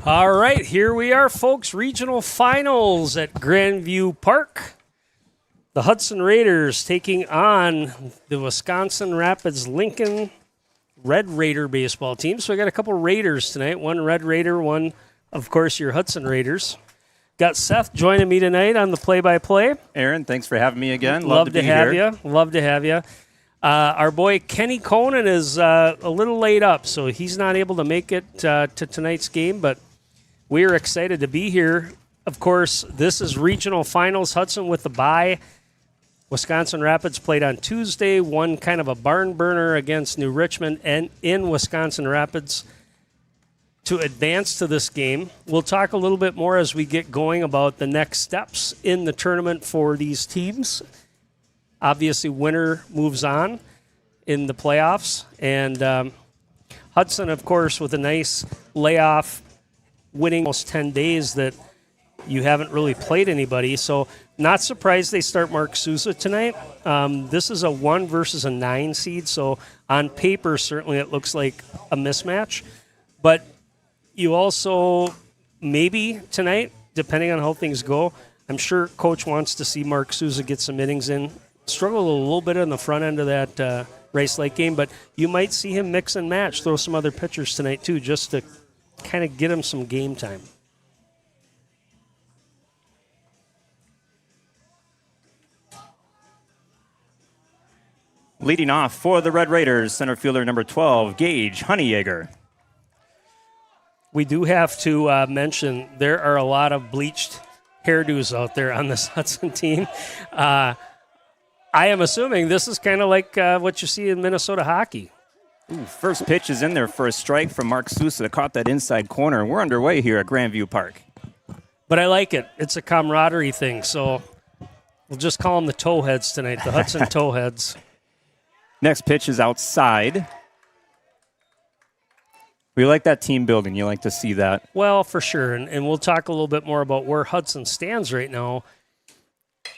All right, here we are, folks. Regional finals at Grandview Park. The Hudson Raiders taking on the Wisconsin Rapids Lincoln Red Raider baseball team. So we got a couple Raiders tonight. One Red Raider, one, of course, your Hudson Raiders. Got Seth joining me tonight on the play-by-play. Aaron, thanks for having me again. Love to have you. Love to have you. Our boy Kenny Conan is a little laid up, so he's not able to make it to tonight's game, but we are excited to be here. Of course, this is regional finals. Hudson with the bye. Wisconsin Rapids played on Tuesday, won kind of a barn burner against New Richmond and in Wisconsin Rapids to advance to this game. We'll talk a little bit more as we get going about the next steps in the tournament for these teams. Obviously, winner moves on in the playoffs. And Hudson, of course, with a nice layoff, winning almost 10 days that you haven't really played anybody. So not surprised they start Mark Sousa tonight. This is a 1 versus a 9 seed. So on paper, certainly it looks like a mismatch. But you also, maybe tonight, depending on how things go, I'm sure Coach wants to see Mark Sousa get some innings in. Struggled a little bit on the front end of that Rice Lake game, but you might see him mix and match, throw some other pitchers tonight too, just to kind of get him some game time. Leading off for the Red Raiders, center fielder number 12, Gage Honeyegger. We do have to mention there are a lot of bleached hairdos out there on this Hudson team. I am assuming this is kind of like what you see in Minnesota hockey. Ooh, first pitch is in there for a strike from Mark Sousa that caught that inside corner. We're underway here at Grandview Park. But I like it. It's a camaraderie thing, so we'll just call them the Towheads tonight, the Hudson Towheads. Next pitch is outside. We like that team building. You like to see that. Well, for sure, and we'll talk a little bit more about where Hudson stands right now.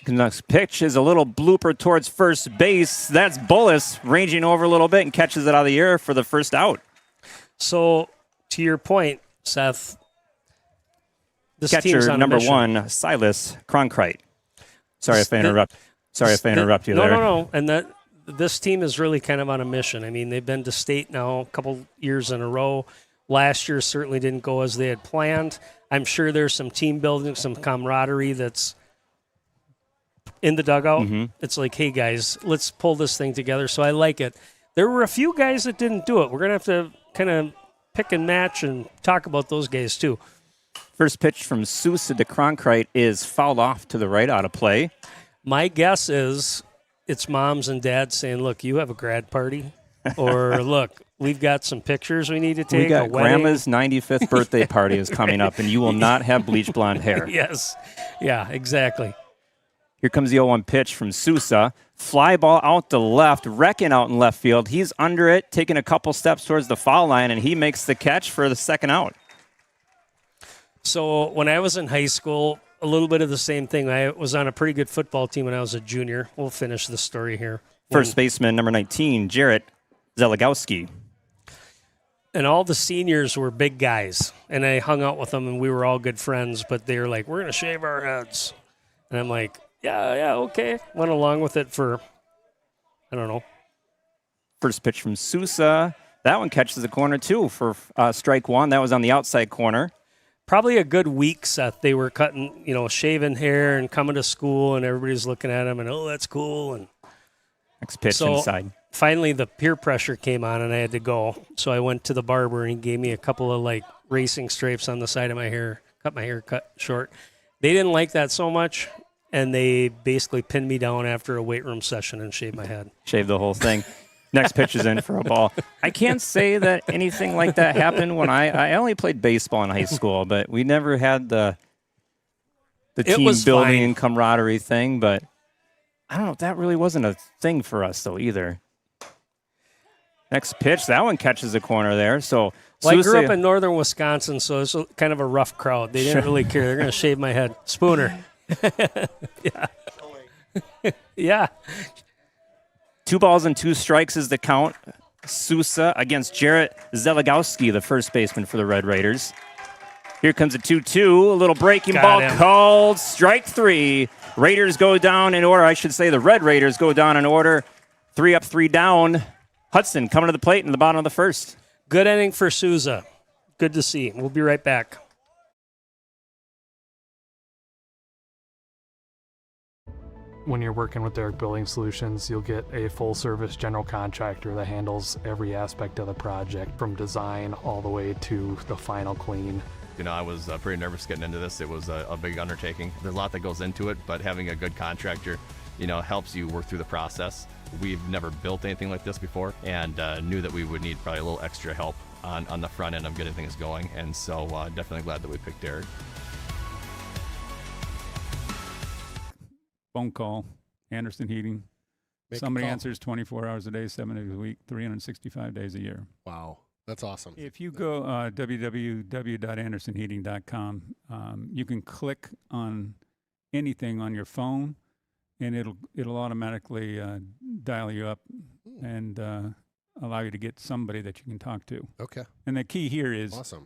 The next pitch is a little blooper towards first base. That's Bullis ranging over a little bit and catches it out of the air for the first out. So, to your point, Seth, this catcher team's on number a mission. 1, Silas Cronkrite. Sorry if I interrupt you there. No. And this team is really kind of on a mission. I mean, they've been to state now a couple years in a row. Last year certainly didn't go as they had planned. I'm sure there's some team building, some camaraderie that's in the dugout. Mm-hmm. It's like, hey, guys, let's pull this thing together. So I like it. There were a few guys that didn't do it. We're going to have to kind of pick and match and talk about those guys too. First pitch from Sousa to Cronkrite is fouled off to the right, out of play. My guess is it's moms and dads saying, look, you have a grad party. Or, look, we've got some pictures we need to take. We got Grandma's 95th birthday party is coming up, and you will not have bleach blonde hair. Yes. Yeah, exactly. Here comes the 0-1 pitch from Sousa. Fly ball out to left, wrecking out in left field. He's under it, taking a couple steps towards the foul line, and he makes the catch for the second out. So when I was in high school, a little bit of the same thing. I was on a pretty good football team when I was a junior. We'll finish the story here. First baseman, number 19, Jarrett Zeligowski. And all the seniors were big guys, and I hung out with them, and we were all good friends, but they were like, we're going to shave our heads. And I'm like, yeah, okay. Went along with it for, I don't know. First pitch from Sousa. That one catches the corner, too, for strike one. That was on the outside corner. Probably a good week, Seth. They were cutting, shaving hair and coming to school, and everybody's looking at them, and, oh, that's cool. And next pitch inside. Finally, the peer pressure came on, and I had to go. So I went to the barber, and he gave me a couple of, racing stripes on the side of my hair, cut my hair short. They didn't like that so much. And they basically pinned me down after a weight room session and shaved my head. Shaved the whole thing. Next pitch is in for a ball. I can't say that anything like that happened when I only played baseball in high school, but we never had the team building and camaraderie thing. But I don't know, that really wasn't a thing for us, though, either. Next pitch, that one catches the corner there. So I grew up in northern Wisconsin, so it's kind of a rough crowd. They didn't really care. They're going to shave my head. Spooner. Yeah. Yeah. 2 balls and 2 strikes is the count. Sousa against Jarrett Zeligowski, the first baseman for the Red Raiders. Here comes a 2-2. A little breaking Got ball him. called. Strike 3. Raiders go down in order. I should say the Red Raiders go down in order. 3 up, 3 down. Hudson coming to the plate in the bottom of the first. Good inning for Souza. Good to see. We'll be right back. When you're working with Derek Building Solutions, you'll get a full-service general contractor that handles every aspect of the project, from design all the way to the final clean. You know, I was pretty nervous getting into this. It was a big undertaking. There's a lot that goes into it, but having a good contractor, you know, helps you work through the process. We've never built anything like this before, and knew that we would need probably a little extra help on the front end of getting things going, and so definitely glad that we picked Derek. Phone call, Anderson Heating. Make a Somebody call. answers 24 hours a day, 7 days a week, 365 days a year. Wow, that's awesome. If you go www.andersonheating.com, you can click on anything on your phone, and it'll automatically dial you up and allow you to get somebody that you can talk to. Okay, And the key here is awesome.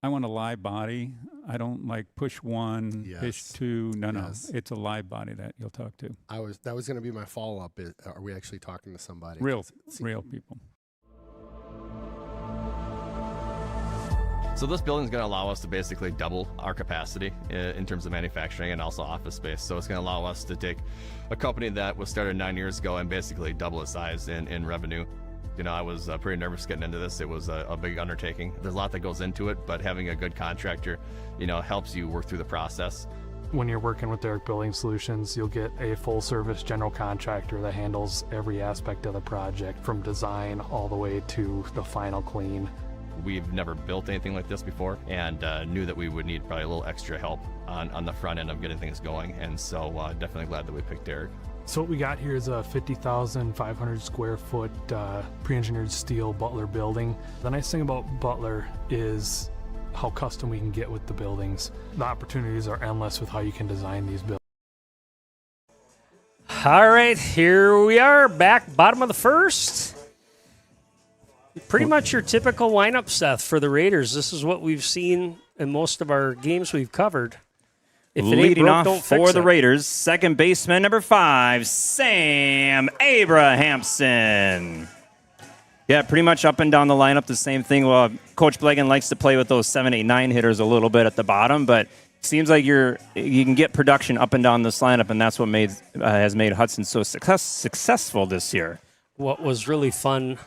I want a live body. I don't like push 1, push Yes. 2. No, Yes. no. It's a live body that you'll talk to. That was going to be my follow up. Are we actually talking to somebody? Real See- people. So this building is going to allow us to basically double our capacity in terms of manufacturing and also office space. So it's going to allow us to take a company that was started 9 years ago and basically double its size in revenue. You know, I was pretty nervous getting into this. It was a big undertaking. There's a lot that goes into it, but having a good contractor, you know, helps you work through the process. When you're working with Derek Building Solutions, you'll get a full-service general contractor that handles every aspect of the project, from design all the way to the final clean. We've never built anything like this before, and knew that we would need probably a little extra help on the front end of getting things going, and so definitely glad that we picked Derek. So what we got here is a 50,500 square foot pre-engineered steel Butler building. The nice thing about Butler is how custom we can get with the buildings. The opportunities are endless with how you can design these buildings. All right, here we are, back bottom of the first. Pretty much your typical lineup, Seth, for the Raiders. This is what we've seen in most of our games we've covered. If it ain't Leading broke, off don't for fix the it. Raiders, second baseman, number 5, Sam Abrahamson. Yeah, pretty much up and down the lineup, the same thing. Well, Coach Blagan likes to play with those 7, 8, 9 hitters a little bit at the bottom, but seems like you can get production up and down this lineup, and that's what has made Hudson so successful this year. What was really fun,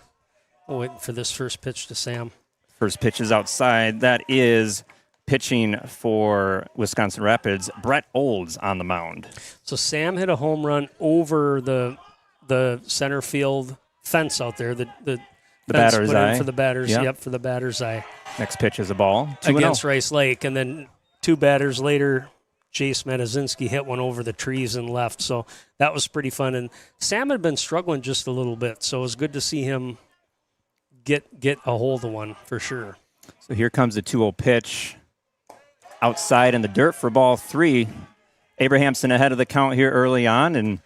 waiting for this first pitch to Sam. First pitch is outside. That is pitching for Wisconsin Rapids. Brett Olds on the mound. So Sam hit a home run over the center field fence out there. The fence batter's put in eye. for the batters. Yep. Yep, for the batter's eye Next pitch is a ball. 2-0. against Rice Lake, and then 2 batters later, Jace Metazinski hit one over the trees and left. So that was pretty fun. And Sam had been struggling just a little bit, so it was good to see him get a hold of one for sure. So here comes the 2-0 pitch. Outside in the dirt for ball 3. Abrahamson ahead of the count here early on, and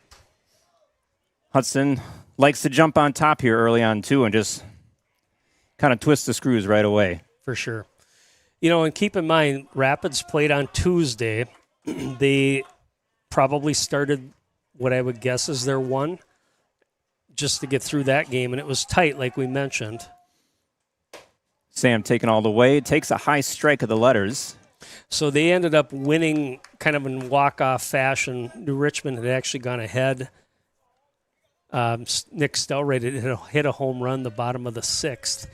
Hudson likes to jump on top here early on too and just kind of twist the screws right away. For sure. You know, and keep in mind, Rapids played on Tuesday. They probably started what I would guess is their 1 just to get through that game, and it was tight, like we mentioned. Sam taking all the way, takes a high strike of the letters. So they ended up winning kind of in walk-off fashion. New Richmond had actually gone ahead. Nick Stelrade hit a home run the bottom of the 6th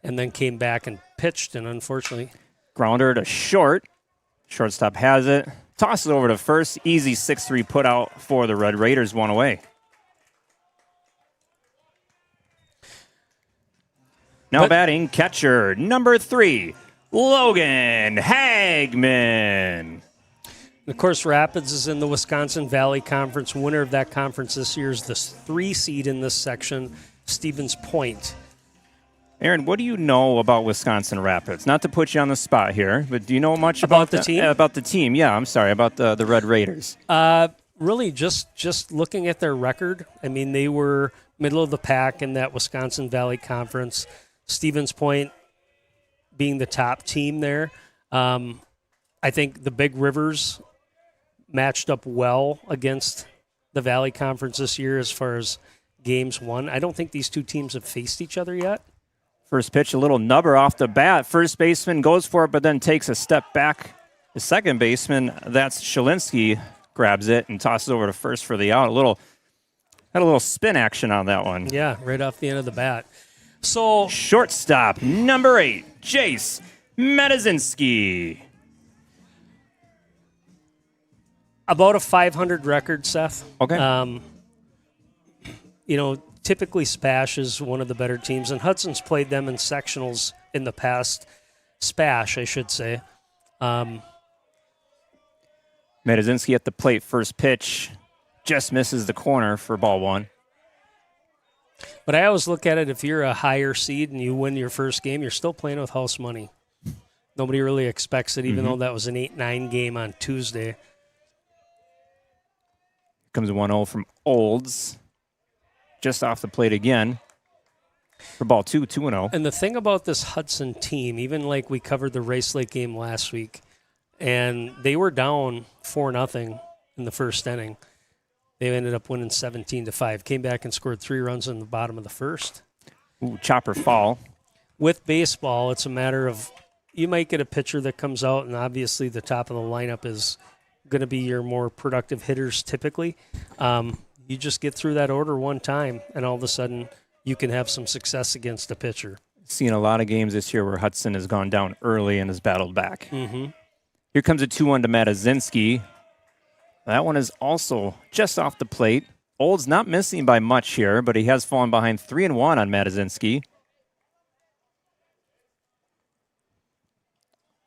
and then came back and pitched, and unfortunately Grounder to short. Shortstop has it. Tosses over to first. Easy 6-3 put out for the Red Raiders, 1 away. Now batting, catcher, number 3, Logan Hagman. Of course, Rapids is in the Wisconsin Valley Conference. Winner of that conference this year is the 3 seed in this section, Stevens Point. Aaron, what do you know about Wisconsin Rapids? Not to put you on the spot here, but do you know much About the team? About the team, yeah. I'm sorry, about the Red Raiders. Really, just looking at their record, I mean, they were middle of the pack in that Wisconsin Valley Conference. Stevens Point being the top team there. I think the Big Rivers matched up well against the Valley Conference this year as far as games won. I don't think these two teams have faced each other yet. First pitch, a little nubber off the bat. First baseman goes for it, but then takes a step back. The second baseman, that's Shalinsky, grabs it and tosses over to first for the out. Had a little spin action on that one. Yeah, right off the end of the bat. So Shortstop, number 8, Jace Metazinski. about a 500 record, Seth. Okay. Typically Spash is one of the better teams, and Hudson's played them in sectionals in the past. Spash, I should say. Metazinski at the plate, first pitch. Just misses the corner for ball 1. But I always look at it, if you're a higher seed and you win your first game, you're still playing with house money. Nobody really expects it, even though that was an 8-9 game on Tuesday. Comes 1-0 from Olds. Just off the plate again. For ball 2, 2-0. And the thing about this Hudson team, even like we covered the Rice Lake game last week, and they were down 4-0 in the first inning. They ended up winning 17-5. Came back and scored 3 runs in the bottom of the first. Ooh, chopper fall. With baseball, it's a matter of you might get a pitcher that comes out, and obviously the top of the lineup is going to be your more productive hitters typically. You just get through that order one time, and all of a sudden you can have some success against a pitcher. Seen a lot of games this year where Hudson has gone down early and has battled back. Mm-hmm. Here comes a 2-1 to Metazinski. That one is also just off the plate. Old's not missing by much here, but he has fallen behind 3-1 on Metazinski.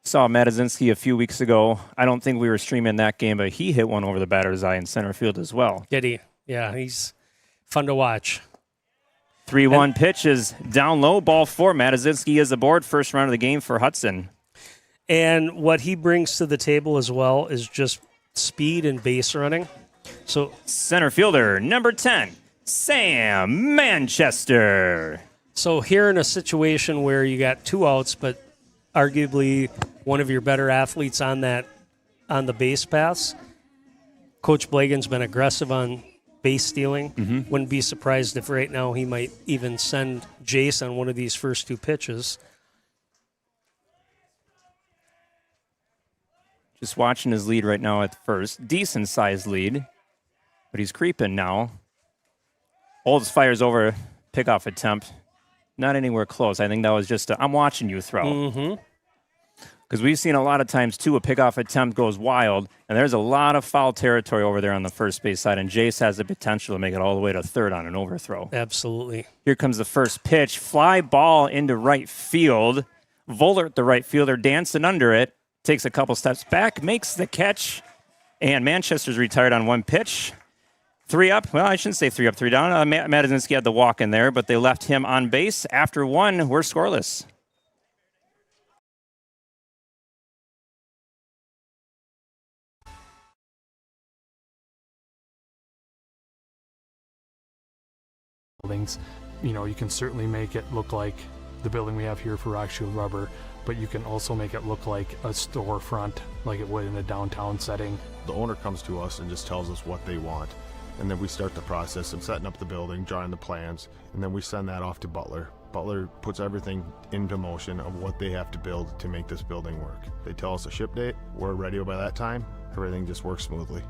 Saw Metazinski a few weeks ago. I don't think we were streaming that game, but he hit one over the batter's eye in center field as well. Did he? Yeah, he's fun to watch. 3-1 pitch is down low. Ball 4. Metazinski is aboard. First round of the game for Hudson. And what he brings to the table as well is just speed and base running. So center fielder, number 10, Sam Manchester. So here in a situation where you got 2 outs, but arguably one of your better athletes on the base paths, Coach Blagan's been aggressive on base stealing. Mm-hmm. Wouldn't be surprised if right now he might even send Jace on one of these first 2 pitches. Just watching his lead right now at first. Decent-sized lead, but he's creeping now. Olds fires over, pickoff attempt. Not anywhere close. I think that was just I'm watching you throw. Mm-hmm. Because we've seen a lot of times, too, a pickoff attempt goes wild, and there's a lot of foul territory over there on the first base side, and Jace has the potential to make it all the way to third on an overthrow. Absolutely. Here comes the first pitch. Fly ball into right field. Vollert, the right fielder, dancing under it. Takes a couple steps back, makes the catch, and Manchester's retired on 1 pitch. 3 up. Well, I shouldn't say 3 up, 3 down. Metazinski had the walk in there, but they left him on base. After 1, we're scoreless. Buildings, you can certainly make it look like the building we have here for Rock Shield Rubber, but you can also make it look like a storefront like it would in a downtown setting. The owner comes to us and just tells us what they want, and then we start the process of setting up the building, drawing the plans, and then we send that off to Butler. Butler puts everything into motion of what they have to build to make this building work. They tell us a ship date, we're ready by that time, everything just works smoothly.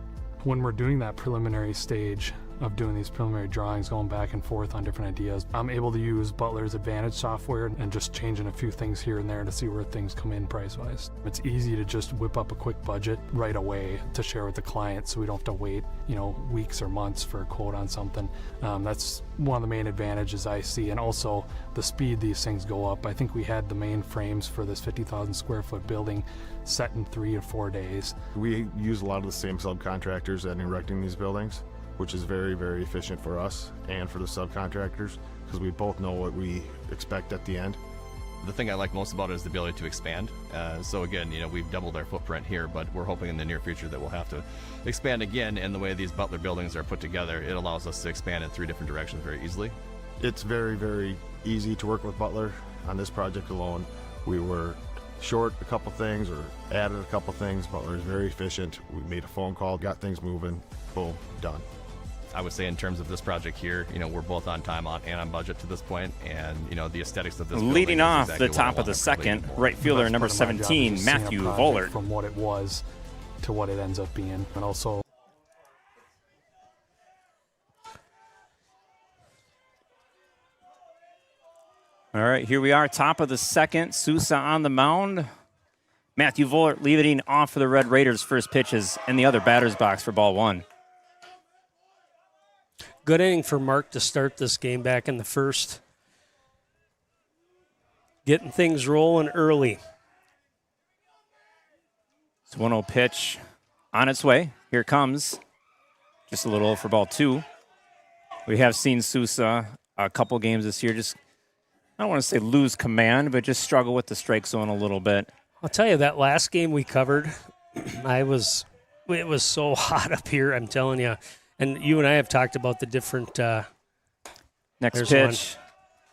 When we're doing that preliminary stage of doing these preliminary drawings, going back and forth on different ideas, I'm able to use Butler's Advantage software and just changing a few things here and there to see where things come in price-wise. It's easy to just whip up a quick budget right away to share with the client, so we don't have to wait, weeks or months for a quote on something. That's one of the main advantages I see, and also the speed these things go up. I think we had the main frames for this 50,000 square foot building set in 3 to 4 days. We use a lot of the same subcontractors in erecting these buildings, which is very, very efficient for us and for the subcontractors, because we both know what we expect at the end. The thing I like most about it is the ability to expand. So again, we've doubled our footprint here, but we're hoping in the near future that we'll have to expand again. And the way these Butler buildings are put together, it allows us to expand in 3 different directions very easily. It's very, very easy to work with Butler. On this project alone, we were short a couple things or added a couple things. Butler is very efficient. We made a phone call, got things moving, boom, done. I would say in terms of this project here, we're both on time and on budget to this point, and the aesthetics of this. Leading building is off exactly the what I top of want the to second, create. right fielder That's number part of my job, 17, is seeing a Matthew project Vollert. from what it was to what it ends up being, and also All right, here we are, top of the second. Sousa on the mound. Matthew Vollert leading off for the Red Raiders. First pitches in the other batter's box for ball one. Good inning for Mark to start this game back in the first. Getting things rolling early. It's 1-0 pitch on its way. Here it comes. Just a little for ball two. We have seen Sousa a couple games this year just, I don't want to say lose command, but just struggle with the strike zone a little bit. I'll tell you, that last game we covered, it was so hot up here, I'm telling you. And you and I have talked about the different Next There's pitch.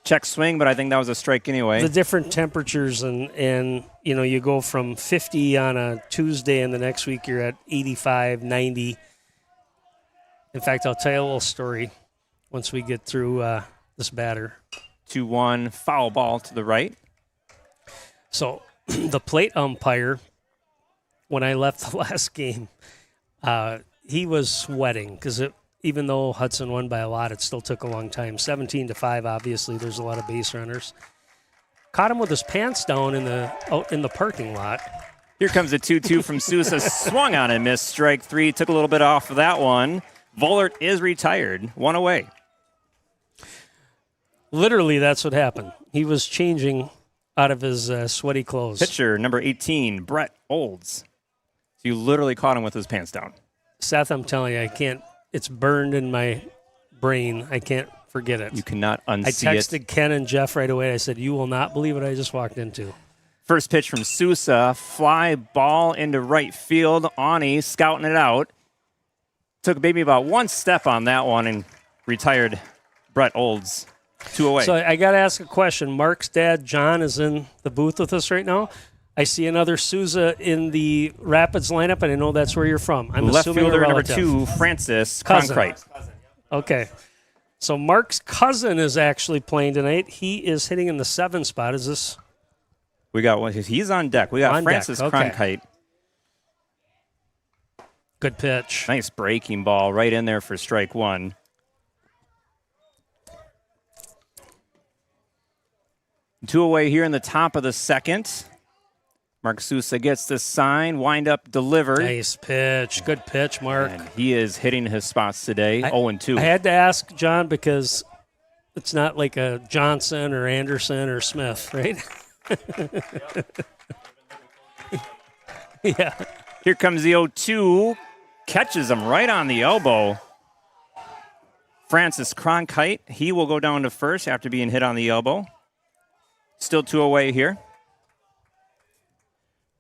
Check swing, but I think that was a strike anyway. the different temperatures, and you go from 50 on a Tuesday, and the next week you're at 85, 90. In fact, I'll tell you a little story once we get through this batter. 2-1, foul ball to the right. So the plate umpire, when I left the last game, he was sweating because even though Hudson won by a lot, it still took a long time. 17-5, obviously, there's a lot of base runners. Caught him with his pants down out in the parking lot. Here comes the 2-2 from Sousa. Swung on and missed. Strike three. Took a little bit off of that one. Vollert is retired. One away. Literally, that's what happened. He was changing out of his sweaty clothes. Pitcher number 18, Brett Olds. So you literally caught him with his pants down. Seth, I'm telling you, I can't. It's burned in my brain. I can't forget it. You cannot unsee I it. texted Ken and Jeff right away. I said, "You will not believe what I just walked into." First pitch from Sousa. Fly ball into right field. Ani scouting it out. Took maybe about one step on that one and retired Brett Olds. 2 away. So I got to ask a question. Mark's dad, John, is in the booth with us right now. I see another Sousa in the Rapids lineup, and I know that's where you're from. I'm Left assuming fielder a number relative. 2, Francis Cousin. Cronkite. Okay. So Mark's cousin is actually playing tonight. He is hitting in the 7 spot. Is this? We got one. He's on deck. We got On Francis deck, okay. Cronkite. Good pitch. Nice breaking ball right in there for strike one. Two away here in the top of the second. Mark Sousa gets the sign, wind up delivered. Nice pitch. Good pitch, Mark. And he is hitting his spots today, 0-2. I had to ask John because it's not like a Johnson or Anderson or Smith, right? Yeah. Here comes the 0-2. Catches him right on the elbow. Francis Cronkite, he will go down to first after being hit on the elbow. Still 2 away here.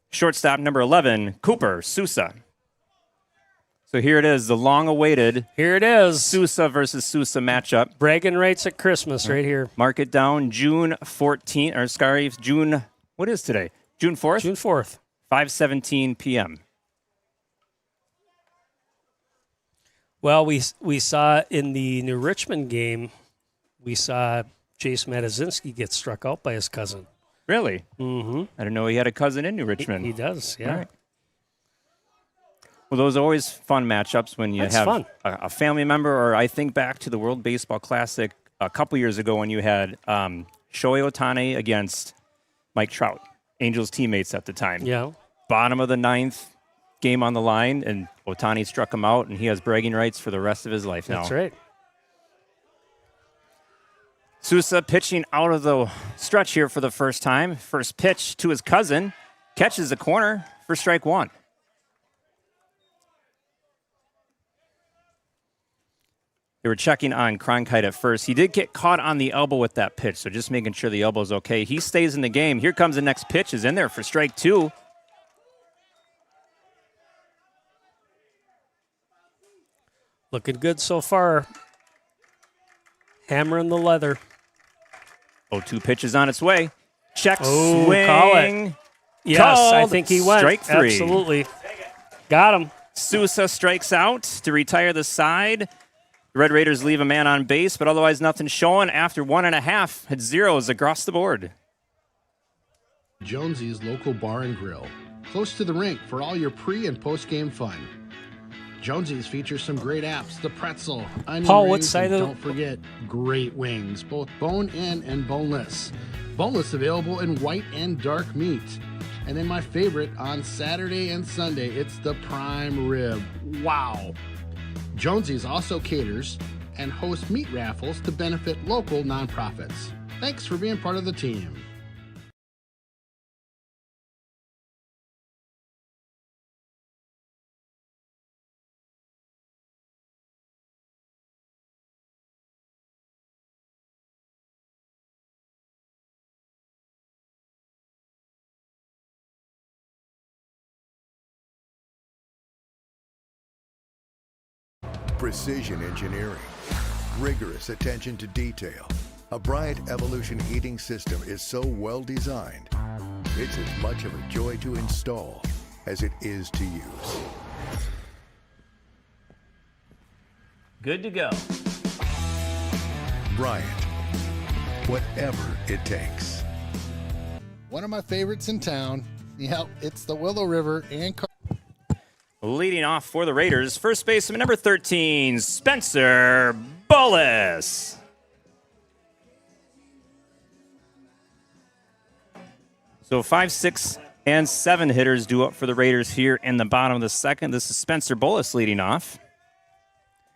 Shortstop number 11, Cooper Sousa. So here it is, the long-awaited Here it is. Sousa versus Sousa matchup. Bragging rights at Christmas right here. Mark it down, June 14th, or sorry, June, what is today? June 4th? June 4th. 5:17 p.m. Well, we saw in the New Richmond game, we saw Chase Matazinski get struck out by his cousin. Really? Mm-hmm. I didn't know he had a cousin in New Richmond. He does, yeah. All right. Well, those are always fun matchups when you That's have fun. a family member, or I think back to the World Baseball Classic a couple years ago when you had Shohei Ohtani against Mike Trout, Angels teammates at the time. Yeah. Bottom of the ninth, game on the line, and Ohtani struck him out, and he has bragging rights for the rest of his life now. That's right. Sousa pitching out of the stretch here for the first time. First pitch to his cousin. Catches the corner for strike one. They were checking on Cronkite at first. He did get caught on the elbow with that pitch, so just making sure the elbow's okay. He stays in the game. Here comes the next pitch. Is in there for strike two. Looking good so far. Hammering the leather. 0-2 pitch is on its way. Check Oh, swing. call it. Yes, I Called. think he went. Strike 3. Absolutely. Got him. Sousa strikes out to retire the side. The Red Raiders leave a man on base, but otherwise nothing showing. After 1.5, it's zeros across the board. Jonesy's local bar and grill, close to the rink for all your pre- and post-game fun. Jonesy's features some great apps, the pretzel, onion Paul, rings, what side and of don't forget, great wings, both bone-in and boneless. Boneless available in white and dark meat. And then my favorite, on Saturday and Sunday, it's the prime rib. Wow! Jonesy's also caters and hosts meat raffles to benefit local nonprofits. Thanks for being part of the team. Precision engineering, rigorous attention to detail. A Bryant Evolution heating system is so well designed, it's as much of a joy to install as it is to use. Good to go. Bryant, whatever it takes. One of my favorites in town. Yep, it's the Willow River and Leading off for the Raiders, first baseman number 13, Spencer Bullis. So 5, 6, and 7 hitters due up for the Raiders here in the bottom of the second. This is Spencer Bullis leading off.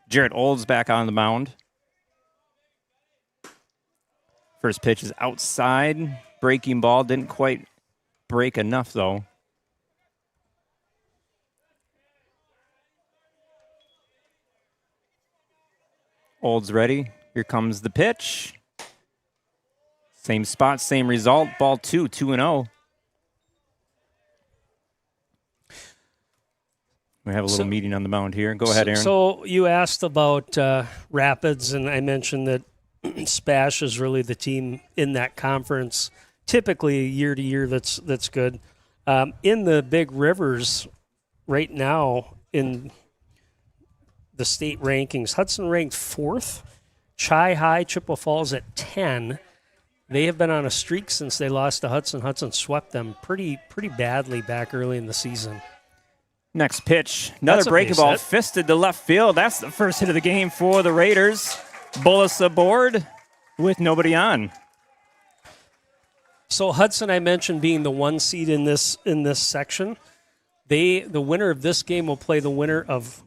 Jarrett Olds back on the mound. First pitch is outside. Breaking ball. Didn't quite break enough, though. Olds ready. Here comes the pitch. Same spot, same result. Ball 2, 2-0. We have a little meeting on the mound here. Go ahead, Aaron. So you asked about Rapids, and I mentioned that Spash is really the team in that conference. Typically, year to year, that's good. In the big rivers right now in the state rankings, Hudson ranked 4th. Chi High, Chippewa Falls at 10. They have been on a streak since they lost to Hudson. Hudson swept them pretty badly back early in the season. Next pitch, another breaking ball fisted to left field. That's the first hit of the game for the Raiders. Bullis aboard with nobody on. So Hudson, I mentioned being the 1 seed in this section. The winner of this game will play the winner of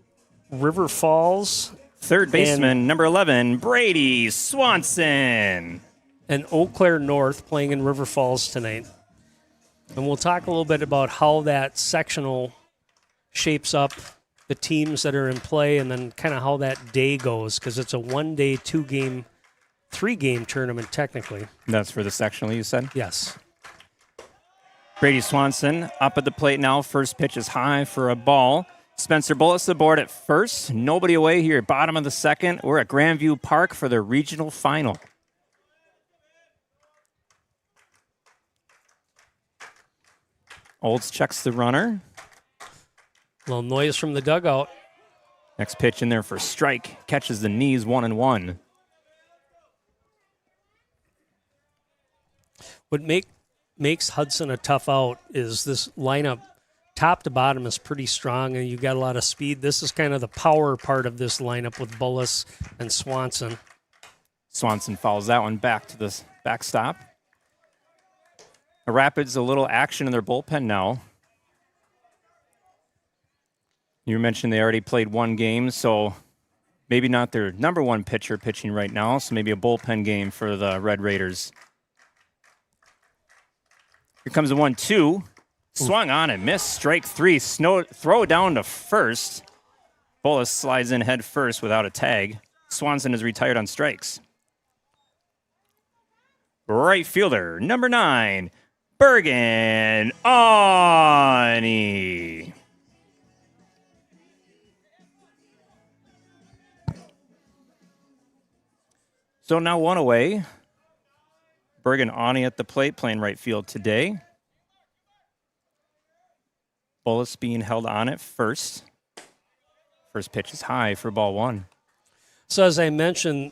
River Falls. Third baseman, number 11, Brady Swanson. And Eau Claire North playing in River Falls tonight. And we'll talk a little bit about how that sectional shapes up the teams that are in play and then kind of how that day goes, because it's a 1-day, 2-game, 3-game tournament technically. That's for the sectional, you said? Yes. Brady Swanson up at the plate now. First pitch is high for a ball. Spencer Bullis aboard at first. Nobody away here. Bottom of the second. We're at Grandview Park for the regional final. Olds checks the runner. A little noise from the dugout. Next pitch in there for strike. Catches the knees 1-1. What makes Hudson a tough out is this lineup, top to bottom, is pretty strong, and you've got a lot of speed. This is kind of the power part of this lineup with Bullis and Swanson. Swanson fouls that one back to the backstop. The Rapids, a little action in their bullpen now. You mentioned they already played 1 game, so maybe not their number 1 pitcher pitching right now, so maybe a bullpen game for the Red Raiders. Here comes the 1-2. Swung on and missed. Strike 3. Throw down to first. Bullis slides in head first without a tag. Swanson is retired on strikes. Right fielder, number 9, Bergen Ani. So now 1 away. Bergen Ani at the plate, playing right field today. Bullis being held on at first. First pitch is high for ball one. So as I mentioned,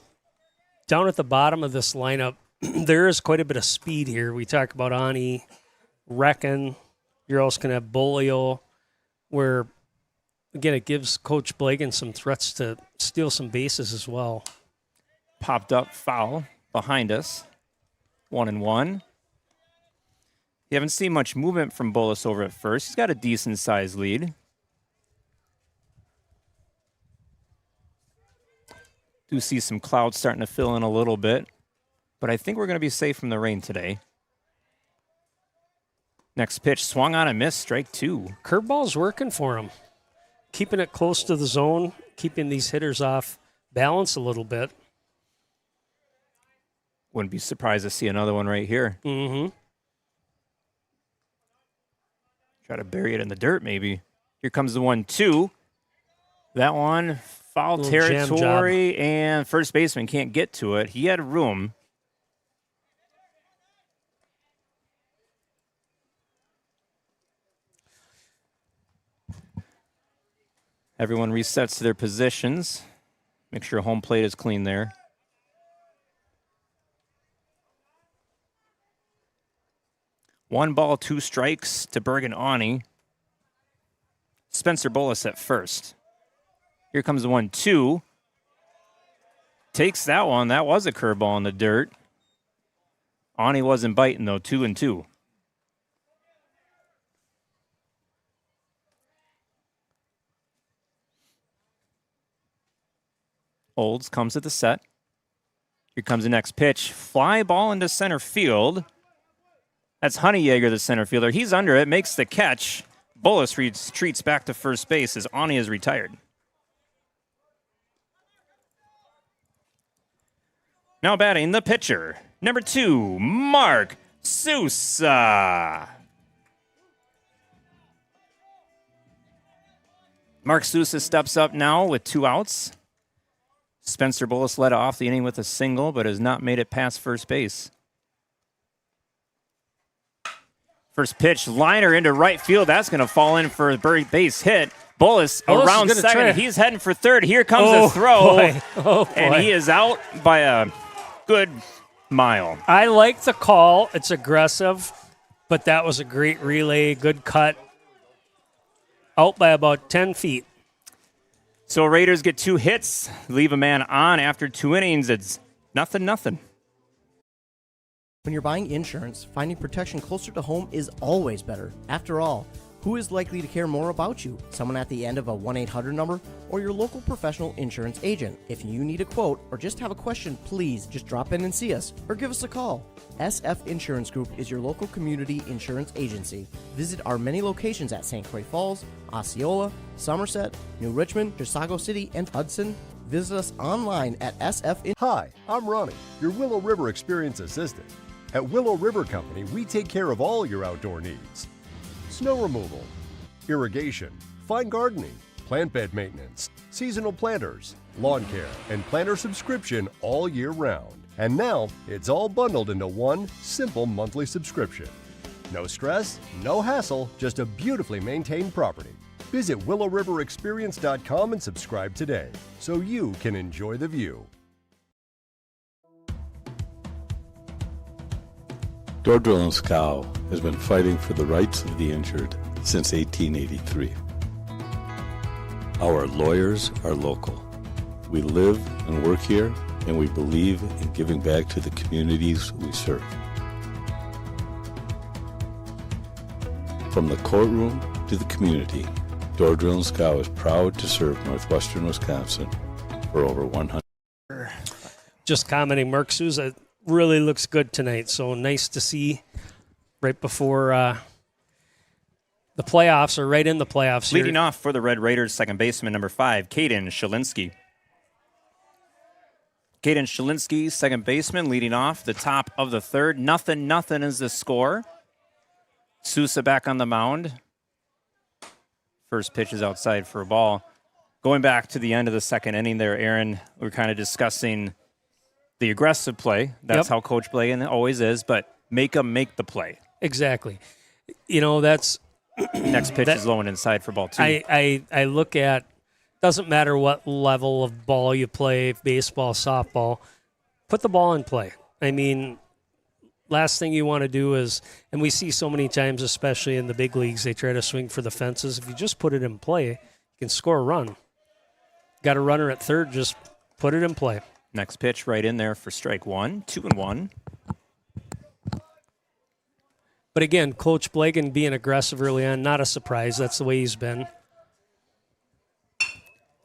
down at the bottom of this lineup, there is quite a bit of speed here. We talk about Ani, Reckon. You're also going to have Bolio, where, again, it gives Coach Blagan some threats to steal some bases as well. Popped up foul behind us. 1-1. You haven't seen much movement from Bullis over at first. He's got a decent-sized lead. Do see some clouds starting to fill in a little bit, but I think we're going to be safe from the rain today. Next pitch, swung on and missed, strike two. Curveball's working for him. Keeping it close to the zone, keeping these hitters off balance a little bit. Wouldn't be surprised to see another one right here. Mm-hmm. Try to bury it in the dirt, maybe. Here comes the 1-2. That one, foul territory, and first baseman can't get to it. He had room. Everyone resets to their positions. Make sure home plate is clean there. One ball, two strikes to Bergen Ani. Spencer Bullis at first. Here comes the 1-2. Takes that one. That was a curveball in the dirt. Ani wasn't biting, though. 2-2. Olds comes at the set. Here comes the next pitch. Fly ball into center field. That's Honeyjaeger, the center fielder. He's under it, makes the catch. Bullis retreats back to first base as Ani is retired. Now batting the pitcher, number 2, Mark Sousa. Mark Sousa steps up now with 2 outs. Spencer Bullis led off the inning with a single, but has not made it past first base. First pitch, liner into right field. That's going to fall in for a base hit. Bullis around second. He's heading for third. Here comes the throw. Boy. And he is out by a good mile. I like the call. It's aggressive, but that was a great relay. Good cut. Out by about 10 feet. So Raiders get 2 hits, leave a man on after 2 innings. It's 0-0. When you're buying insurance, finding protection closer to home is always better. After all, who is likely to care more about you? Someone at the end of a 1-800 number or your local professional insurance agent? If you need a quote or just have a question, please just drop in and see us or give us a call. SF Insurance Group is your local community insurance agency. Visit our many locations at St. Croix Falls, Osceola, Somerset, New Richmond, Chisago City, and Hudson. Visit us online at SF. Hi, I'm Ronnie, your Willow River Experience Assistant. At Willow River Company, we take care of all your outdoor needs. Snow removal, irrigation, fine gardening, plant bed maintenance, seasonal planters, lawn care, and planter subscription all year round. And now, it's all bundled into one simple monthly subscription. No stress, no hassle, just a beautifully maintained property. Visit willowriverexperience.com and subscribe today so you can enjoy the view. Door Drill & Scow has been fighting for the rights of the injured since 1883. Our lawyers are local. We live and work here, and we believe in giving back to the communities we serve. From the courtroom to the community, Door Drill & Scow is proud to serve northwestern Wisconsin for over 100 years. Just commenting, Mark Sousa really looks good tonight. So nice to see right before the playoffs, or right in the playoffs. Leading off for the Red Raiders, second baseman, number 5, Caden Shalinsky. Caden Shalinsky, second baseman, leading off the top of the third. 0-0 is the score. Sousa back on the mound. First pitch is outside for a ball. Going back to the end of the second inning there, Aaron, we're kind of discussing the aggressive play. That's how Coach Blagan always is, but make them make the play. Exactly. You know, that's Next pitch is low and inside for ball 2. I look at, doesn't matter what level of ball you play, baseball, softball, put the ball in play. I mean, last thing you want to do is, and we see so many times, especially in the big leagues, they try to swing for the fences. If you just put it in play, you can score a run. Got a runner at third, just put it in play. Next pitch right in there for strike 1, 2-1. But again, Coach Blagan being aggressive early on, not a surprise. That's the way he's been.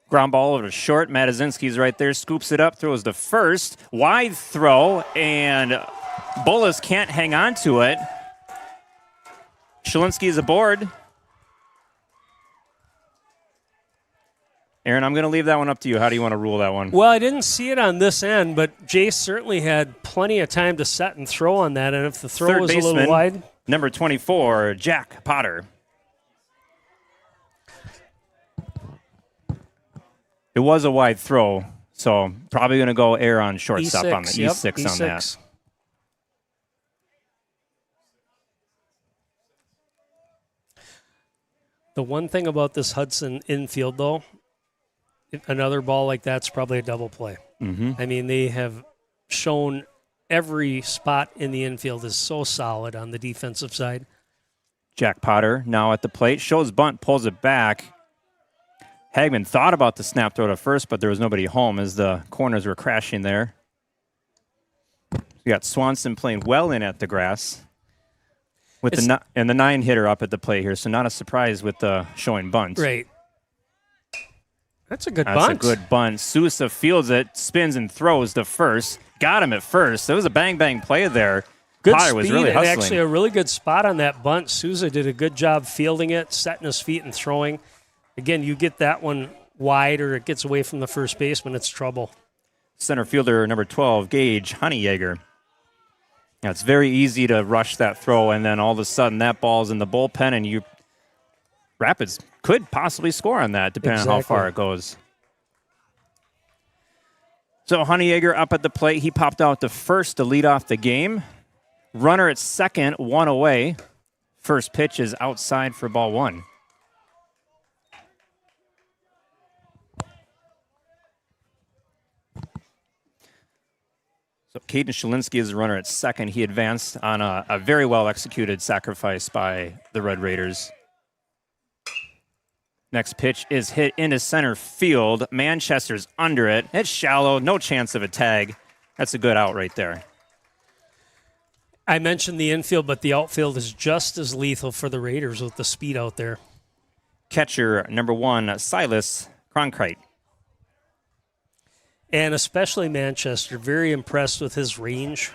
Ground ball over to short. Matazinski's right there, scoops it up, throws to first. Wide throw, and Bullis can't hang on to it. Shalinsky's aboard. Aaron, I'm going to leave that one up to you. How do you want to rule that one? Well, I didn't see it on this end, but Jace certainly had plenty of time to set and throw on that, and if the throw was a little wide. Number 24, Jack Potter. It was a wide throw, so probably going to go air on shortstop on the E6 on that. The one thing about this Hudson infield, though, another ball like that's probably a double play. Mm-hmm. I mean, they have shown every spot in the infield is so solid on the defensive side. Jack Potter now at the plate. Shows bunt, pulls it back. Hagman thought about the snap throw to first, but there was nobody home as the corners were crashing there. We got Swanson playing well in at the grass. With the 9-hitter up at the plate here, so not a surprise with the showing bunt. Right. That's a good bunt. That's a good bunt. Sousa fields it, spins and throws to first. Got him at first. It was a bang-bang play there. Good Potter speed was really and hustling. actually a really good spot on that bunt. Sousa did a good job fielding it, setting his feet and throwing. Again, you get that one wide or it gets away from the first baseman, it's trouble. Center fielder number 12, Gage Honeyegger. Now, it's very easy to rush that throw, and then all of a sudden that ball's in the bullpen, and Rapids could possibly score on that, depending on how far it goes. So Honeyegger up at the plate. He popped out to first to lead off the game. Runner at second, 1 away. First pitch is outside for ball 1. So Caden Shalinsky is the runner at second. He advanced on a very well-executed sacrifice by the Red Raiders. Next pitch is hit into center field. Manchester's under it. It's shallow. No chance of a tag. That's a good out right there. I mentioned the infield, but the outfield is just as lethal for the Raiders with the speed out there. Catcher number 1, Silas Cronkite. And especially Manchester, very impressed with his range,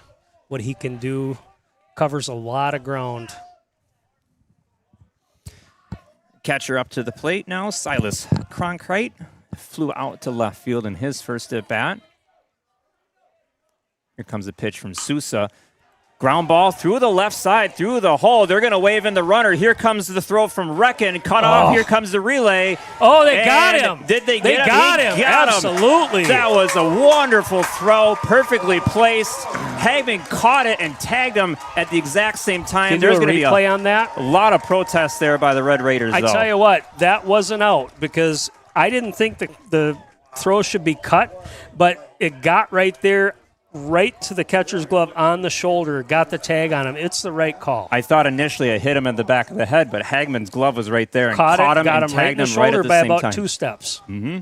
what he can do. Covers a lot of ground. Catcher up to the plate now, Silas Cronkite. Flew out to left field in his first at bat. Here comes a pitch from Sousa. Ground ball through the left side, through the hole. They're going to wave in the runner. Here comes the throw from Recken. Cut off. Here comes the relay. Oh, they got him. Did they get him? Got him. Got Absolutely. Him. That was a wonderful throw. Perfectly placed. Hagman caught it and tagged him at the exact same time. There's going to be a replay on that. A lot of protests there by the Red Raiders, I tell you what, that wasn't out because I didn't think the throw should be cut, but it got right there. Right to the catcher's glove on the shoulder, got the tag on him. It's the right call. I thought initially it hit him in the back of the head, but Hagman's glove was right there and caught him got and him right tagged in the him right shoulder at the by same about time. 2 steps. Mm-hmm.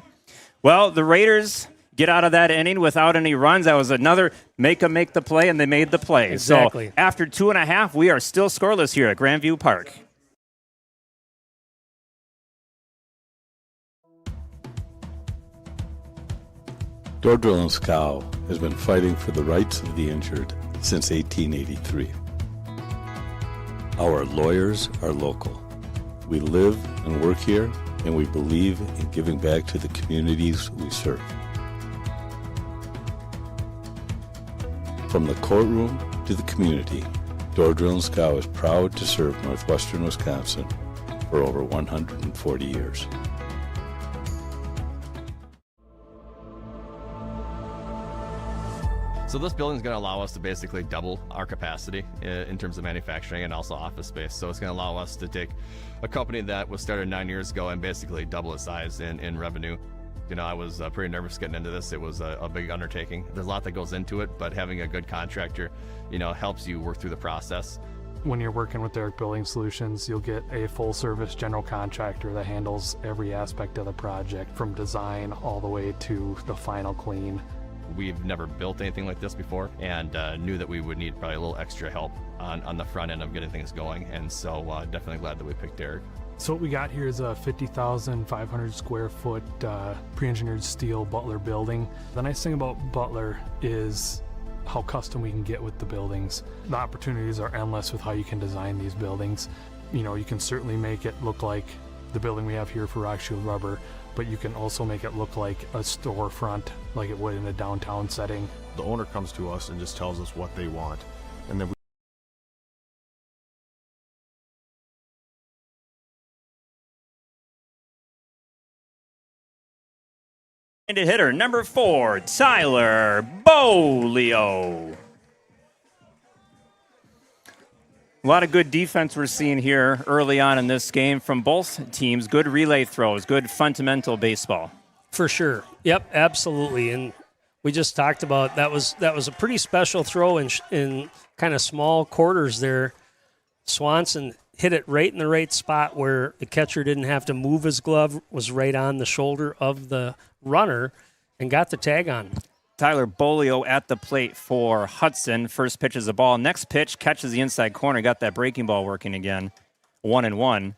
Well, the Raiders get out of that inning without any runs. That was another make the play, and they made the play. Exactly. So after 2.5, we are still scoreless here at Grandview Park. Door Drill and Scow has been fighting for the rights of the injured since 1883. Our lawyers are local. We live and work here, and we believe in giving back to the communities we serve. From the courtroom to the community, Door Drill and Scow is proud to serve northwestern Wisconsin for over 140 years. So So this building is going to allow us to basically double our capacity in terms of manufacturing and also office space. So it's going to allow us to take a company that was started 9 years ago and basically double its size in revenue. You know, I was pretty nervous getting into this. It was a big undertaking. There's a lot that goes into it, but having a good contractor, you know, helps you work through the process. When you're working with Derrick Building Solutions, you'll get a full-service general contractor that handles every aspect of the project, from design all the way to the final clean. We've never built anything like this before, and knew that we would need probably a little extra help on the front end of getting things going, and so definitely glad that we picked Derrick. So what we got here is a 50,500 square foot pre-engineered steel Butler building. The nice thing about Butler is how custom we can get with the buildings. The opportunities are endless with how you can design these buildings. You know, you can certainly make it look like the building we have here for Rock Shield Rubber, but you can also make it look like a storefront like it would in a downtown setting. The owner comes to us and just tells us what they want, and then And a hitter, number 4, Tyler Bolio. A lot of good defense we're seeing here early on in this game from both teams. Good relay throws, good fundamental baseball. For sure. Yep, absolutely. And we just talked about that was a pretty special throw in kind of small quarters there. Swanson hit it right in the right spot where the catcher didn't have to move his glove, was right on the shoulder of the runner, and got the tag on. Tyler Bolio at the plate for Hudson. First pitch is a ball. Next pitch catches the inside corner. Got that breaking ball working again. 1-1.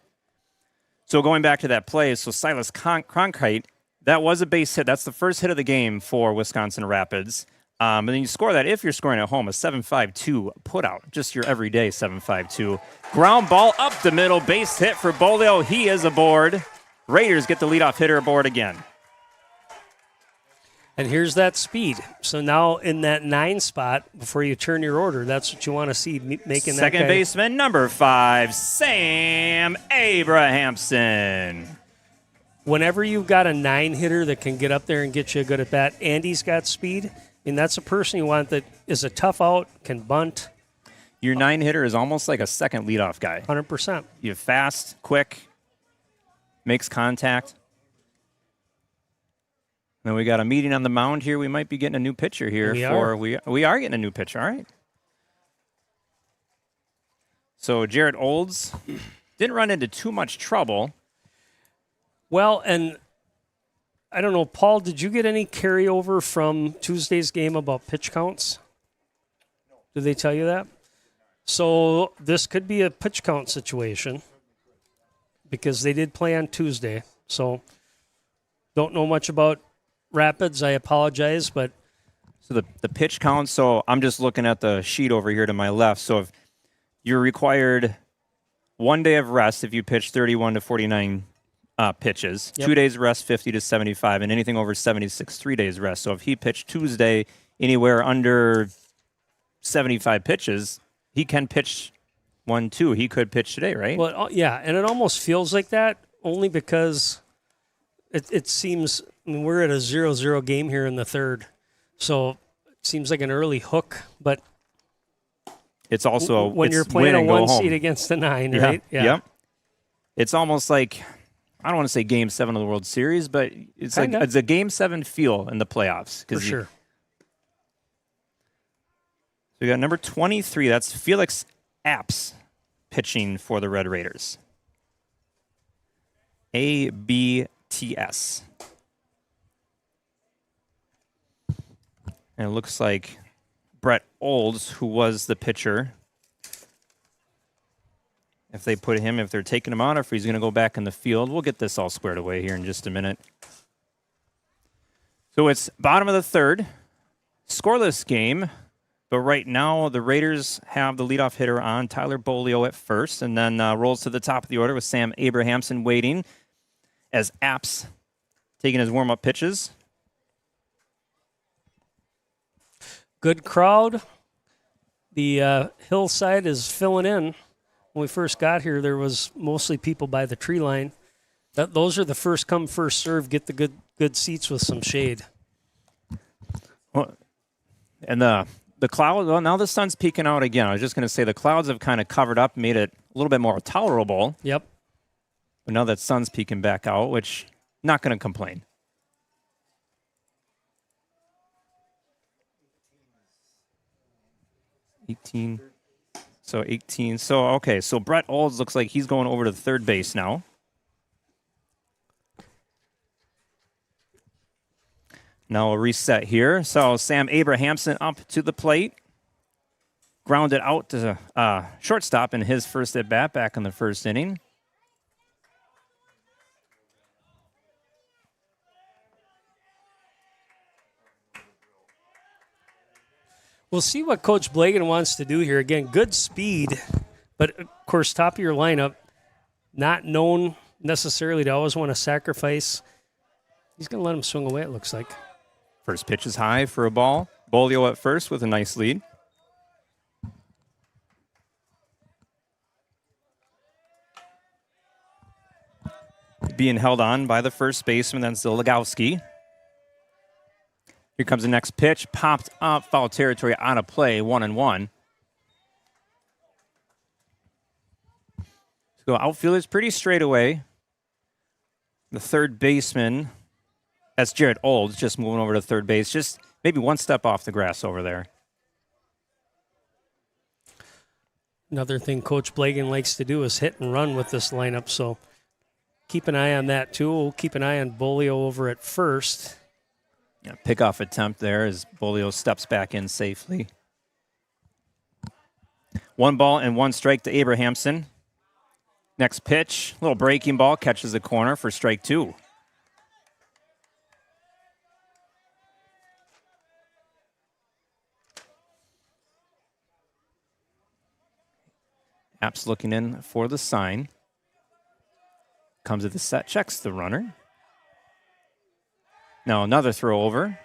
So going back to that play, so Silas Cronkite, that was a base hit. That's the first hit of the game for Wisconsin Rapids. And then you score that if you're scoring at home, a 7.52 put out, just your everyday 7.52. Ground ball up the middle, base hit for Bolio. He is aboard. Raiders get the leadoff hitter aboard again. And here's that speed. So now in that 9 spot, before you turn your order, that's what you want to see, making that Second guy. Baseman, number 5, Sam Abrahamson. Whenever you've got a 9 hitter that can get up there and get you a good at bat, Andy's got speed. And that's a person you want that is a tough out, can bunt. Your 9 hitter is almost like a second leadoff guy. 100%. You're fast, quick, makes contact. Then we got a meeting on the mound here. We might be getting a new pitcher here. We are getting a new pitcher. All right. So Jarrett Olds didn't run into too much trouble. Well, and I don't know, Paul, did you get any carryover from Tuesday's game about pitch counts? Did they tell you that? So this could be a pitch count situation because they did play on Tuesday. So don't know much about Rapids. I apologize, but so the pitch count. So I'm just looking at the sheet over here to my left. So if you're required 1 day of rest if you pitch 31 to 49 pitches, 2 days rest 50 to 75, and anything over 76, 3 days rest. So if he pitched Tuesday anywhere under 75 pitches, he can pitch 1-2. He could pitch today, right? Well, yeah, and it almost feels like that only because it seems, I mean, we're at a 0-0 game here in the third, so it seems like an early hook, but it's also when you're playing a 1 seed against a 9, right? Yeah. Yep. It's almost like, I don't want to say Game 7 of the World Series, but it's like it's a Game 7 feel in the playoffs. For sure. So we got number 23. That's Felix Apps pitching for the Red Raiders. ABTS. And it looks like Brett Olds, who was the pitcher, if they're taking him out, or if he's going to go back in the field. We'll get this all squared away here in just a minute. So it's bottom of the third, scoreless game, but right now the Raiders have the leadoff hitter on, Tyler Bolio at first, and then rolls to the top of the order with Sam Abrahamson waiting as Apps taking his warm-up pitches. Good crowd. The hillside is filling in. When we first got here, there was mostly people by the tree line. Those are the first come, first serve. Get the good seats with some shade. Well, And the cloud, well, now the sun's peeking out again. I was just going to say the clouds have kind of covered up, made it a little bit more tolerable. Yep. But now that sun's peeking back out, which not going to complain. So 18. So, okay, so Brett Olds looks like he's going over to third base now. Now a reset here. So Sam Abrahamson up to the plate. Grounded out to shortstop in his first at-bat back in the first inning. We'll see what Coach Blagan wants to do here. Again, good speed, but of course, top of your lineup, not known necessarily to always want to sacrifice. He's going to let him swing away, it looks like. First pitch is high for a ball. Bolio at first with a nice lead. Being held on by the first baseman, that's Zilagowski. Here comes the next pitch. Popped up, foul territory, out of play, 1-1. So outfielder's pretty straight away. The third baseman, that's Jared Olds, just moving over to third base. Just maybe one step off the grass over there. Another thing Coach Blagan likes to do is hit and run with this lineup, so keep an eye on that too. We'll keep an eye on Bolio over at first. Yeah, pickoff attempt there as Bolio steps back in safely. 1 ball and 1 strike to Abrahamson. Next pitch, little breaking ball, catches the corner for strike 2. App's looking in for the sign. Comes at the set, checks the runner. Now another throw over.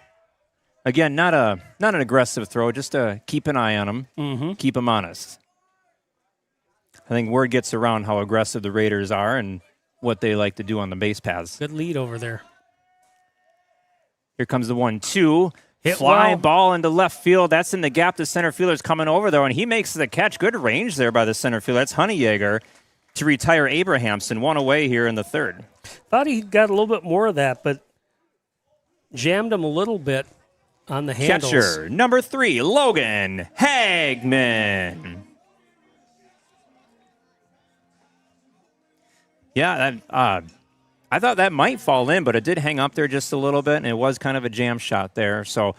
Again, not an aggressive throw, just to keep an eye on him, keep him honest. I think word gets around how aggressive the Raiders are and what they like to do on the base paths. Good lead over there. Here comes the 1-2. Hit Fly well. ball into left field. That's in the gap. The center fielder's coming over, though, and he makes the catch. Good range there by the center fielder. That's Honeyjager to retire Abrahamson. 1 away here in the third. Thought he got a little bit more of that, but jammed him a little bit on the handles. Catcher, number 3, Logan Hagman. Yeah, I thought that might fall in, but it did hang up there just a little bit, and it was kind of a jam shot there. So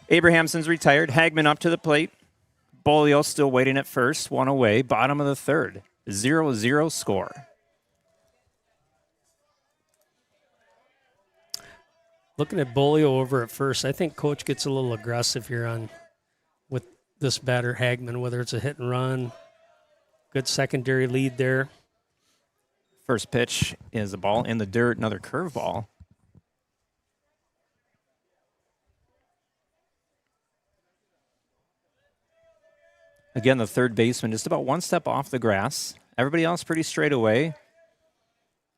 Abrahamson's retired. Hagman up to the plate. Bolio still waiting at first. 1 away. Bottom of the third. 0-0 score. Looking at Bolio over at first, I think Coach gets a little aggressive here with this batter Hagman, whether it's a hit and run. Good secondary lead there. First pitch is a ball in the dirt, another curveball. Again, the third baseman just about 1 step off the grass. Everybody else pretty straight away.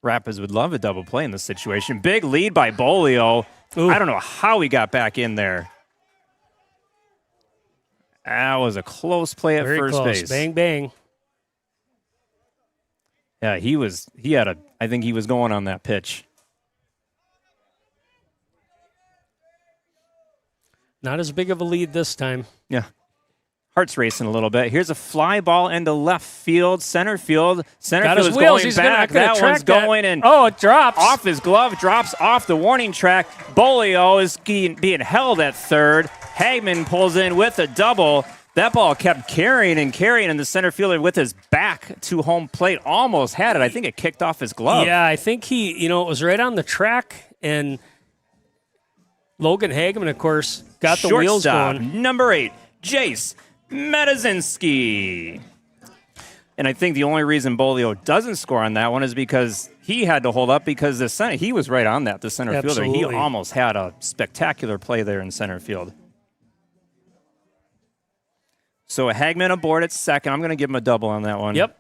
Rapids would love a double play in this situation. Big lead by Bolio. Ooh. I don't know how he got back in there. That was a close play at Very first close. base. Bang, bang. Yeah, I think he was going on that pitch. Not as big of a lead this time. Yeah. Heart's racing a little bit. Here's a fly ball into left field, center field. Center Got field his is wheels. going He's back. gonna That track one's that. going and Oh, it drops. off his glove, drops off the warning track. Bolio is being held at third. Hagman pulls in with a double. That ball kept carrying, and the center fielder with his back to home plate almost had it. I think it kicked off his glove. Yeah, I think it was right on the track, and Logan Hagman, of course, got the wheels Shortstop, going. number 8, Jace Metazinski. And I think the only reason Bolio doesn't score on that one is because he had to hold up because he was right on that, the center fielder. He Absolutely. almost had a spectacular play there in center field. So Hagman aboard at second. I'm going to give him a double on that one. Yep.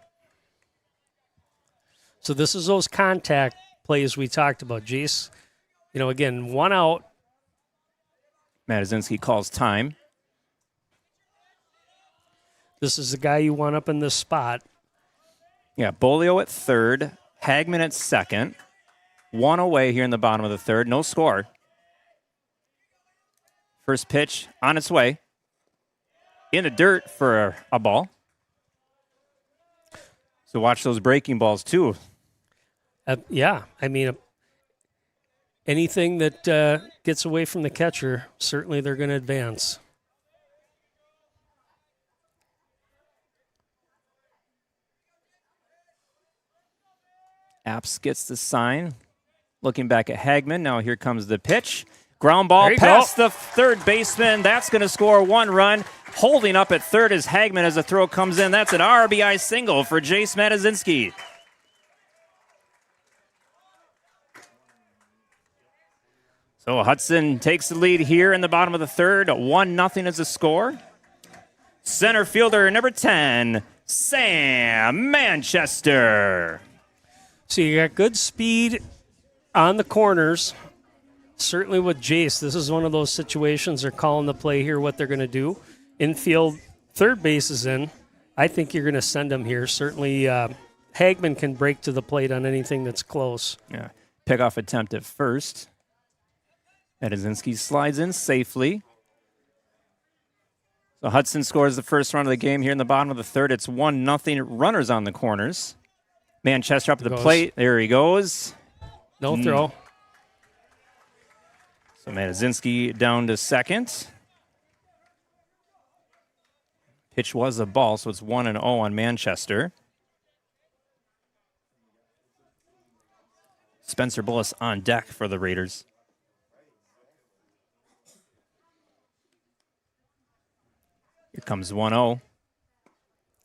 So this is those contact plays we talked about, Jace. Again, 1 out. Matazinski calls time. This is the guy you want up in this spot. Yeah, Bolio at third, Hagman at second. One away here in the bottom of the third. No score. First pitch on its way. In the dirt for a ball. So watch those breaking balls, too. Yeah, I mean, anything that gets away from the catcher, certainly they're going to advance. Apps gets the sign. Looking back at Hagman. Now here comes the pitch. Ground ball There you past go. the third baseman. That's going to score 1 run. Holding up at third is Hagman as the throw comes in. That's an RBI single for Jace Matazinski. So Hudson takes the lead here in the bottom of the third. 1-0 is the score. Center fielder number 10, Sam Manchester. So you got good speed on the corners. Certainly with Jace, this is one of those situations they're calling the play here, what they're going to do. Infield, third base is in. I think you're going to send him here. Certainly Hagman can break to the plate on anything that's close. Yeah, pickoff attempt at first. Matazinski slides in safely. So Hudson scores the first run of the game here in the bottom of the third. It's 1-0. Runners on the corners. Manchester up at the plate. There he goes. No throw. So Matazinski down to second. Pitch was a ball, so it's 1-0 on Manchester. Spencer Bullis on deck for the Raiders. Here comes 1-0.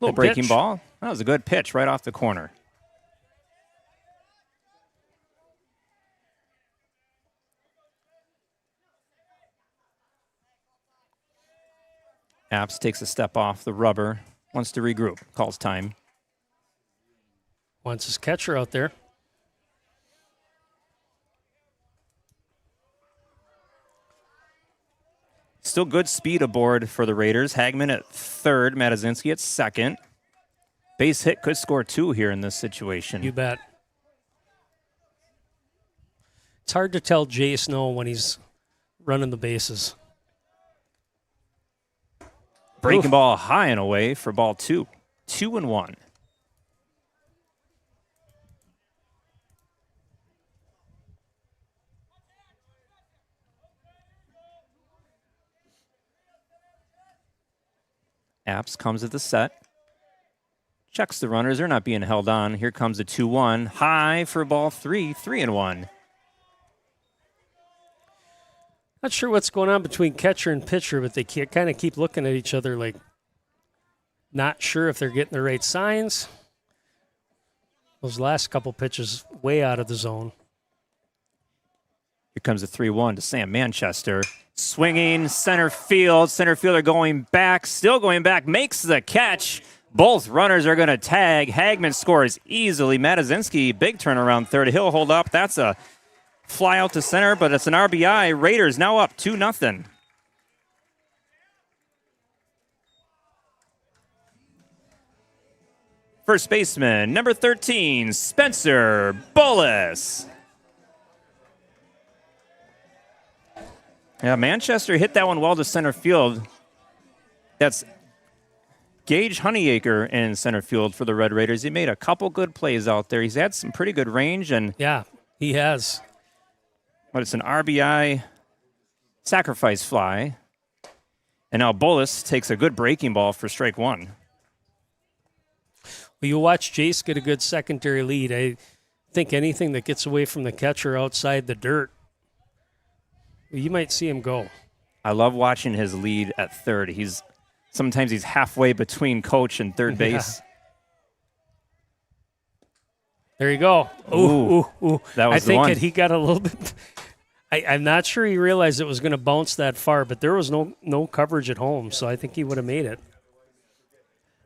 Little breaking pitch. ball. That was a good pitch right off the corner. Apps takes a step off the rubber, wants to regroup, calls time. Wants his catcher out there. Still good speed aboard for the Raiders. Hagman at third, Matazinski at second. Base hit could score 2 here in this situation. You bet. It's hard to tell Jace no when he's running the bases. Breaking ball high and away for ball 2. 2-1. Apps comes at the set. Checks the runners. They're not being held on. Here comes a 2-1. High for ball 3. 3-1. Not sure what's going on between catcher and pitcher, but they kind of keep looking at each other like not sure if they're getting the right signs. Those last couple pitches way out of the zone. Here comes a 3-1 to Sam Manchester. Swinging center field. Center fielder going back. Still going back. Makes the catch. Both runners are going to tag. Hagman scores easily. Matazinski, big turnaround third. He'll hold up. That's a fly out to center, but it's an RBI. Raiders now up 2-0. First baseman, number 13, Spencer Bullis. Yeah, Manchester hit that one well to center field. That's Gage Honeyacre in center field for the Red Raiders. He made a couple good plays out there. He's had some pretty good range. Yeah, he has. But it's an RBI sacrifice fly. And now Bullis takes a good breaking ball for strike 1. Well, you watch Jace get a good secondary lead. I think anything that gets away from the catcher outside the dirt, you might see him go. I love watching his lead at third. Sometimes he's halfway between coach and third base. There you go. Ooh. That was I the think one. that he got a little bit. I'm not sure he realized it was going to bounce that far, but there was no coverage at home, so I think he would have made it.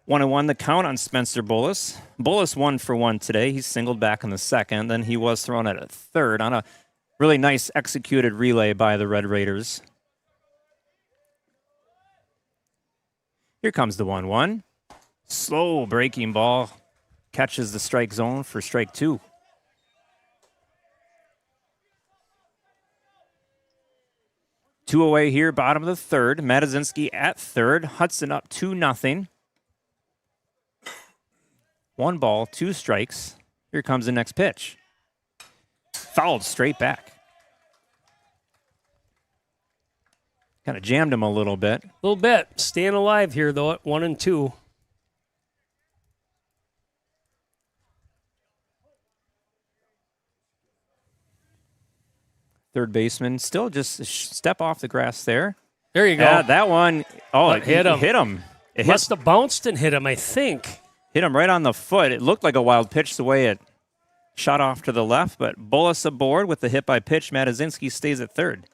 1-1 the count on Spencer Bullis. Bullis 1 for 1 today. He singled back in the second. Then he was thrown at a third on a really nice executed relay by the Red Raiders. Here comes the 1-1. Slow breaking ball catches the strike zone for strike 2. Two away here, bottom of the third. Matazinski at third. Hudson up 2-0. 1 ball, 2 strikes. Here comes the next pitch. Fouled straight back. Kind of jammed him a little bit. A little bit. Staying alive here, though, at 1-2. Third baseman still just a step off the grass there. There you go. Yeah, that one. Oh, It hit him. Hit him. It Must have bounced and hit him, I think. hit him right on the foot. It looked like a wild pitch the way it shot off to the left, but Bullis aboard with the hit by pitch. Matazinski stays at third.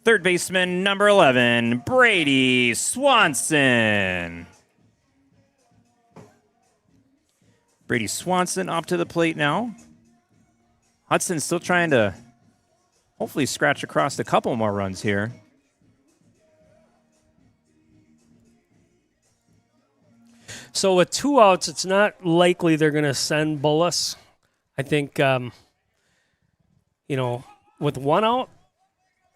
Third baseman, number 11, Brady Swanson. Brady Swanson up to the plate now. Hudson still trying to hopefully scratch across a couple more runs here. So with 2 outs, it's not likely they're going to send Bullis. I think, with 1 out,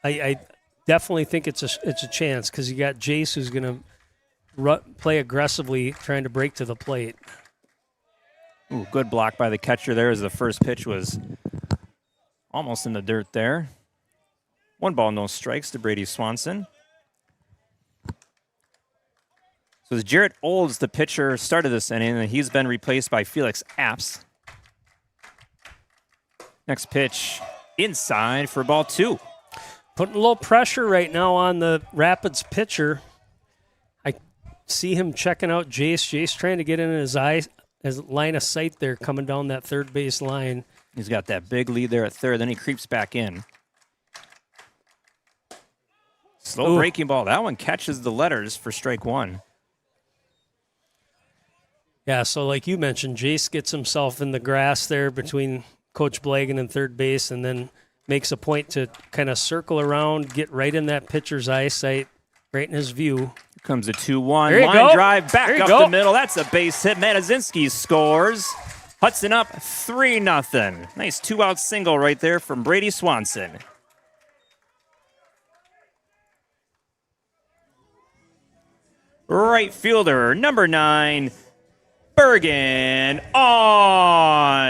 I definitely think it's a chance because you got Jace who's going to play aggressively, trying to break to the plate. Ooh, good block by the catcher there as the first pitch was almost in the dirt there. 1 ball, no strikes to Brady Swanson. So as Jarrett Olds, the pitcher, started this inning, and he's been replaced by Felix Apps. Next pitch inside for ball 2. Putting a little pressure right now on the Rapids pitcher. I see him checking out Jace. Jace trying to get in his line of sight there coming down that third base line. He's got that big lead there at third. Then he creeps back in. Slow breaking ball. That one catches the letters for strike 1. Yeah, so like you mentioned, Jace gets himself in the grass there between Coach Blagan and third base and then makes a point to kind of circle around, get right in that pitcher's eyesight, right in his view. Here comes a 2-1. There you Line go. drive back up go. the middle. That's a base hit. Matazinski scores. Hudson up 3-0. Nice 2-out single right there from Brady Swanson. Right fielder, number 9, Bergen Ani.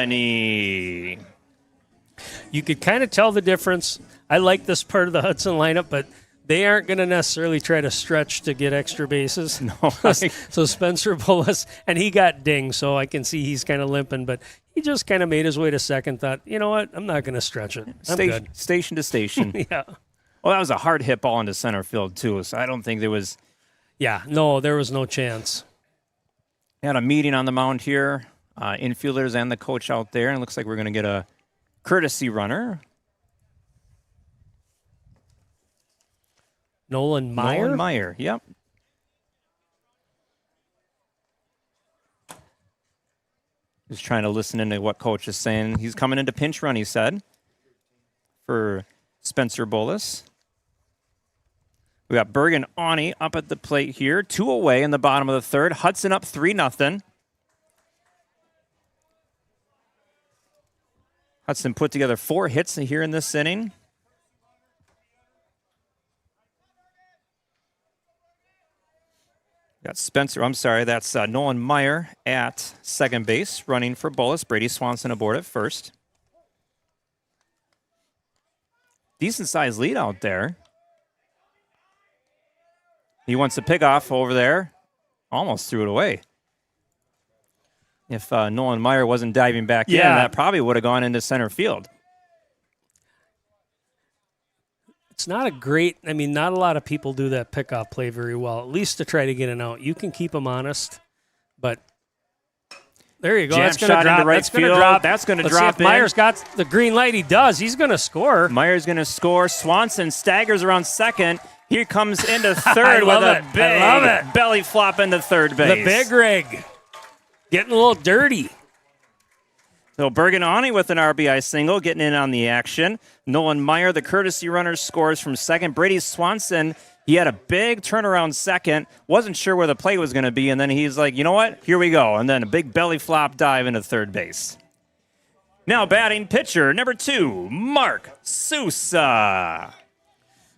You could kind of tell the difference. I like this part of the Hudson lineup, but they aren't going to necessarily try to stretch to get extra bases. No. So Spencer Bullis, and he got dinged, so I can see he's kind of limping, but he just kind of made his way to second, thought, you know what, I'm not going to stretch it. I'm good. Station to station. Yeah. Well, that was a hard hit ball into center field, too, so I don't think there was... Yeah, no, there was no chance. Had a meeting on the mound here, infielders and the coach out there, and it looks like we're going to get a courtesy runner. Nolan Meyer? Nolan Meyer, yep. Just trying to listen into what coach is saying. He's coming into pinch run, he said, for Spencer Bullis. We got Bergen Ani up at the plate here. 2 away in the bottom of the third. Hudson up 3-0. Hudson put together 4 hits here in this inning. Got Spencer, I'm sorry, that's Nolan Meyer at second base, running for Bullis. Brady Swanson aboard at first. Decent-sized lead out there. He wants to pick off over there. Almost threw it away. If Nolan Meyer wasn't diving back in, that probably would have gone into center field. It's not not a lot of people do that pickoff play very well, at least to try to get an out. You can keep them honest, but there you go. Jam That's going to shot drop. into right That's going to field. drop. That's going to Let's drop see if Meyer's got the green light. He does. He's going to score. Meyer's going to score. Swanson staggers around second. Here comes into third with a big belly flop into third base. The big rig. Getting a little dirty. So Bergen Ani with an RBI single, getting in on the action. Nolan Meyer, the courtesy runner, scores from second. Brady Swanson, He had a big turnaround second, wasn't sure where the play was going to be, and then he's like, you know what? Here we go. And then a big belly flop dive into third base. Now batting pitcher number 2, Mark Sousa.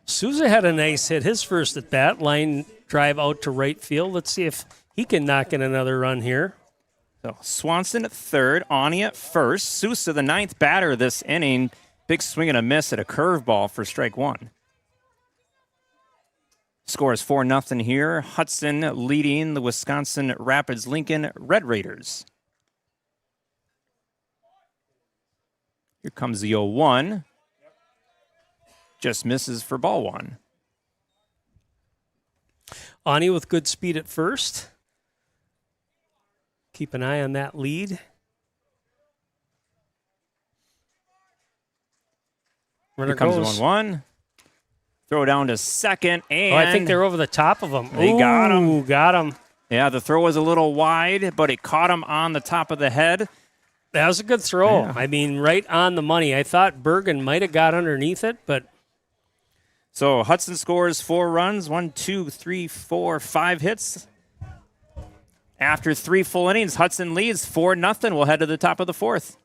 Sousa had a nice hit, his first at bat, line drive out to right field. Let's see if he can knock in another run here. So Swanson at third, Ani at first. Sousa, the 9th batter this inning. Big swing and a miss at a curveball for strike 1. Score is 4-0 here. Hudson leading the Wisconsin Rapids Lincoln Red Raiders. Here comes the 0-1. Just misses for ball 1. Ani with good speed at first. Keep an eye on that lead. Here comes the 1-1. Throw down to second, and I think they're over the top of him. They got him. Got him. Yeah, the throw was a little wide, but it caught him on the top of the head. That was a good throw. Yeah. I mean, right on the money. I thought Bergen might have got underneath it, but... So Hudson scores 4 runs, 1, 2, 3, 4, 5 hits. After 3 full innings, Hudson leads 4-0. We'll head to the top of the 4th.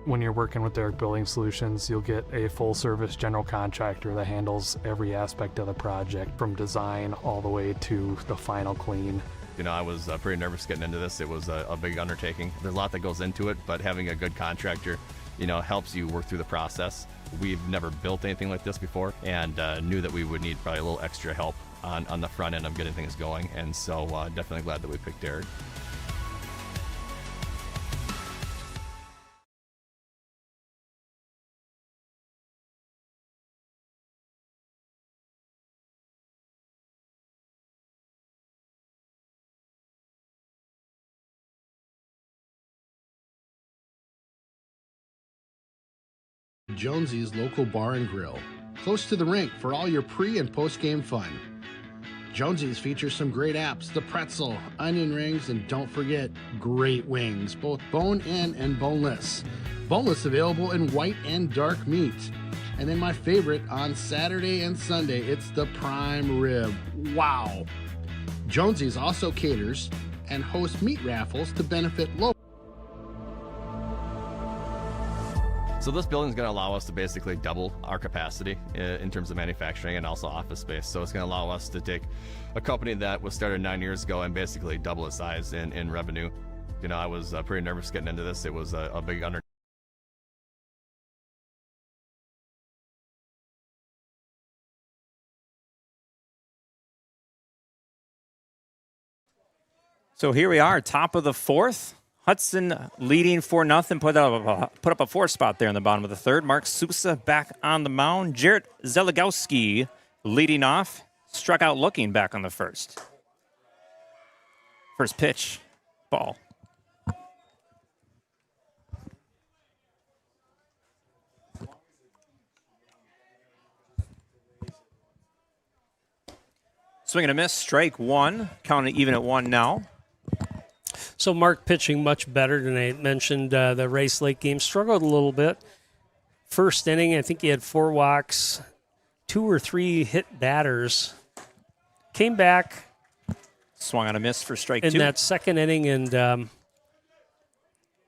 When you're working with Derek Building Solutions, you'll get a full-service general contractor that handles every aspect of the project, from design all the way to the final clean. You know, I was pretty nervous getting into this. It was a big undertaking. There's a lot that goes into it, but having a good contractor, you know, helps you work through the process. We've never built anything like this before, and knew that we would need probably a little extra help on the front end of getting things going, and so definitely glad that we picked Derek. Jonesy's Local Bar and Grill, close to the rink for all your pre- and post-game fun. Jonesy's features some great apps, the pretzel, onion rings, and don't forget, great wings, both bone-in and boneless. Boneless available in white and dark meat. And then my favorite, on Saturday and Sunday, it's the prime rib. Wow! Jonesy's also caters and hosts meat raffles to benefit local. So this building is going to allow us to basically double our capacity in terms of manufacturing and also office space. So it's going to allow us to take a company that was started 9 years ago and basically double its size in revenue. You know, I was pretty nervous getting into this. It was a big undertaking. So here we are, top of the 4th. Hudson leading 4-0, put up a 4 spot there in the bottom of the 3rd. Mark Sousa back on the mound. Jarrett Zeligowski leading off. Struck out looking back on the 1st. First pitch, ball. Swing and a miss, strike 1. Counting even at 1 now. So Mark pitching much better tonight. Mentioned the Rice Lake game. Struggled a little bit. First inning, I think he had 4 walks, 2 or 3 hit batters. Came back. Swung on a miss for strike 2. In that second inning and,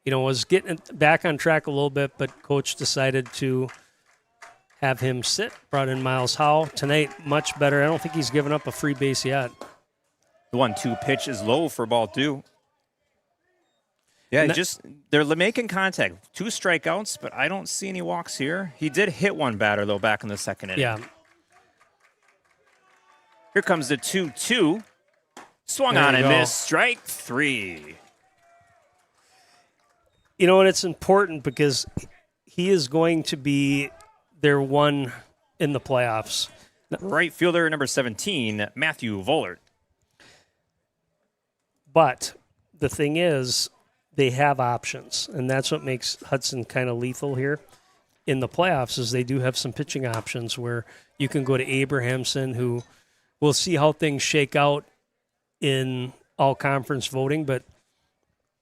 was getting back on track a little bit, but coach decided to have him sit. Brought in Miles Howe. Tonight, much better. I don't think he's given up a free base yet. The 1-2 pitch is low for ball 2. Yeah, they're making contact. 2 strikeouts, but I don't see any walks here. He did hit 1 batter, though, back in the second inning. Yeah. Here comes the 2-2. Swung on and missed. Strike 3. You know, and it's important because he is going to be their one in the playoffs. Right fielder number 17, Matthew Vollert. But the thing is, they have options, and that's what makes Hudson kind of lethal here in the playoffs is they do have some pitching options where you can go to Abrahamson, who we'll see how things shake out in all-conference voting, but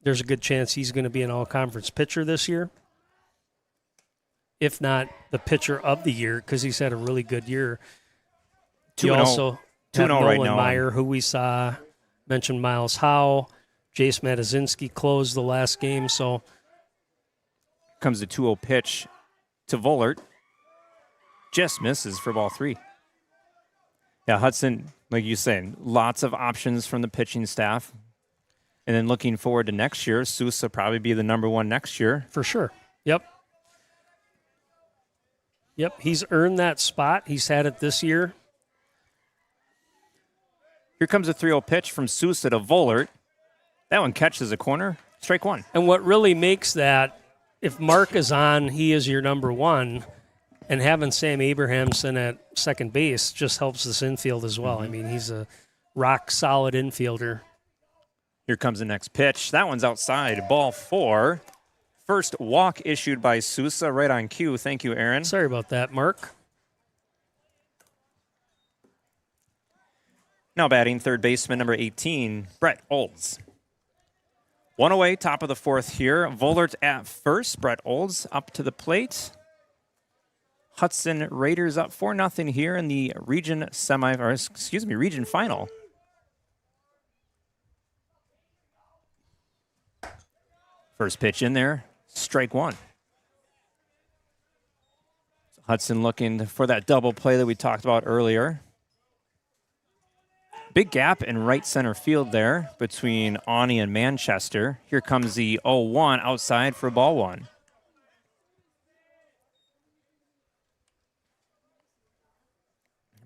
there's a good chance he's going to be an all-conference pitcher this year, if not the pitcher of the year, because he's had a really good year. You also have 2-0 right Nolan now. Meyer, who we saw, mentioned Miles Howe. Jace Matazinski closed the last game, so Comes the 2-0 pitch to Vollert. Just misses for ball 3. Yeah, Hudson, like you said, lots of options from the pitching staff. And then looking forward to next year, Sousa probably be the number 1 next year. for sure. Yep. Yep, he's earned that spot. He's had it this year. Here comes a 3-0 pitch from Sousa to Vollert. That one catches a corner. Strike 1. And what really makes that, if Mark is on, he is your number 1, and having Sam Abrahamson at second base just helps this infield as well. I mean, he's a rock-solid infielder. Here comes the next pitch. That one's outside. Ball 4. First walk issued by Sousa right on cue. Thank you, Aaron. Sorry about that, Mark. Now batting third baseman number 18, Brett Olds. 1 away, top of the 4th here. Vollert at first. Brett Olds up to the plate. Hudson Raiders up 4-0 here in the region final. First pitch in there, strike 1. Hudson looking for that double play that we talked about earlier. Big gap in right center field there between Awney and Manchester. Here comes the 0-1 outside for ball 1.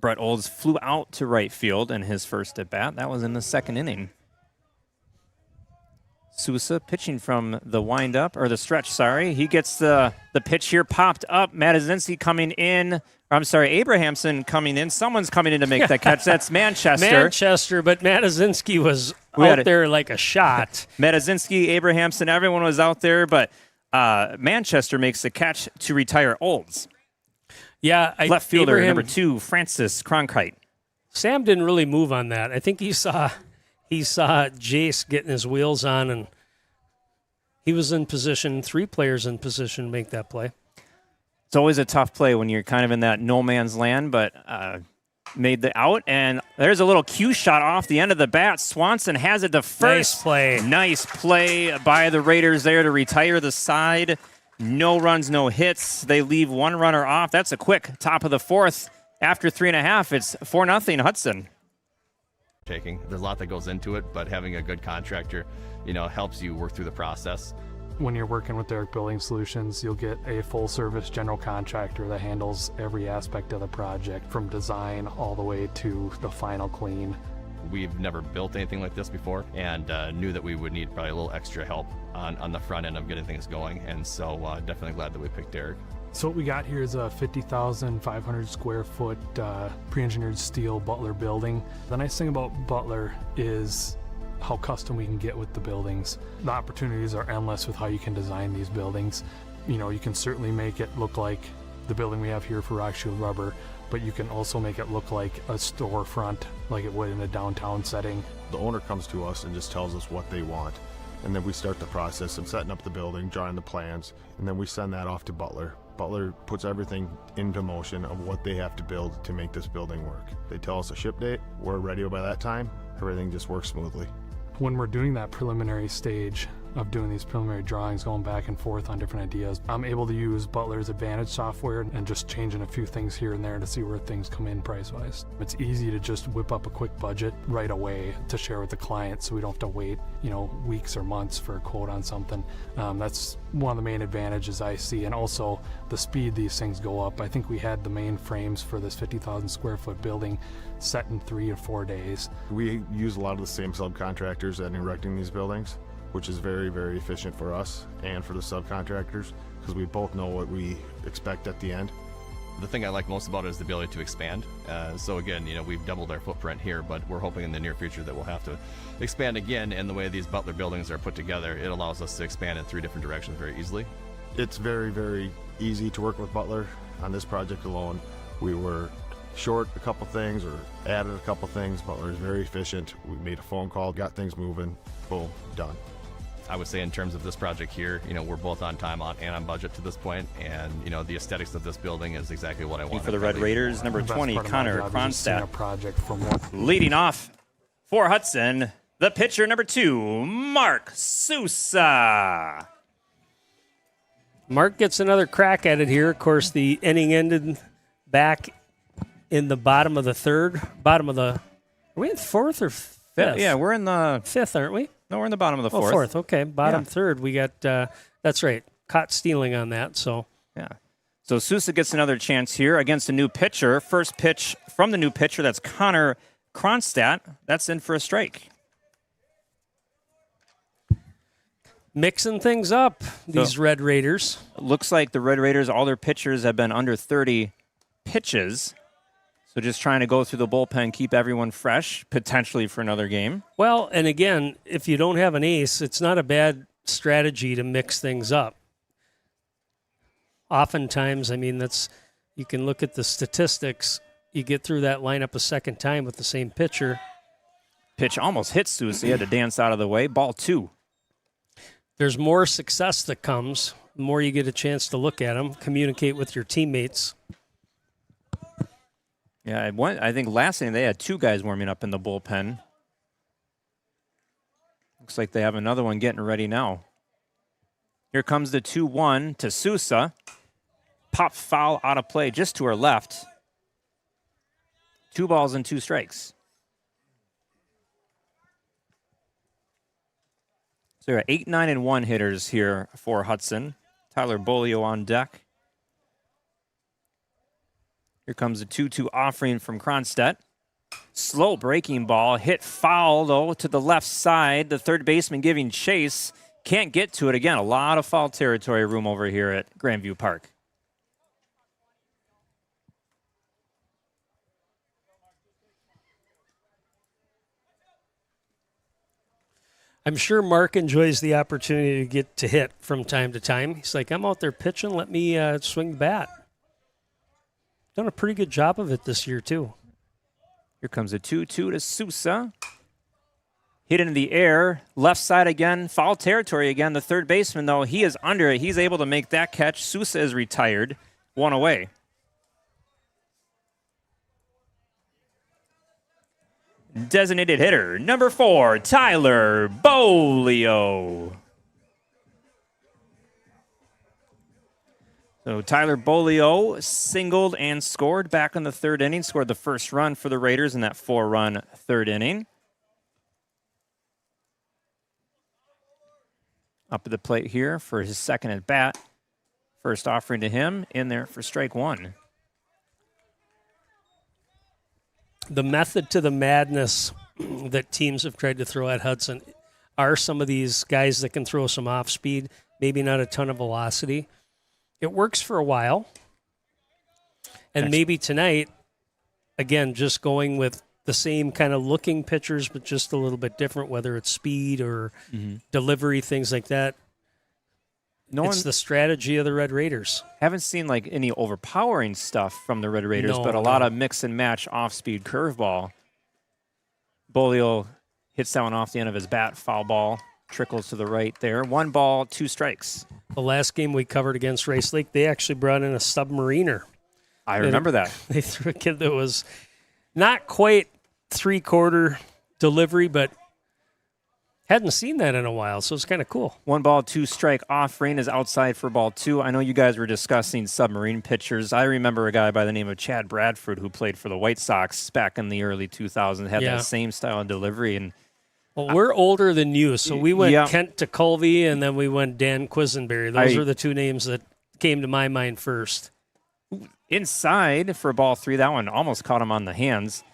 Brett Olds flew out to right field in his first at bat. That was in the 2nd inning. Sousa pitching from the windup, or the stretch, sorry. He gets the pitch here popped up. Matazinski coming in. Abrahamson coming in. Someone's coming in to make that catch. That's Manchester. But Matazinski was out there like a shot. Matazinski, Abrahamson, everyone was out there, but Manchester makes the catch to retire Olds. Yeah, Left fielder, number 2, Francis Cronkite. Sam didn't really move on that. I think he saw Jace getting his wheels on, and he was in position, 3 players in position to make that play. It's always a tough play when you're kind of in that no man's land, but made the out, and there's a little cue shot off the end of the bat. Swanson has it to first. Nice play. Nice play by the Raiders there to retire the side. No runs, no hits. They leave 1 runner off. That's a quick top of the 4th. After 3.5, it's 4-0 Hudson. There's a lot that goes into it, but having a good contractor, helps you work through the process. When you're working with Derek Building Solutions, you'll get a full-service general contractor that handles every aspect of the project, from design all the way to the final clean. We've never built anything like this before, and knew that we would need probably a little extra help on the front end of getting things going, and so definitely glad that we picked Derek. So what we got here is a 50,500 square foot pre-engineered steel Butler building. The nice thing about Butler is how custom we can get with the buildings. The opportunities are endless with how you can design these buildings. You can certainly make it look like the building we have here for Rock Shield Rubber, but you can also make it look like a storefront, like it would in a downtown setting. The owner comes to us and just tells us what they want. And then we start the process of setting up the building, drawing the plans, and then we send that off to Butler. Butler puts everything into motion of what they have to build to make this building work. They tell us a ship date, we're ready by that time, everything just works smoothly. When we're doing that preliminary stage of doing these preliminary drawings, going back and forth on different ideas, I'm able to use Butler's Advantage software and just changing a few things here and there to see where things come in price-wise. It's easy to just whip up a quick budget right away to share with the client, so we don't have to wait, weeks or months for a quote on something. That's one of the main advantages I see, and also the speed these things go up. I think we had the main frames for this 50,000 square foot building set in 3 or 4 days. We use a lot of the same subcontractors in erecting these buildings, which is very, very efficient for us and for the subcontractors, because we both know what we expect at the end. The thing I like most about it is the ability to expand. So again, we've doubled our footprint here, but we're hoping in the near future that we'll have to expand again. And the way these Butler buildings are put together, it allows us to expand in 3 different directions very easily. It's very, very easy to work with Butler. On this project alone, we were short a couple things or added a couple things. Butler is very efficient. We made a phone call, got things moving, boom, done. I would say in terms of this project here, we're both on time and on budget to this point, and the aesthetics of this building is exactly what I want. For the Red Raiders, number 20, Connor Kronstadt. Project from Leading off for Hudson, the pitcher number 2, Mark Sousa. Mark gets another crack at it here. Of course, the inning ended back in the bottom of the third. Are we in fourth or fifth? Yeah, we're in the fifth, aren't we? No, we're in the bottom of the fourth. Oh, fourth. Okay, bottom third. We got, that's right, caught stealing on that. So yeah. So Sousa gets another chance here against a new pitcher. First pitch from the new pitcher, that's Connor Kronstadt. That's in for a strike. Mixing things up, these Red Raiders. It looks like the Red Raiders, all their pitchers have been under 30 pitches. So just trying to go through the bullpen, keep everyone fresh, potentially for another game. Well, and again, if you don't have an ace, it's not a bad strategy to mix things up. Oftentimes, you can look at the statistics. You get through that lineup a second time with the same pitcher. Pitch almost hit Sousa. He had to dance out of the way. Ball 2. There's more success that comes the more you get a chance to look at them, communicate with your teammates. Yeah, I think last inning they had 2 guys warming up in the bullpen. Looks like they have another one getting ready now. Here comes the 2-1 to Sousa. Pop foul out of play just to her left. 2 balls and 2 strikes. So there are 8, 9, and 1 hitters here for Hudson. Tyler Bolio on deck. Here comes a 2-2 offering from Kronstadt. Slow breaking ball. Hit foul, though, to the left side. The third baseman giving chase. Can't get to it. Again, a lot of foul territory room over here at Grandview Park. I'm sure Mark enjoys the opportunity to get to hit from time to time. He's like, I'm out there pitching. Let me swing the bat. Done a pretty good job of it this year, too. Here comes a 2-2 to Sousa. Hit into the air. Left side again. Foul territory again. The third baseman, though, he is under it. He's able to make that catch. Sousa is retired. 1 away. Designated hitter, number 4, Tyler Bolio. So Tyler Bolio singled and scored back in the third inning, scored the first run for the Raiders in that 4-run third inning. Up at the plate here for his second at bat. First offering to him, in there for strike 1. The method to the madness that teams have tried to throw at Hudson are some of these guys that can throw some off speed, maybe not a ton of velocity. It works for a while. And maybe tonight, again, just going with the same kind of looking pitchers, but just a little bit different, whether it's speed or delivery, things like that. It's the strategy of the Red Raiders. Haven't seen like any overpowering stuff from the Red Raiders, but a lot of mix and match off-speed curveball. Bolio hits that one off the end of his bat. Foul ball trickles to the right there. 1 ball, 2 strikes. The last game we covered against Rice Lake, they actually brought in a submariner. I remember that. They threw a kid that was not quite 3/4 delivery, but hadn't seen that in a while, so it's kind of cool. 1 ball, 2 strike offering is outside for ball 2. I know you guys were discussing submarine pitchers. I remember a guy by the name of Chad Bradford who played for the White Sox back in the early 2000s, had that same style of delivery. And well, we're older than you, so we went Kent Tekulve and then we went Dan Quisenberry. Those are the 2 names that came to my mind first. Inside for ball 3, that one almost caught him on the hands.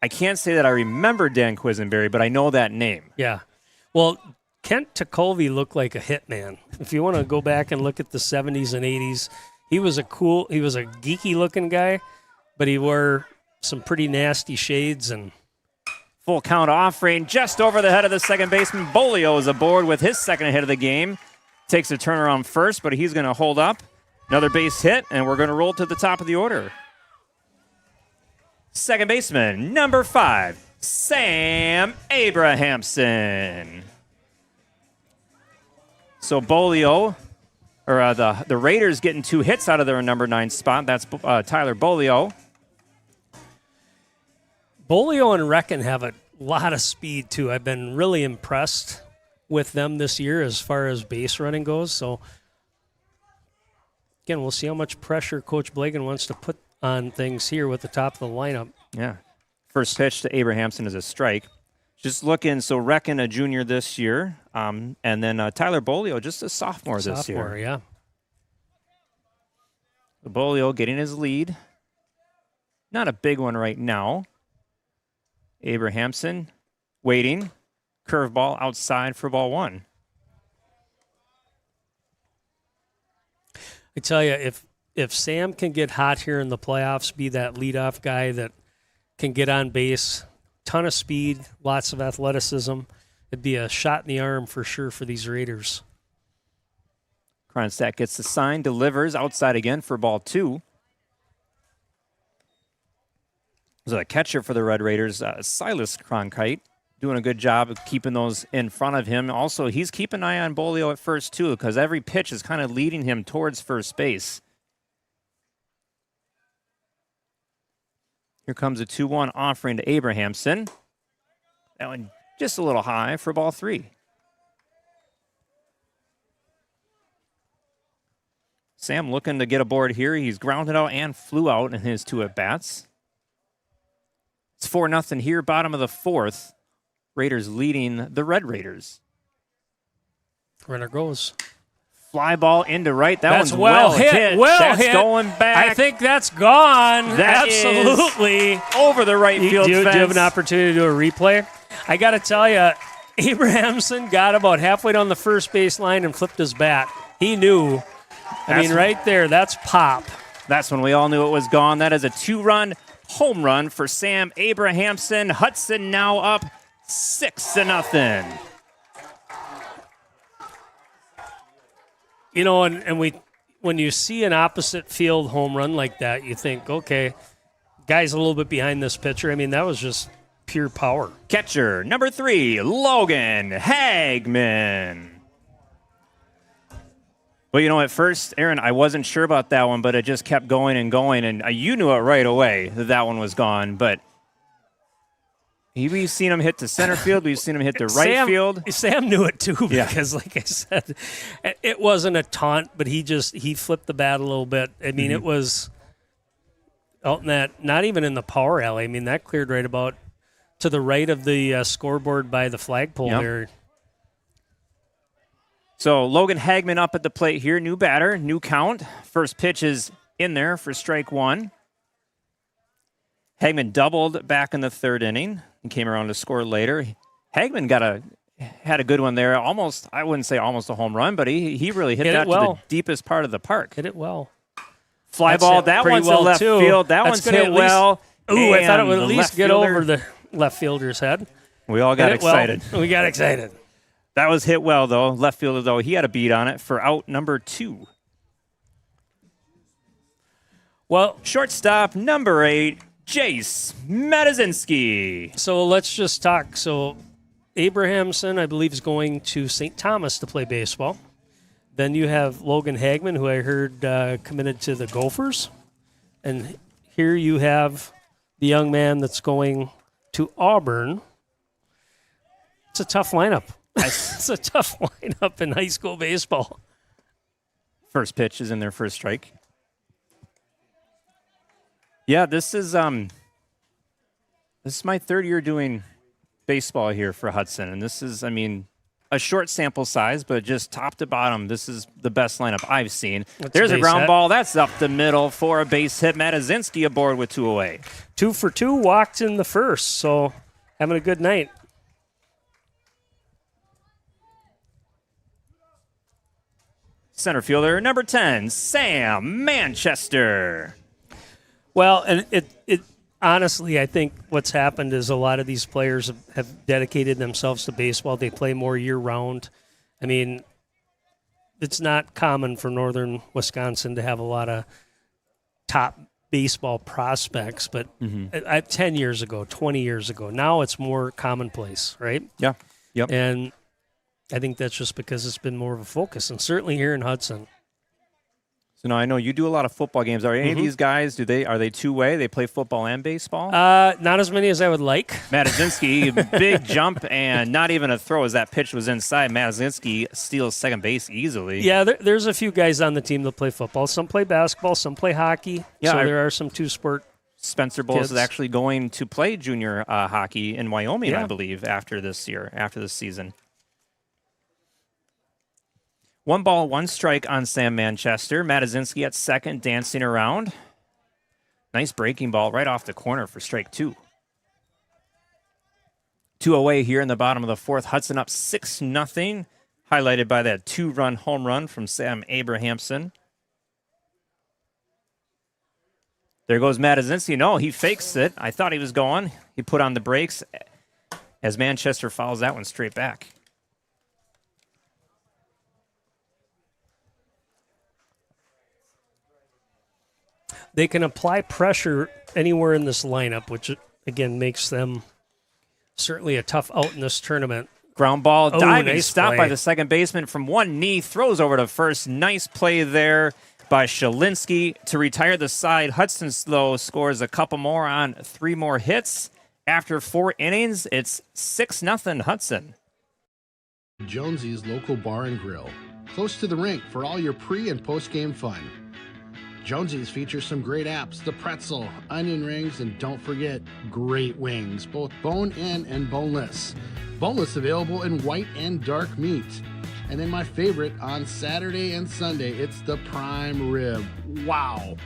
I can't say that I remember Dan Quisenberry, but I know that name. Yeah. Well, Kent Tekulve looked like a hitman. If you want to go back and look at the 70s and 80s, he was a geeky-looking guy, but he wore some pretty nasty shades. And full count offering just over the head of the second baseman. Bolio is aboard with his second hit of the game. Takes a turnaround first, but he's going to hold up. Another base hit, and we're going to roll to the top of the order. Second baseman, number 5, Sam Abrahamson. So Bolio, or the Raiders getting 2 hits out of their number 9 spot. That's Tyler Bolio. Bolio and Reckon have a lot of speed, too. I've been really impressed with them this year as far as base running goes. So, again, we'll see how much pressure Coach Blagan wants to put on things here with the top of the lineup. Yeah. First pitch to Abrahamson is a strike. Just looking, so Reckon a junior this year, and then Tyler Bolio just a sophomore this year. Sophomore, yeah. Bolio getting his lead. Not a big one right now. Abrahamson waiting. Curveball outside for ball 1. I tell you, if Sam can get hot here in the playoffs, be that leadoff guy that can get on base, ton of speed, lots of athleticism, it'd be a shot in the arm for sure for these Raiders. Kronstadt gets the sign, delivers outside again for ball 2. So a catcher for the Red Raiders, Silas Cronkite, doing a good job of keeping those in front of him. Also, he's keeping an eye on Bolio at first, too, because every pitch is kind of leading him towards first base. Here comes a 2-1 offering to Abrahamson. That one just a little high for ball 3. Sam looking to get aboard here. He's grounded out and flew out in his 2 at-bats. It's 4-0 here, bottom of the 4th. Raiders leading the Red Raiders. Runner goes. Fly ball into right. That's one's well hit. Well hit. Going back. I think that's gone. That absolutely over the right field fence. Do you have an opportunity to do a replay? I got to tell you, Abrahamson got about halfway down the first base line and flipped his bat. He knew. Right there, that's pop. That's when we all knew it was gone. That is a 2-run home run for Sam Abrahamson. Hudson now up 6-0. You know, and when you see an opposite field home run like that, you think, okay, guy's a little bit behind this pitcher. I mean, that was just pure power. Catcher, number 3, Logan Hagman. Well, you know, at first, Aaron, I wasn't sure about that one, but it just kept going and going, and you knew it right away that one was gone. But we've seen him hit to center field. We've seen him hit to right field. Sam knew it, too, because, like I said, it wasn't a taunt, but he flipped the bat a little bit. I mean, it was out in that, not even in the power alley. I mean, that cleared right about to the right of the scoreboard by the flagpole there. So Logan Hagman up at the plate here. New batter, new count. First pitch is in there for strike 1. Hagman doubled back in the 3rd inning and came around to score later. Hagman had a good one there. Almost, I wouldn't say almost a home run, but he really hit that to the deepest part of the park. Hit it well. Fly ball. That one's in left field. That one's hit well. Ooh, I thought it would at least get over the left fielder's head. We all got excited. Well. We got excited. That was hit well, though. Left fielder, though, he had a beat on it for out number 2. Well, shortstop number 8, Jace Matazinski. So let's just talk. So Abrahamson, I believe, is going to St. Thomas to play baseball. Then you have Logan Hagman, who I heard committed to the Gophers. And here you have the young man that's going to Auburn. It's a tough lineup. It's a tough lineup in high school baseball. First pitch is in their first strike. Yeah, this is my 3rd year doing baseball here for Hudson, and this is, a short sample size, but just top to bottom, this is the best lineup I've seen. There's a ground ball. That's up the middle for a base hit. Matazinski aboard with 2 away. 2 for 2, walked in the first, so having a good night. Center fielder number 10, Sam Manchester. Well, and it honestly, I think what's happened is a lot of these players have dedicated themselves to baseball. They play more year-round. I mean, it's not common for northern Wisconsin to have a lot of top baseball prospects, but 10 years ago, 20 years ago, now it's more commonplace, right? Yeah. Yep. And I think that's just because it's been more of a focus, and certainly here in Hudson. So now I know you do a lot of football games. Are any of these guys, are they two-way? They play football and baseball? Not as many as I would like. Matazinski, big jump and not even a throw as that pitch was inside. Matazinski steals second base easily. Yeah, there's a few guys on the team that play football. Some play basketball, some play hockey. Yeah, so there are some two-sport Spencer Bowles kids. is actually going to play junior hockey in Wyoming, I believe, after this season. 1 ball, 1 strike on Sam Manchester. Matazinski at second, dancing around. Nice breaking ball right off the corner for strike 2. 2 away here in the bottom of the 4th. Hudson up 6-0, highlighted by that 2-run home run from Sam Abrahamson. There goes Matazinski. No, he fakes it. I thought he was going. He put on the brakes as Manchester fouls that one straight back. They can apply pressure anywhere in this lineup, which, again, makes them certainly a tough out in this tournament. Ground ball, diving, nice stopped play by the second baseman from one knee, throws over to first. Nice play there by Shalinski to retire the side. Hudson Slow scores a couple more on 3 more hits. After 4 innings, it's 6-0 Hudson. Jonesy's local bar and grill, close to the rink for all your pre- and post-game fun. Jonesy's features some great apps, the pretzel, onion rings, and don't forget, great wings, both bone-in and boneless. Boneless available in white and dark meat. And then my favorite, on Saturday and Sunday, it's the prime rib. Wow!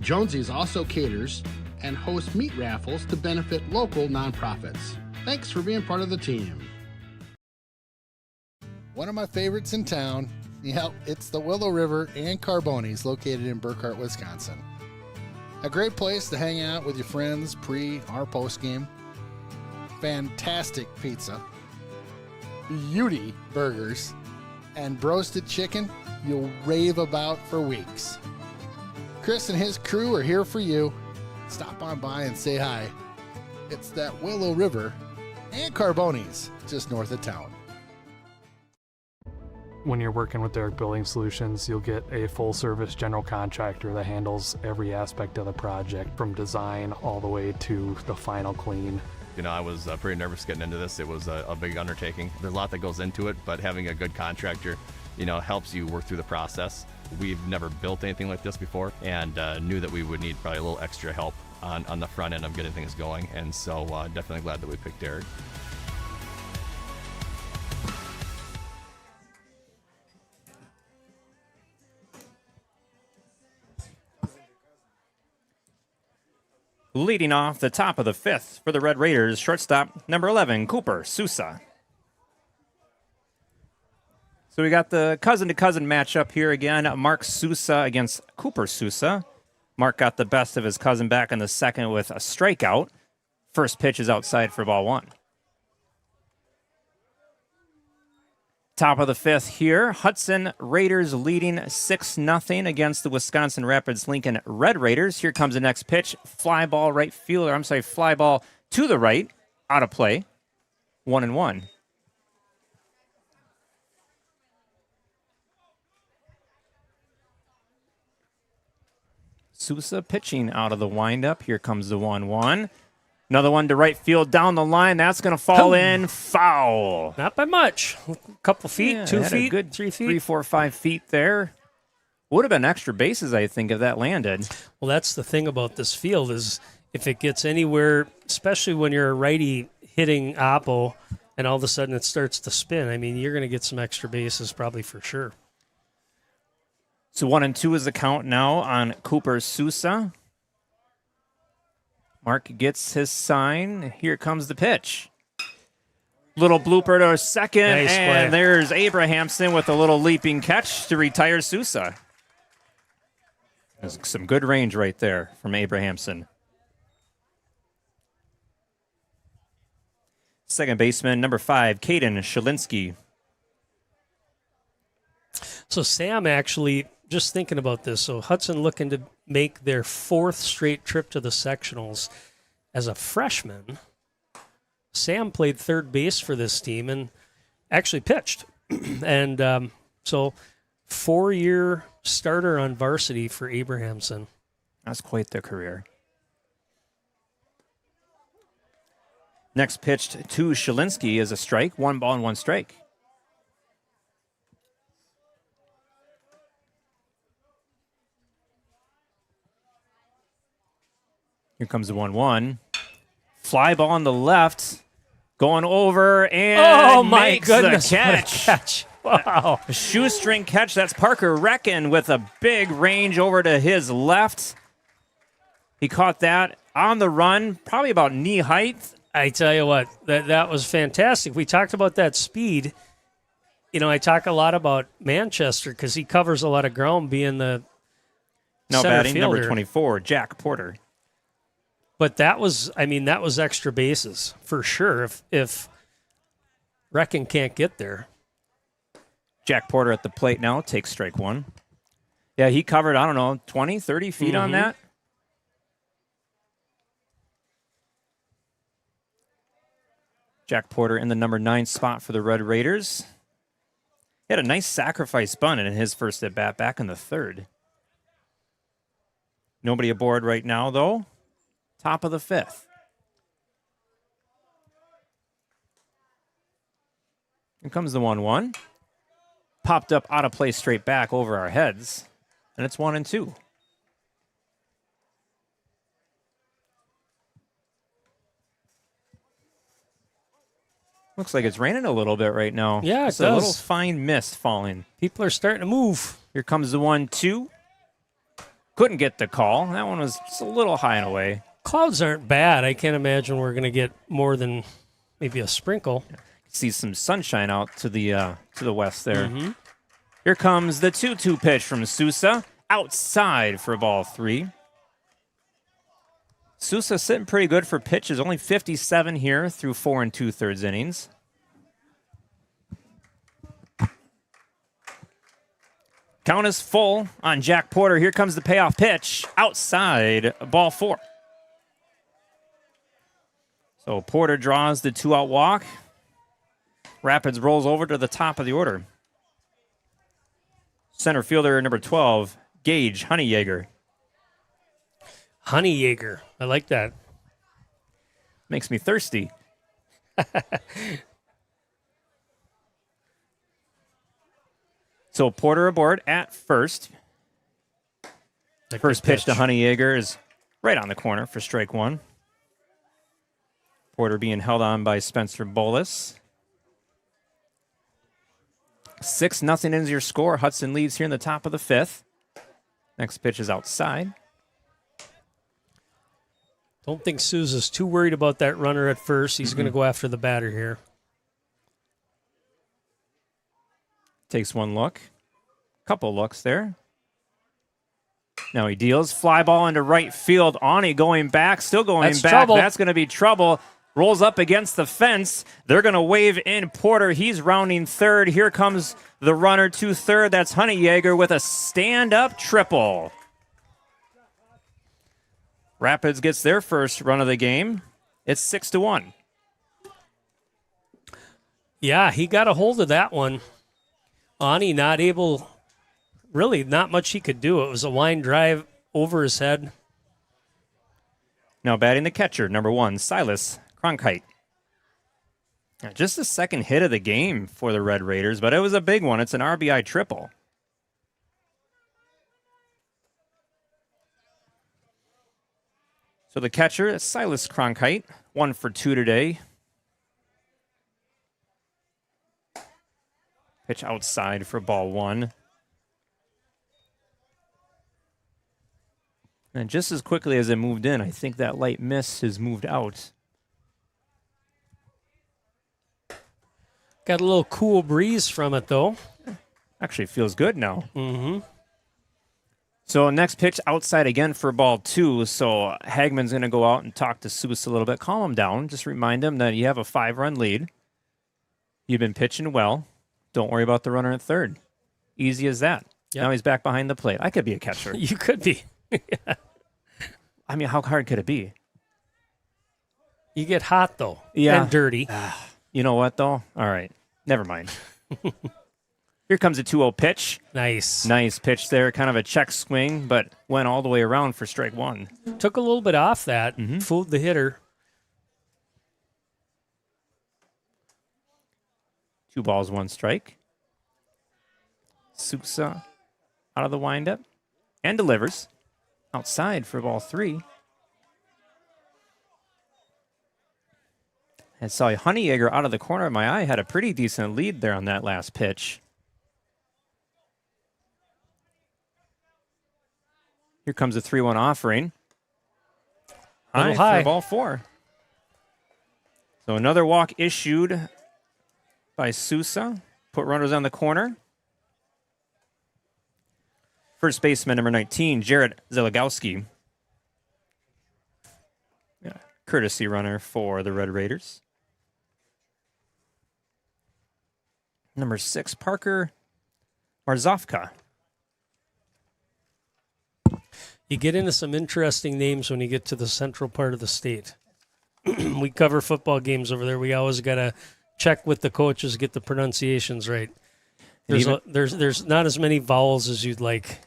Jonesy's also caters and hosts meat raffles to benefit local nonprofits. Thanks for being part of the team. One of my favorites in town, yep, it's the Willow River and Carbonis located in Burkhart, Wisconsin. A great place to hang out with your friends pre or post game. Fantastic pizza, beauty burgers, and roasted chicken you'll rave about for weeks. Chris and his crew are here for you. Stop on by and say hi. It's that Willow River and Carbonis just north of town. When you're working with Derek Building Solutions, you'll get a full-service general contractor that handles every aspect of the project, from design all the way to the final clean. You know, I was pretty nervous getting into this. It was a big undertaking. There's a lot that goes into it, but having a good contractor, you know, helps you work through the process. We've never built anything like this before, and knew that we would need probably a little extra help on the front end of getting things going, and so definitely glad that we picked Derek. Leading off the top of the 5th for the Red Raiders, shortstop number 11, Cooper Sousa. So we got the cousin-to-cousin matchup here again. Mark Sousa against Cooper Sousa. Mark got the best of his cousin back in the 2nd with a strikeout. First pitch is outside for ball 1. Top of the 5th here. Hudson Raiders leading 6-0 against the Wisconsin Rapids Lincoln Red Raiders. Here comes the next pitch. Fly ball fly ball to the right. Out of play. 1-1. Sousa pitching out of the windup. Here comes the 1-1. Another one to right field down the line. That's going to fall in. Foul. Not by much. A couple feet, 2 feet, good 3 feet. 3, 4, 5 feet there. Would have been extra bases, I think, if that landed. Well, that's the thing about this field is if it gets anywhere, especially when you're a righty hitting oppo, and all of a sudden it starts to spin, I mean, you're going to get some extra bases probably for sure. So 1-2 is the count now on Cooper Sousa. Mark gets his sign. Here comes the pitch. Little blooper to second, nice and play. There's Abrahamson with a little leaping catch to retire Sousa. There's some good range right there from Abrahamson. Second baseman, number 5, Caden Shalinski. So Sam actually, just thinking about this, so Hudson looking to make their 4th straight trip to the sectionals. As a freshman, Sam played third base for this team, and actually pitched. And so 4-year starter on varsity for Abrahamson. That's quite the career. Next pitched to Shalinsky is a strike. 1 ball and 1 strike. Here comes the 1-1. Fly ball on the left. Going over and makes goodness, the what a catch. catch. Wow. A shoestring catch. That's Parker Recken with a big range over to his left. He caught that on the run, probably about knee height. I tell you what, that was fantastic. We talked about that speed. You know, I talk a lot about Manchester because he covers a lot of ground being the Now center batting number fielder. 24, Jack Porter. But that was extra bases for sure if Recken can't get there. Jack Porter at the plate now takes strike 1. Yeah, he covered, 20, 30 feet on that. Jack Porter in the number 9 spot for the Red Raiders. He had a nice sacrifice bunt in his first at bat back in the 3rd. Nobody aboard right now, though. Top of the 5th. Here comes the 1-1. Popped up out of play straight back over our heads. And it's 1-2. Looks like it's raining a little bit right now. Yeah, it's it a does. little fine mist falling. People are starting to move. Here comes the 1-2. Couldn't get the call. That one was just a little high and away. Clouds aren't bad. I can't imagine we're going to get more than maybe a sprinkle. See some sunshine out to the west there. Here comes the 2-2 pitch from Sousa. Outside for ball 3. Sousa sitting pretty good for pitches. Only 57 here through 4 2/3 innings. Count is full on Jack Porter. Here comes the payoff pitch. Outside, ball 4. So Porter draws the 2-out walk. Rapids rolls over to the top of the order. Center fielder number 12, Gage Honeyjaeger. Honeyjaeger. I like that. Makes me thirsty. So Porter aboard at first. Like First the pitch to Honeyjaeger is right on the corner for strike 1. Porter being held on by Spencer Bolus. 6-0 is your score. Hudson leads here in the top of the 5th. Next pitch is outside. Don't think Sousa's too worried about that runner at first. He's going to go after the batter here. Takes one look. Couple looks there. Now he deals. Fly ball into right field. Ani going back. Still going That's back. trouble. That's going to be trouble. Rolls up against the fence. They're going to wave in Porter. He's rounding third. Here comes the runner to third. That's Honeyjaeger with a stand-up triple. Rapids gets their first run of the game. It's 6-1. Yeah, he got a hold of that one. Ani not able, really not much he could do. It was a line drive over his head. Now batting the catcher, number 1, Silas Cronkite. Now, just the second hit of the game for the Red Raiders, but it was a big one. It's an RBI triple. So the catcher is Silas Cronkite, 1 for 2 today. Pitch outside for ball 1. And just as quickly as it moved in, I think that light mist has moved out. Got a little cool breeze from it, though. Actually feels good now. Mm-hmm. So next pitch outside again for ball 2. So Hagman's going to go out and talk to Sousa a little bit. Calm him down. Just remind him that you have a 5-run lead. You've been pitching well. Don't worry about the runner at third. Easy as that. Yep. Now he's back behind the plate. I could be a catcher. You could be. I mean, how hard could it be? You get hot, though. Yeah. And dirty. You know what, though? All right. Never mind. Here comes a 2-0 pitch. Nice. Nice pitch there. Kind of a check swing, but went all the way around for strike one. Took a little bit off that. Fooled the hitter. 2 balls, 1 strike. Sousa out of the windup and delivers. Outside for ball 3. And saw Honeyegger out of the corner of my eye had a pretty decent lead there on that last pitch. Here comes a 3-1 offering. High for ball 4. So another walk issued by Sousa. Put runners on the corner. First baseman, number 19, Jared Zeligowski. Yeah, courtesy runner for the Red Raiders. Number 6, Parker Marzovka. You get into some interesting names when you get to the central part of the state. We cover football games over there. We always got to check with the coaches, get the pronunciations right. There's not as many vowels as you'd like.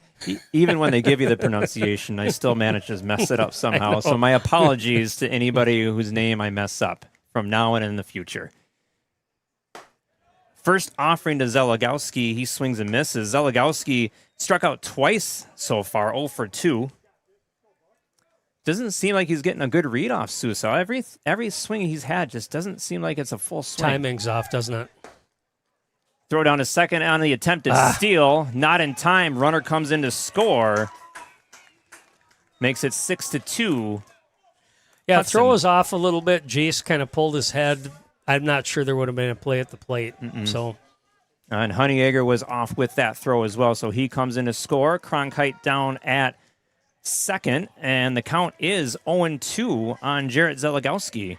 Even when they give you the pronunciation, I still manage to mess it up somehow. So my apologies to anybody whose name I mess up from now and in the future. First offering to Zeligowski, he swings and misses. Zeligowski struck out twice so far, 0 for 2. Doesn't seem like he's getting a good read off Sousa. Every swing he's had just doesn't seem like it's a full swing. Timing's off, doesn't it? Throw down to second on the attempted steal. Not in time. Runner comes in to score. Makes it 6-2. Yeah, Hudson. throw was off a little bit. Jace kind of pulled his head. I'm not sure there would have been a play at the plate. So, And Honeyegger was off with that throw as well, so he comes in to score. Cronkite down at second, and the count is 0-2 on Jarrett Zeligowski.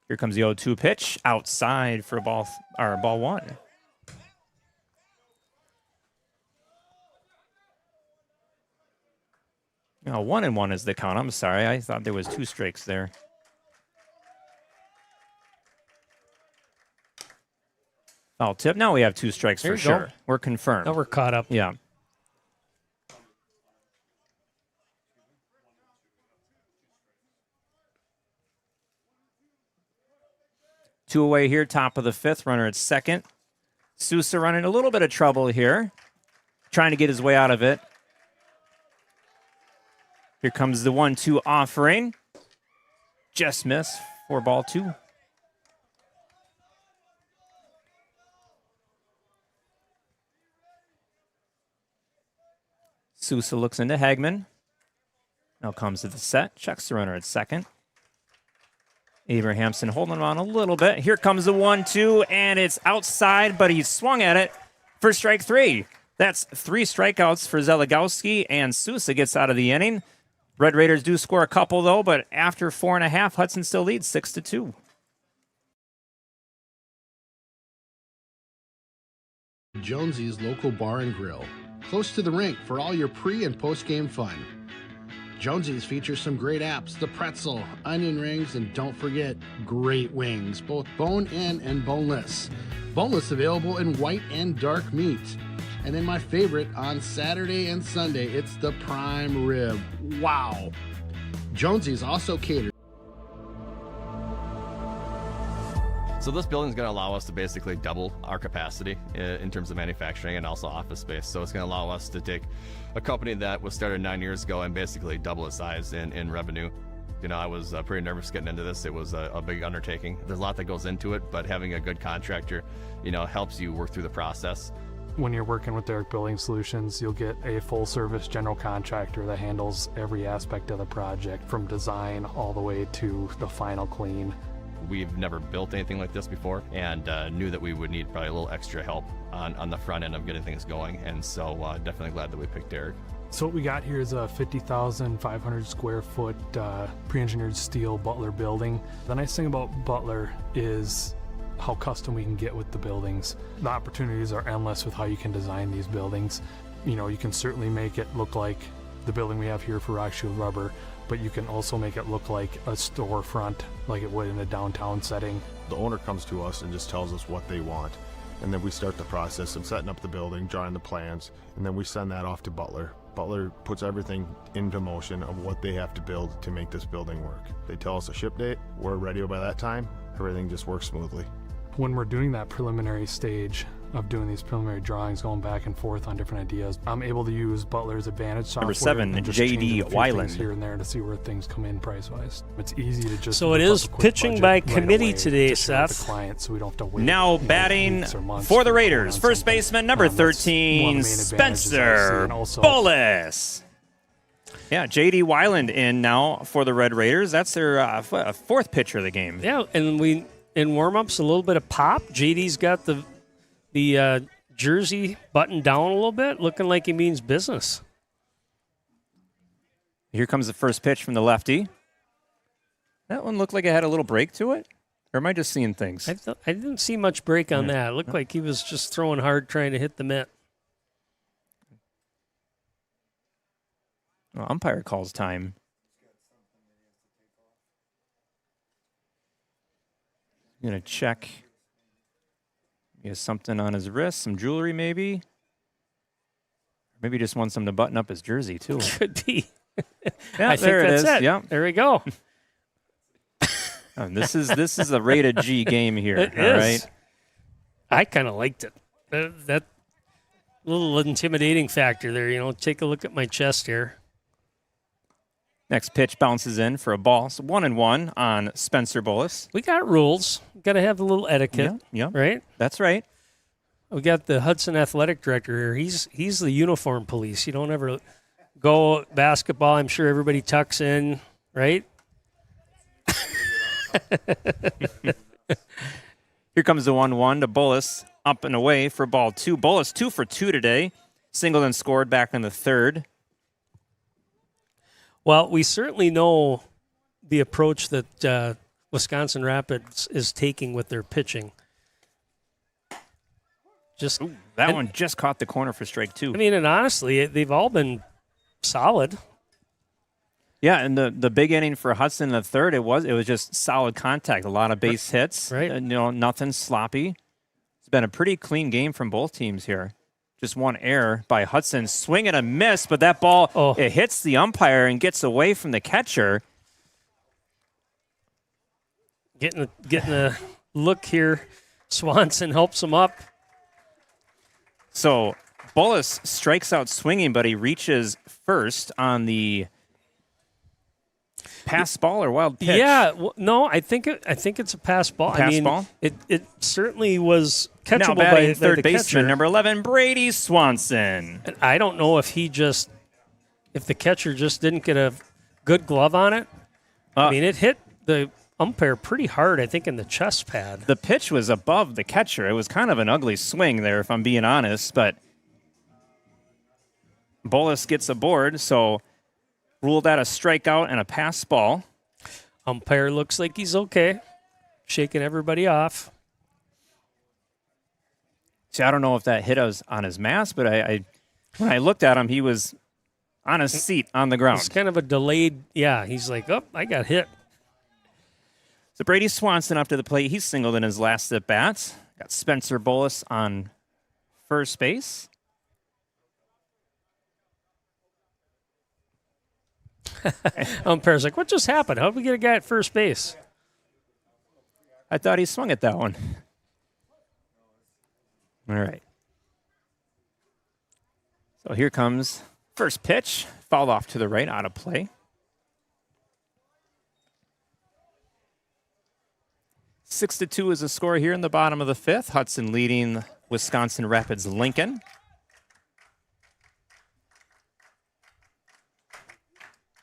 Here comes the 0-2 pitch outside for ball 1. No, 1-1 is the count. I'm sorry. I thought there was 2 strikes there. Foul tip. Now we have 2 strikes There for you sure. go. We're confirmed. now we're caught up. Yeah. Two away here, top of the 5th. Runner at second. Sousa running a little bit of trouble here. Trying to get his way out of it. Here comes the 1-2 offering. Just miss for ball 2. Sousa looks into Hagman. Now comes to the set. Checks the runner at second. Abrahamson holding him on a little bit. Here comes the 1-2, and it's outside, but he swung at it for strike 3. That's 3 strikeouts for Zeligowski, and Sousa gets out of the inning. Red Raiders do score a couple, though, but after 4.5, Hudson still leads 6-2. Jonesy's Local Bar and Grill, close to the rink for all your pre- and post-game fun. Jonesy's features some great apps, the pretzel, onion rings, and don't forget, great wings, both bone-in and boneless. Boneless available in white and dark meat. And then my favorite, on Saturday and Sunday, it's the prime rib. Wow! Jonesy's also caters. So this building is going to allow us to basically double our capacity in terms of manufacturing and also office space. So it's going to allow us to take a company that was started 9 years ago and basically double its size in revenue. You know, I was pretty nervous getting into this. It was a big undertaking. There's a lot that goes into it, but having a good contractor, you know, helps you work through the process. When you're working with Derek Building Solutions, you'll get a full-service general contractor that handles every aspect of the project, from design all the way to the final clean. We've never built anything like this before, and knew that we would need probably a little extra help on the front end of getting things going, and so definitely glad that we picked Derek. So what we got here is a 50,500 square foot pre-engineered steel Butler building. The nice thing about Butler is how custom we can get with the buildings. The opportunities are endless with how you can design these buildings. You know, you can certainly make it look like the building we have here for Rock Shield Rubber, but you can also make it look like a storefront like it would in a downtown setting. The owner comes to us and just tells us what they want. And then we start the process of setting up the building, drawing the plans, and then we send that off to Butler. Butler puts everything into motion of what they have to build to make this building work. They tell us a ship date, we're ready by that time, everything just works smoothly. When we're doing that preliminary stage of doing these preliminary drawings, going back and forth on different ideas, I'm able to use Butler's Advantage software. Number 7, and just J.D. change a few Weiland. things here and there to see where things come in price-wise. It's easy to just So it whip up is a quick pitching budget by right committee away today, to share with Seth. the client, so we don't have to wait. Now batting weeks or months for the to Raiders, on first something. baseman, number That's one 13, of the main advantages I see, Spencer and also- Bullis. Yeah, J.D. Weiland in now for the Red Raiders. That's their fourth pitcher of the game. Yeah, and we in warm-ups a little bit of pop. JD's got the jersey buttoned down a little bit, looking like he means business. Here comes the first pitch from the lefty. That one looked like it had a little break to it. Or am I just seeing things? I didn't see much break on that. It looked like he was just throwing hard, trying to hit the mitt. Well, umpire calls time. Gonna check. He has something on his wrist, some jewelry maybe. Maybe just wants him to button up his jersey too. Could be. Yeah, I think there that's it is. it. Yeah. There we go. Oh, this is a rated G game here. It all is. right. I kind of liked it. That little intimidating factor there. Take a look at my chest here. Next pitch bounces in for a ball. So 1-1 on Spencer Bullis. We got rules. Got to have a little etiquette. Yeah. Right? That's right. We got the Hudson athletic director here. He's the uniform police. You don't ever go basketball. I'm sure everybody tucks in, right? Here comes the 1-1 to Bullis. Up and away for ball 2. Bullis 2 for 2 today. Singled and scored back in the third. Well, we certainly know the approach that Wisconsin Rapids is taking with their pitching. That one just caught the corner for strike 2. I mean, and honestly, they've all been solid. Yeah, and the big inning for Hudson in the third, it was just solid contact, a lot of base hits, Right. Nothing sloppy. It's been a pretty clean game from both teams here. Just one error by Hudson, swing and a miss, but that ball it hits the umpire and gets away from the catcher. Getting a look here. Swanson helps him up. So Bullis strikes out swinging, but he reaches first on the pass ball or wild pitch. Yeah, no, I think it's a pass ball. Pass ball? It certainly was Now catchable batting by third the baseman, catcher. number 11, Brady Swanson. And I don't know if the catcher just didn't get a good glove on it. I mean, it hit the umpire pretty hard, I think, in the chest pad. The pitch was above the catcher. It was kind of an ugly swing there, if I'm being honest, but Bullis gets aboard, so ruled out a strikeout and a pass ball. Umpire looks like he's okay, shaking everybody off. See, I don't know if that hit us on his mask, but I when I looked at him, he was on his seat on the ground. It's kind of a delayed, he's like, I got hit. So Brady Swanson up to the plate. He's singled in his last at bat. Got Spencer Bullis on first base. Umpire's like, what just happened? How did we get a guy at first base? I thought he swung at that one. All right. So here comes first pitch. Fouled off to the right, out of play. 6-2 is the score here in the bottom of the fifth. Hudson leading Wisconsin Rapids Lincoln.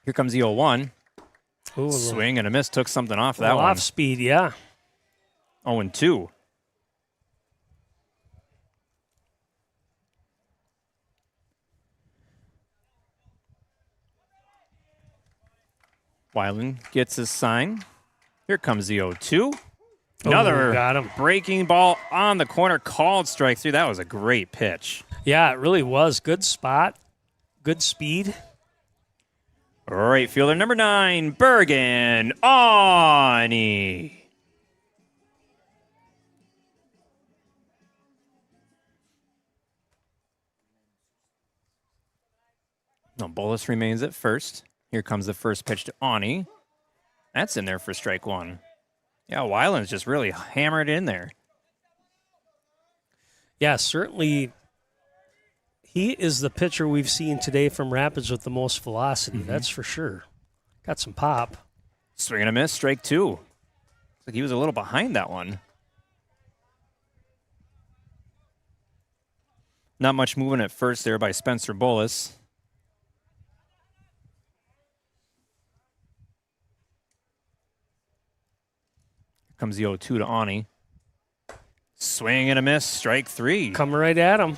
Here comes the 0-1. Ooh, Swing and a miss. Took something off that one. Off speed, yeah. 0-2. Weiland gets his sign. Here comes the 0-2. Another got him. breaking ball on the corner, called strike 3. That was a great pitch. Yeah, it really was. Good spot, good speed. Right fielder number 9, Bergen Ani. No, Bolus remains at first. Here comes the first pitch to Ani. That's in there for strike 1. Yeah, Weiland's just really hammered in there. Yeah, certainly he is the pitcher we've seen today from Rapids with the most velocity. That's for sure. Got some pop. Swing and a miss, strike 2. Looks like he was a little behind that one. Not much movement at first there by Spencer Bolus. Comes the 0-2 to Ani. Swing and a miss, strike 3. Coming right at him.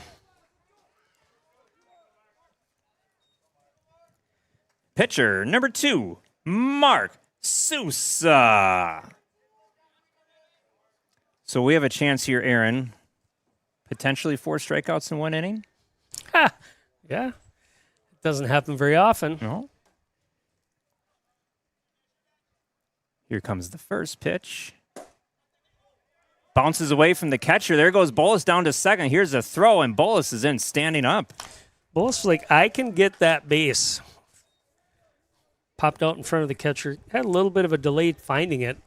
Pitcher number 2, Mark Sousa. So we have a chance here, Aaron. Potentially 4 strikeouts in 1 inning? Ha! Yeah. It doesn't happen very often. No. Here comes the first pitch. Bounces away from the catcher. There goes Bolus down to second. Here's a throw, and Bolus is in standing up. Bolus was like, I can get that base. Popped out in front of the catcher. Had a little bit of a delay finding it.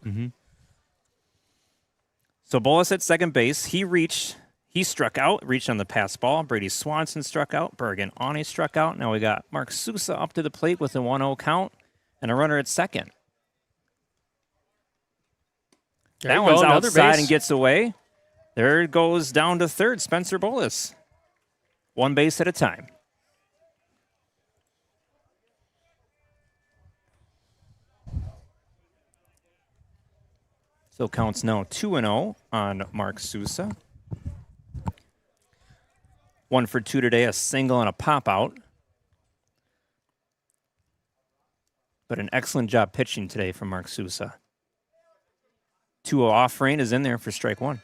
So Bolus at second base. He struck out, reached on the pass ball. Brady Swanson struck out. Bergen Ani struck out. Now we got Mark Sousa up to the plate with a 1-0 count and a runner at second. That one's outside and gets away. There it goes down to third, Spencer Bolus. 1 base at a time. So counts now 2-0 on Mark Sousa. 1 for 2 today, a single and a pop out. But an excellent job pitching today from Mark Sousa. 2-0 off rain is in there for strike 1.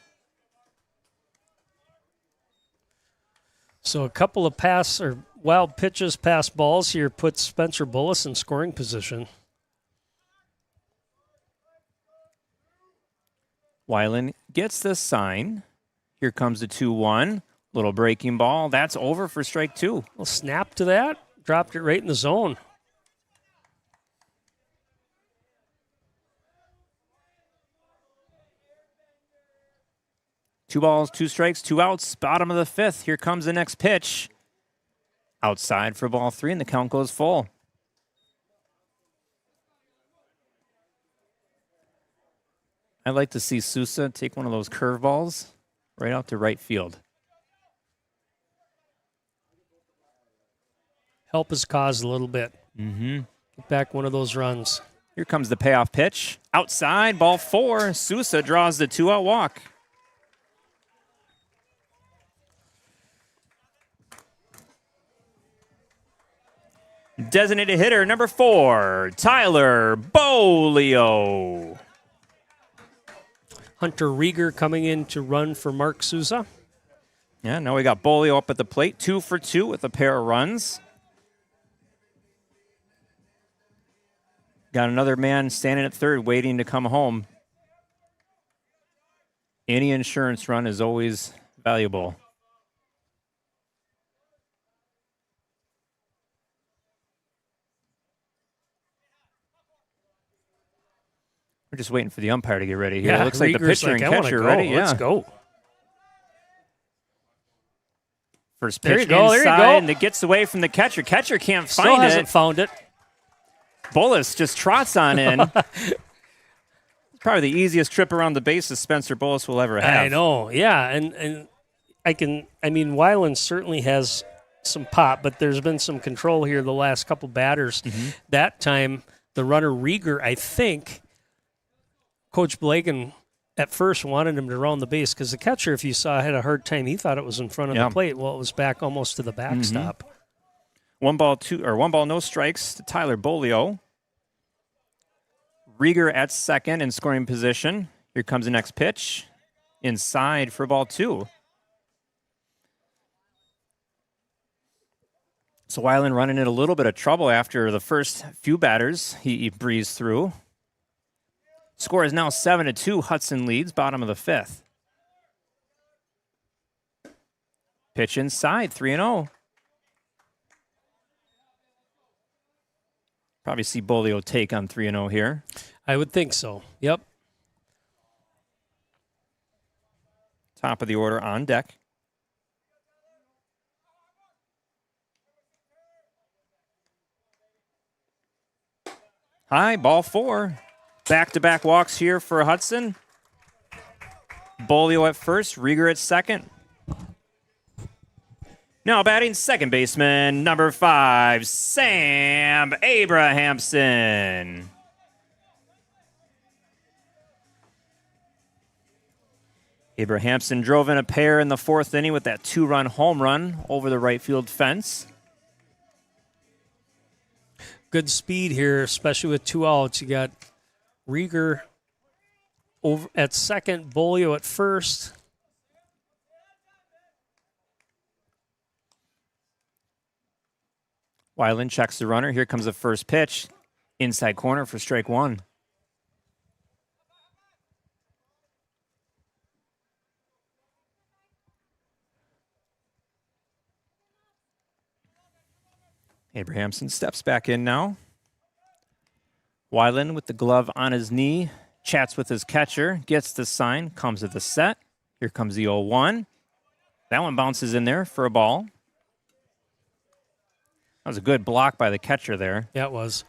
So a couple of wild pitches, pass balls here puts Spencer Bolus in scoring position. Weiland gets the sign. Here comes the 2-1. Little breaking ball. That's over for strike 2. Well, snap to that. Dropped it right in the zone. Two balls, 2 strikes, 2 outs. Bottom of the 5th. Here comes the next pitch. Outside for ball 3, and the count goes full. I'd like to see Sousa take one of those curveballs right out to right field. Help his cause a little bit. Get back one of those runs. Here comes the payoff pitch. Outside, ball 4. Sousa draws the 2-out walk. Designated hitter number 4, Tyler Bolio. Hunter Rieger coming in to run for Mark Sousa. Yeah, now we got Bolio up at the plate, 2 for 2 with a pair of runs. Got another man standing at third waiting to come home. Any insurance run is always valuable. We're just waiting for the umpire to get ready here. Yeah, It looks like the Rieger's pitcher and I wanna catcher go. ready. Let's Yeah. go. First There pitch you go, there you inside, go. and it gets away from the catcher. Catcher can't Still find hasn't it. found it. Bolus just trots on in. Probably the easiest trip around the bases Spencer Bolus will ever have. I know, yeah, and Weiland certainly has some pop, but there's been some control here the last couple batters. That time, the runner Rieger, I think, Coach Blagan at first wanted him to round the base because the catcher, if you saw, had a hard time. He thought it was in front of the plate. Well, it was back almost to the backstop. 1 ball, no strikes to Tyler Bolio. Rieger at second in scoring position. Here comes the next pitch. Inside for ball 2. So Weiland running in a little bit of trouble after the first few batters he breezed through. Score is now 7-2. Hudson leads, bottom of the fifth. Pitch inside, 3-0. Probably see Bolio take on 3-0 here. I would think so. Yep. Top of the order on deck. High, ball 4. Back-to-back walks here for Hudson. Bolio at first, Rieger at second. Now batting second baseman, number 5, Sam Abrahamson. Abrahamson drove in a pair in the 4th inning with that 2-run home run over the right field fence. Good speed here, especially with 2 outs. You got Rieger over at second, Bolio at first. Weiland checks the runner. Here comes the first pitch. Inside corner for strike 1. Abrahamson steps back in now. Weiland with the glove on his knee, chats with his catcher, gets the sign, comes to the set. Here comes the 0-1. That one bounces in there for a ball. That was a good block by the catcher there. Yeah, it was.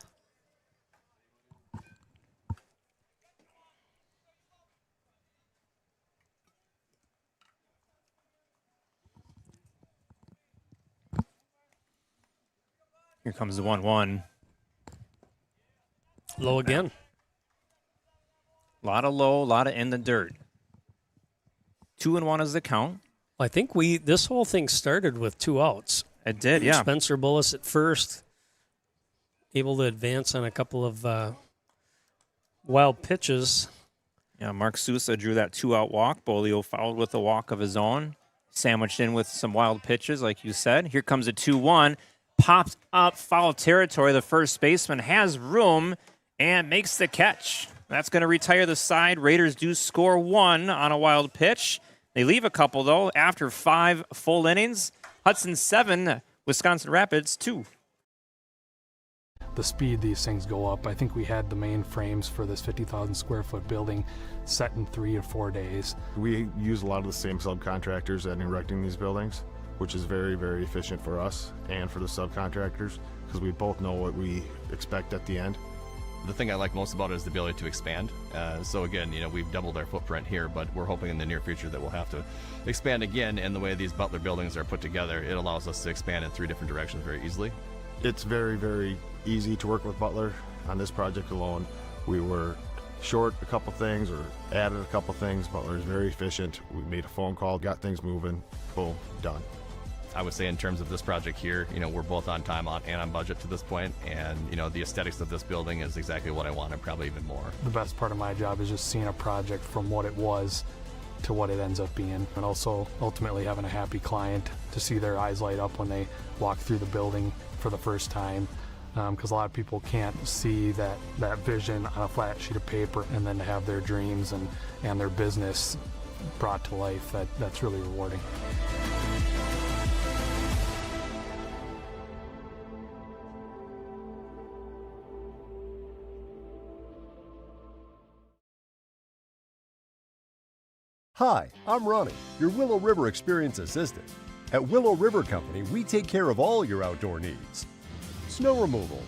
Here comes the 1-1. Low again. A lot of low, a lot of in the dirt. 2-1 is the count. I think this whole thing started with 2 outs. It did, yeah. Spencer Bullis at first, able to advance on a couple of wild pitches. Yeah, Mark Sousa drew that 2-out walk. Bolio fouled with a walk of his own, sandwiched in with some wild pitches, like you said. Here comes a 2-1. Pops up foul territory. The first baseman has room and makes the catch. That's going to retire the side. Raiders do score 1 on a wild pitch. They leave a couple, though, after 5 full innings. Hudson 7, Wisconsin Rapids 2. The speed these things go up. I think we had the main frames for this 50,000 square foot building set in 3 or 4 days. We use a lot of the same subcontractors in erecting these buildings, which is very, very efficient for us and for the subcontractors because we both know what we expect at the end. The thing I like most about it is the ability to expand. So again, we've doubled our footprint here, but we're hoping in the near future that we'll have to expand again. And the way these Butler buildings are put together, it allows us to expand in 3 different directions very easily. It's very, very easy to work with Butler on this project alone. We were short a couple things or added a couple things. Butler is very efficient. We made a phone call, got things moving, boom, done. I would say in terms of this project here, we're both on time and on budget to this point, and the aesthetics of this building is exactly what I wanted, probably even more. The best part of my job is just seeing a project from what it was to what it ends up being, and also ultimately having a happy client to see their eyes light up when they walk through the building for the first time, because a lot of people can't see that vision on a flat sheet of paper, and then to have their dreams and their business brought to life, that's really rewarding. Hi, I'm Ronnie, your Willow River Experience Assistant. At Willow River Company, we take care of all your outdoor needs. Snow removal,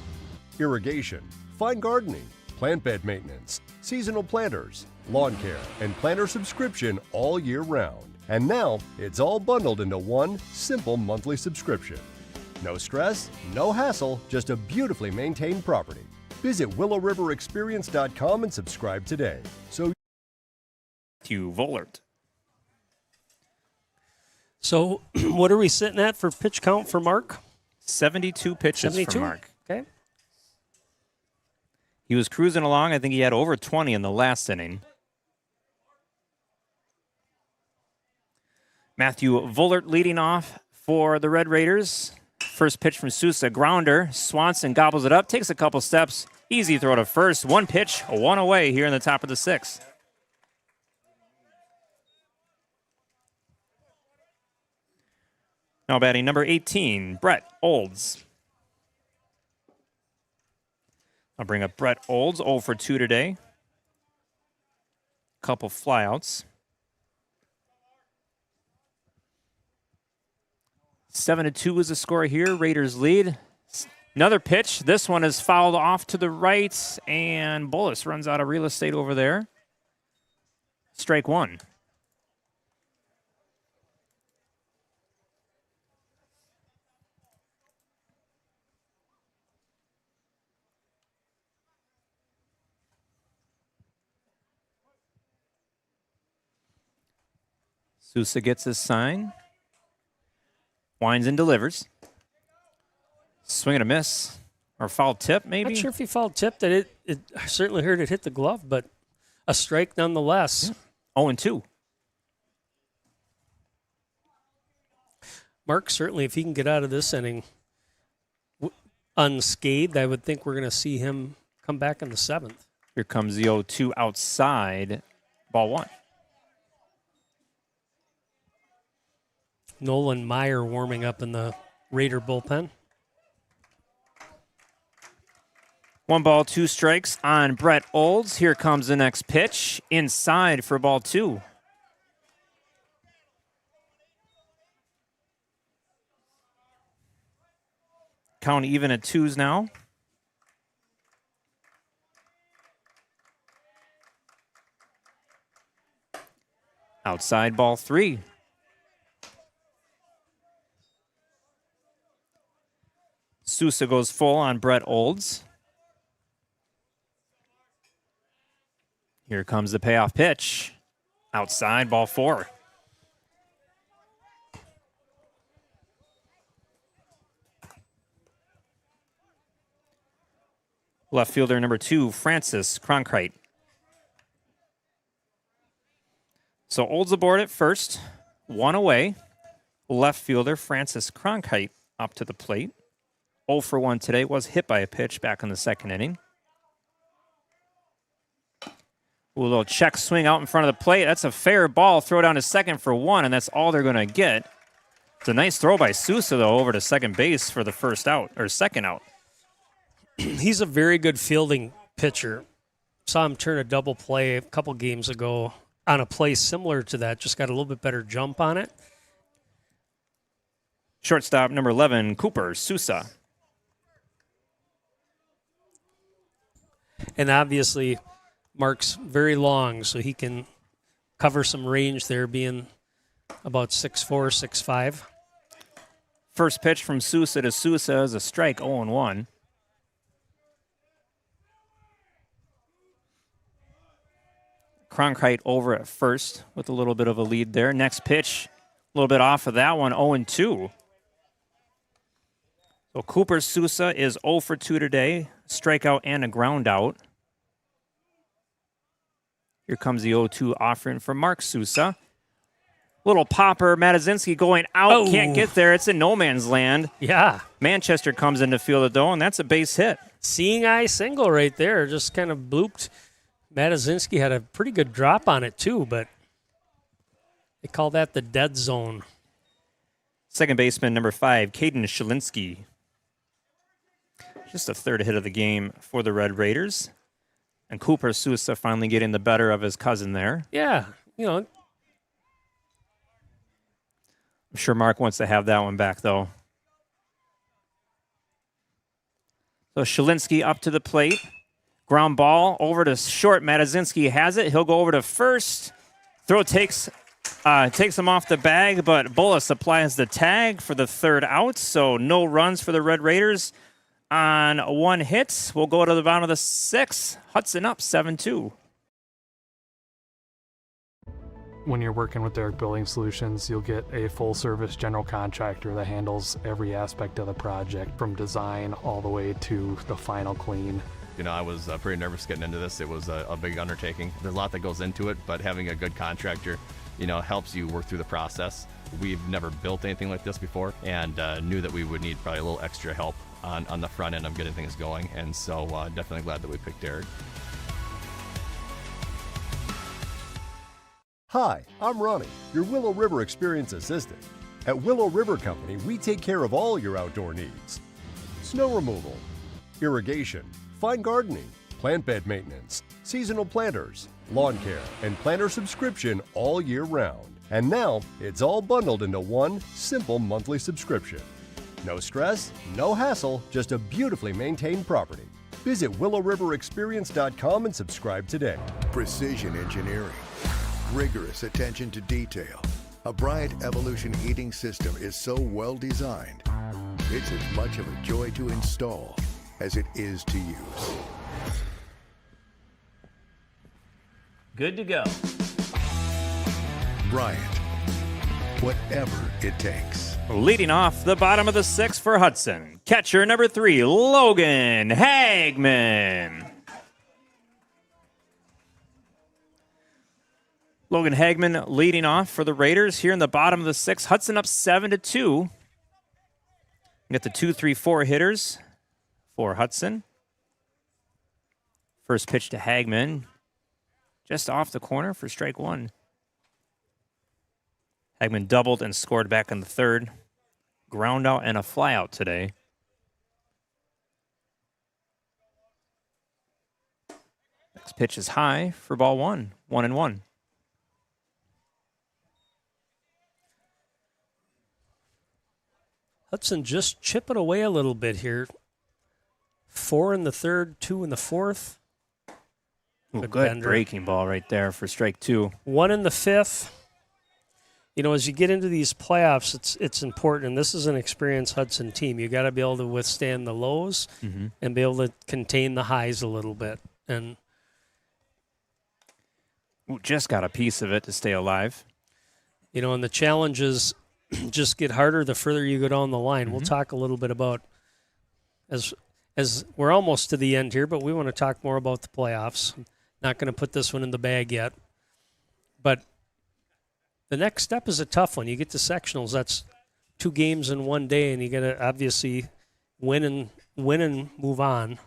irrigation, fine gardening, plant bed maintenance, seasonal planters, lawn care, and planter subscription all year round. And now, it's all bundled into one simple monthly subscription. No stress, no hassle, just a beautifully maintained property. Visit willowriverexperience.com and subscribe today. To Vollert. So what are we sitting at for pitch count for Mark? 72 pitches 72? for Mark. Okay. He was cruising along. I think he had over 20 in the last inning. Matthew Vollert leading off for the Red Raiders. First pitch from Sousa, grounder. Swanson gobbles it up, takes a couple steps. Easy throw to first. One pitch, one away here in the top of the 6th. Now batting number 18, Brett Olds. I'll bring up Brett Olds, 0 for 2 today. Couple flyouts. 7-2 is the score here. Raiders lead. Another pitch. This one is fouled off to the right, and Bullis runs out of real estate over there. Strike 1. Sousa gets his sign. Winds and delivers. Swing and a miss. Or foul tip, maybe? Not sure if he foul tipped it. I certainly heard it hit the glove, but a strike nonetheless. Yeah. 0-2. Mark, certainly if he can get out of this inning unscathed, I would think we're going to see him come back in the 7th. Here comes the 0-2 outside. Ball 1. Nolan Meyer warming up in the Raider bullpen. 1 ball, 2 strikes on Brett Olds. Here comes the next pitch. Inside for ball 2. Count even at 2s now. Outside ball 3. Sousa goes full on Brett Olds. Here comes the payoff pitch. Outside, ball 4. Left fielder number 2, Francis Cronkite. So Olds aboard at first. 1 away. Left fielder Francis Cronkite up to the plate. 0 for 1 today, was hit by a pitch back in the 2nd inning. Ooh, a little check swing out in front of the plate. That's a fair ball. Throw down to second for 1, and that's all they're going to get. It's a nice throw by Sousa, though, over to second base for the first out, or second out. He's a very good fielding pitcher. Saw him turn a double play a couple games ago on a play similar to that. Just got a little bit better jump on it. Shortstop number 11, Cooper Sousa. And obviously, Mark's very long, so he can cover some range there, being about 6'4", 6'5". First pitch from Sousa to Sousa is a strike, 0-1. Cronkite over at first with a little bit of a lead there. Next pitch, a little bit off of that one, 0-2. So Cooper Sousa is 0 for 2 today, strikeout and a ground out. Here comes the 0-2 offering from Mark Sousa. Little popper, Matazinski going out, Can't get there. It's in no man's land. Yeah. Manchester comes in to field it, though, and that's a base hit. Seeing eye single right there, just kind of blooped. Matazinski had a pretty good drop on it, too, but they call that the dead zone. Second baseman, number 5, Caden Shalinsky. Just a third hit of the game for the Red Raiders. And Cooper Sousa finally getting the better of his cousin there. Yeah, you know. I'm sure Mark wants to have that one back, though. So Shalinsky up to the plate. Ground ball over to short. Matazinski has it. He'll go over to first. Throw takes him off the bag, but Bullis applies the tag for the third out. So no runs for the Red Raiders on 1 hit. We'll go to the bottom of the 6th. Hudson up 7-2. When you're working with Derek Building Solutions, you'll get a full-service general contractor that handles every aspect of the project, from design all the way to the final clean. You know, I was pretty nervous getting into this. It was a big undertaking. There's a lot that goes into it, but having a good contractor, you know, helps you work through the process. We've never built anything like this before, and knew that we would need probably a little extra help on the front end of getting things going, and so definitely glad that we picked Derek. Hi, I'm Ronnie, your Willow River Experience Assistant. At Willow River Company, we take care of all your outdoor needs. Snow removal, irrigation, fine gardening, plant bed maintenance, seasonal planters, lawn care, and planter subscription all year round. And now, it's all bundled into one simple monthly subscription. No stress, no hassle, just a beautifully maintained property. Visit willowriverexperience.com and subscribe today. Precision engineering, rigorous attention to detail. A Bryant Evolution heating system is so well designed, it's as much of a joy to install as it is to use. Good to go. Bryant, whatever it takes. Leading off the bottom of the 6th for Hudson, catcher number 3, Logan Hagman. Logan Hagman leading off for the Raiders here in the bottom of the 6th. Hudson up 7-2. Get the 2-3-4 hitters for Hudson. First pitch to Hagman, just off the corner for strike 1. Hagman doubled and scored back in the 3rd. Ground out and a fly out today. Next pitch is high for ball 1, 1-1. Hudson just chipping away a little bit here. 4 in the 3rd, 2 in the 4th. Good bender. breaking ball right there for strike 2. 1 in the 5th. You know, as you get into these playoffs, it's important, and this is an experienced Hudson team. You got to be able to withstand the lows and be able to contain the highs a little bit. And Just got a piece of it to stay alive. you know, and the challenges just get harder the further you go down the line. We'll talk a little bit about as we're almost to the end here, but we want to talk more about the playoffs. Not going to put this one in the bag yet, but the next step is a tough one. You get to sectionals. That's 2 games in one day, and you got to obviously win and move on.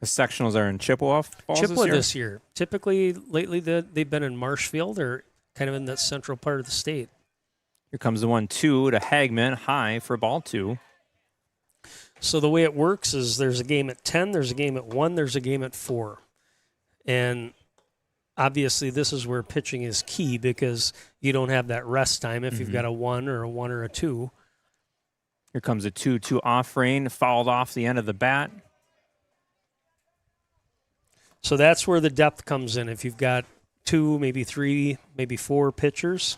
The sectionals are in Chippewa Falls Chippewa this year? Typically, lately, they've been in Marshfield or kind of in that central part of the state. Here comes the 1-2 to Hagman, high for ball 2. So the way it works is there's a game at 10, there's a game at 1, there's a game at 4. And obviously this is where pitching is key because you don't have that rest time if you've got a 1 or a 2. Here comes a 2-2 off rain, fouled off the end of the bat. So that's where the depth comes in. If you've got 2, maybe 3, maybe 4 pitchers,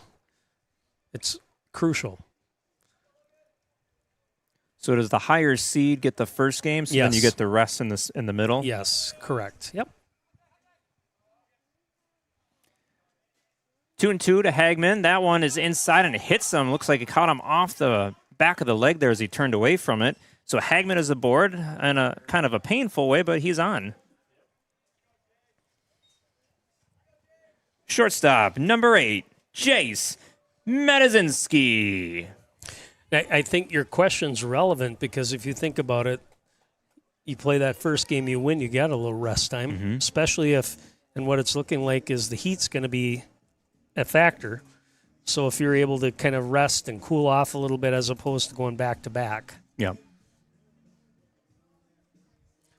it's crucial. So does the higher seed get the first game, so Yes. then you get the rest in the middle? Yes, correct. Yep. 2-2 to Hagman. That one is inside and it hits him. Looks like it caught him off the back of the leg there as he turned away from it. So Hagman is aboard in a kind of a painful way, but he's on. Shortstop, number 8, Jace Metazinski. I think your question's relevant because if you think about it, you play that first game, you win, you got a little rest time, especially if, and what it's looking like is the heat's going to be a factor. So if you're able to kind of rest and cool off a little bit as opposed to going back to back. Yeah.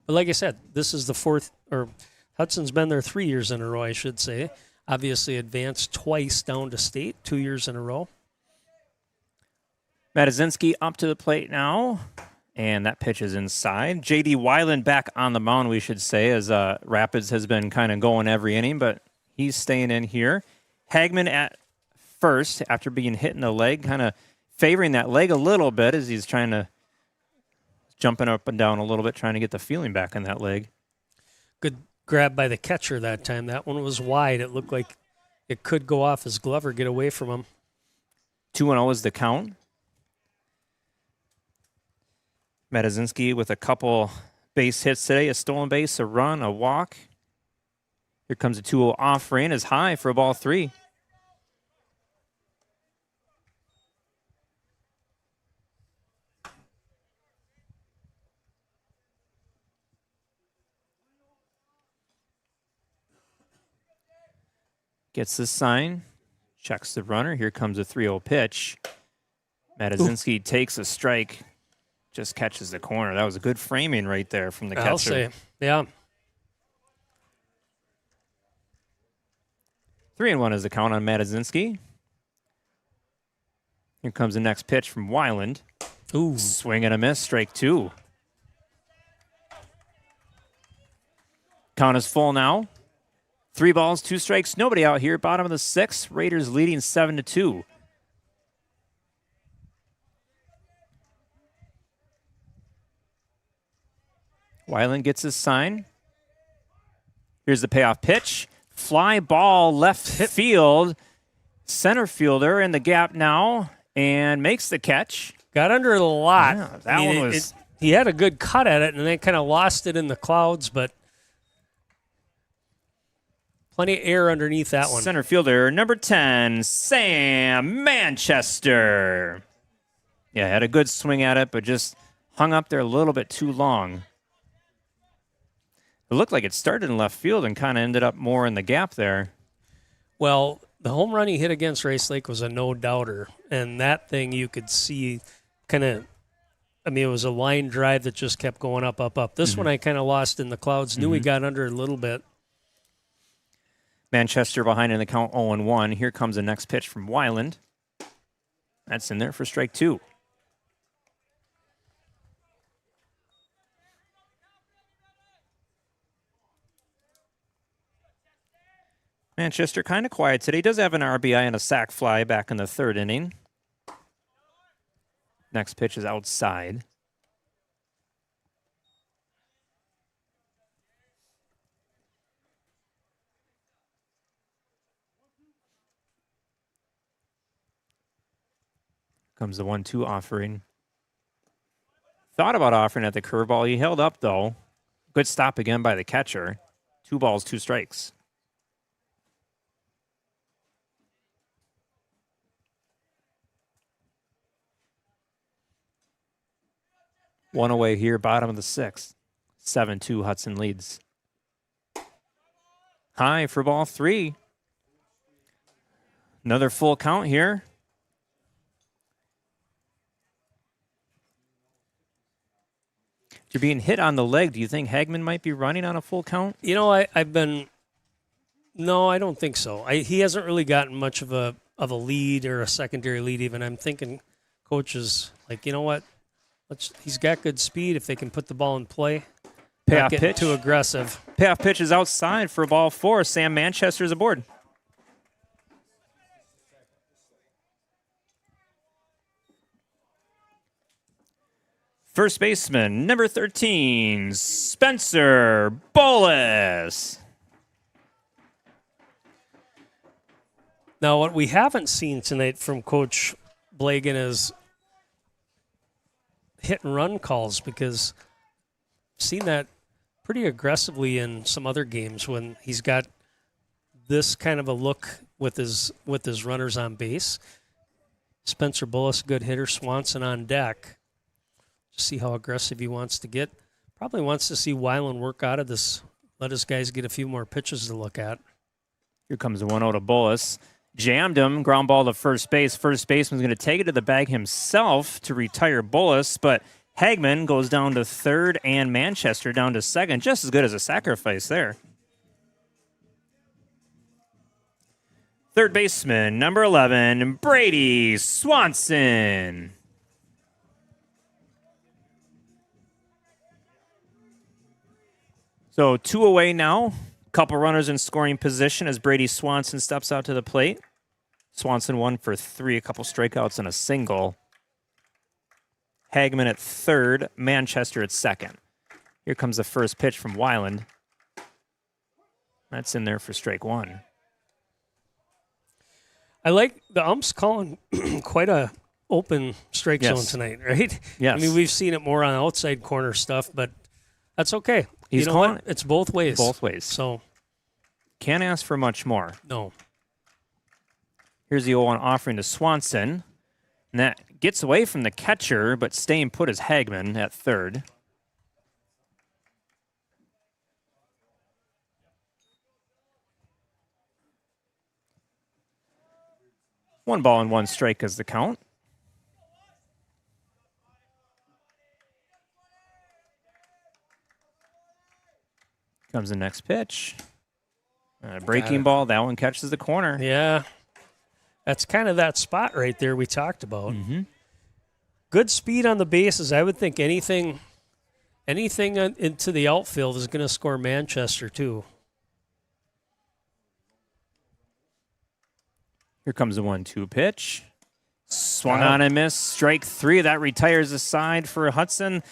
But like I said, this is the 4th, or Hudson's been there 3 years in a row, I should say. Obviously advanced twice down to state, 2 years in a row. Metazinski up to the plate now, and that pitch is inside. J.D. Weiland back on the mound, we should say, as Rapids has been kind of going every inning, but he's staying in here. Hagman at first after being hit in the leg, kind of favoring that leg a little bit as he's trying to jumping up and down a little bit, trying to get the feeling back in that leg. Good grab by the catcher that time. That one was wide. It looked like it could go off his glove or get away from him. 2-0 is the count. Metazinski with a couple base hits today, a stolen base, a run, a walk. Here comes a 2-0 off rain, is high for a ball 3. Gets the sign. Checks the runner. Here comes a 3-0 pitch. Matazinski takes a strike. Just catches the corner. That was a good framing right there from the catcher. I'll say, yeah. 3-1 is the count on Matazinski. Here comes the next pitch from Weiland. Ooh. Swing and a miss, strike 2. Count is full now. 3 balls, 2 strikes, nobody out here. Bottom of the 6th, Raiders leading 7-2. Weiland gets his sign. Here's the payoff pitch. Fly ball left field. Center fielder in the gap now and makes the catch. Got under it a lot. Yeah, that one was... he had a good cut at it, and then kind of lost it in the clouds, but plenty of air underneath that one. Center fielder, number 10, Sam Manchester. Yeah, had a good swing at it, but just hung up there a little bit too long. It looked like it started in left field and kind of ended up more in the gap there. Well, the home run he hit against Rice Lake was a no-doubter, and that thing you could see kind of, I mean, it was a line drive that just kept going up, up, up. This one I kind of lost in the clouds, knew he got under it a little bit. Manchester behind in the count 0-1. Here comes the next pitch from Weiland. That's in there for strike 2. Manchester kind of quiet today. He does have an RBI and a sac fly back in the 3rd inning. Next pitch is outside. Comes the 1-2 offering. Thought about offering at the curveball. He held up, though. Good stop again by the catcher. 2 balls, 2 strikes. One away here, bottom of the 6th. 7-2, Hudson leads. High for ball 3. Another full count here. If you're being hit on the leg, do you think Hagman might be running on a full count? You know, I've been... No, I don't think so. He hasn't really gotten much of a lead or a secondary lead even. I'm thinking coaches, like, you know what? He's got good speed if they can put the ball in play. Payoff Not pitch. too aggressive. Payoff pitch is outside for ball 4. Sam Manchester's aboard. First baseman, number 13, Spencer Bolus. Now, what we haven't seen tonight from Coach Blagan is hit and run calls, because I've seen that pretty aggressively in some other games when he's got this kind of a look with his runners on base. Spencer Bullis, good hitter. Swanson on deck. Just see how aggressive he wants to get. Probably wants to see Weiland work out of this. Let his guys get a few more pitches to look at. Here comes the 1-0 to Bullis. Jammed him, ground ball to first base. First baseman's going to take it to the bag himself to retire Bullis, but Hagman goes down to 3rd and Manchester down to 2nd. Just as good as a sacrifice there. Third baseman, number 11, Brady Swanson. So 2 away now. Couple runners in scoring position as Brady Swanson steps out to the plate. Swanson 1 for 3, a couple strikeouts and a single. Hagman at 3rd, Manchester at 2nd. Here comes the first pitch from Weiland. That's in there for strike 1. I like the umps calling quite a open strike zone tonight, right? Yes. I mean, we've seen it more on outside corner stuff, but that's okay. He's you know calling what? It's both ways. Both ways. So can't ask for much more. no. Here's the 0-1 offering to Swanson. And that gets away from the catcher, but staying put is Hagman at 3rd. 1 ball and 1 strike is the count. Comes the next pitch. Breaking ball. That one catches the corner. Yeah. That's kind of that spot right there we talked about. Good speed on the bases. I would think anything into the outfield is going to score Manchester, too. Here comes the 1-2 pitch. Swung on and missed. Strike 3. That retires the side for Hudson.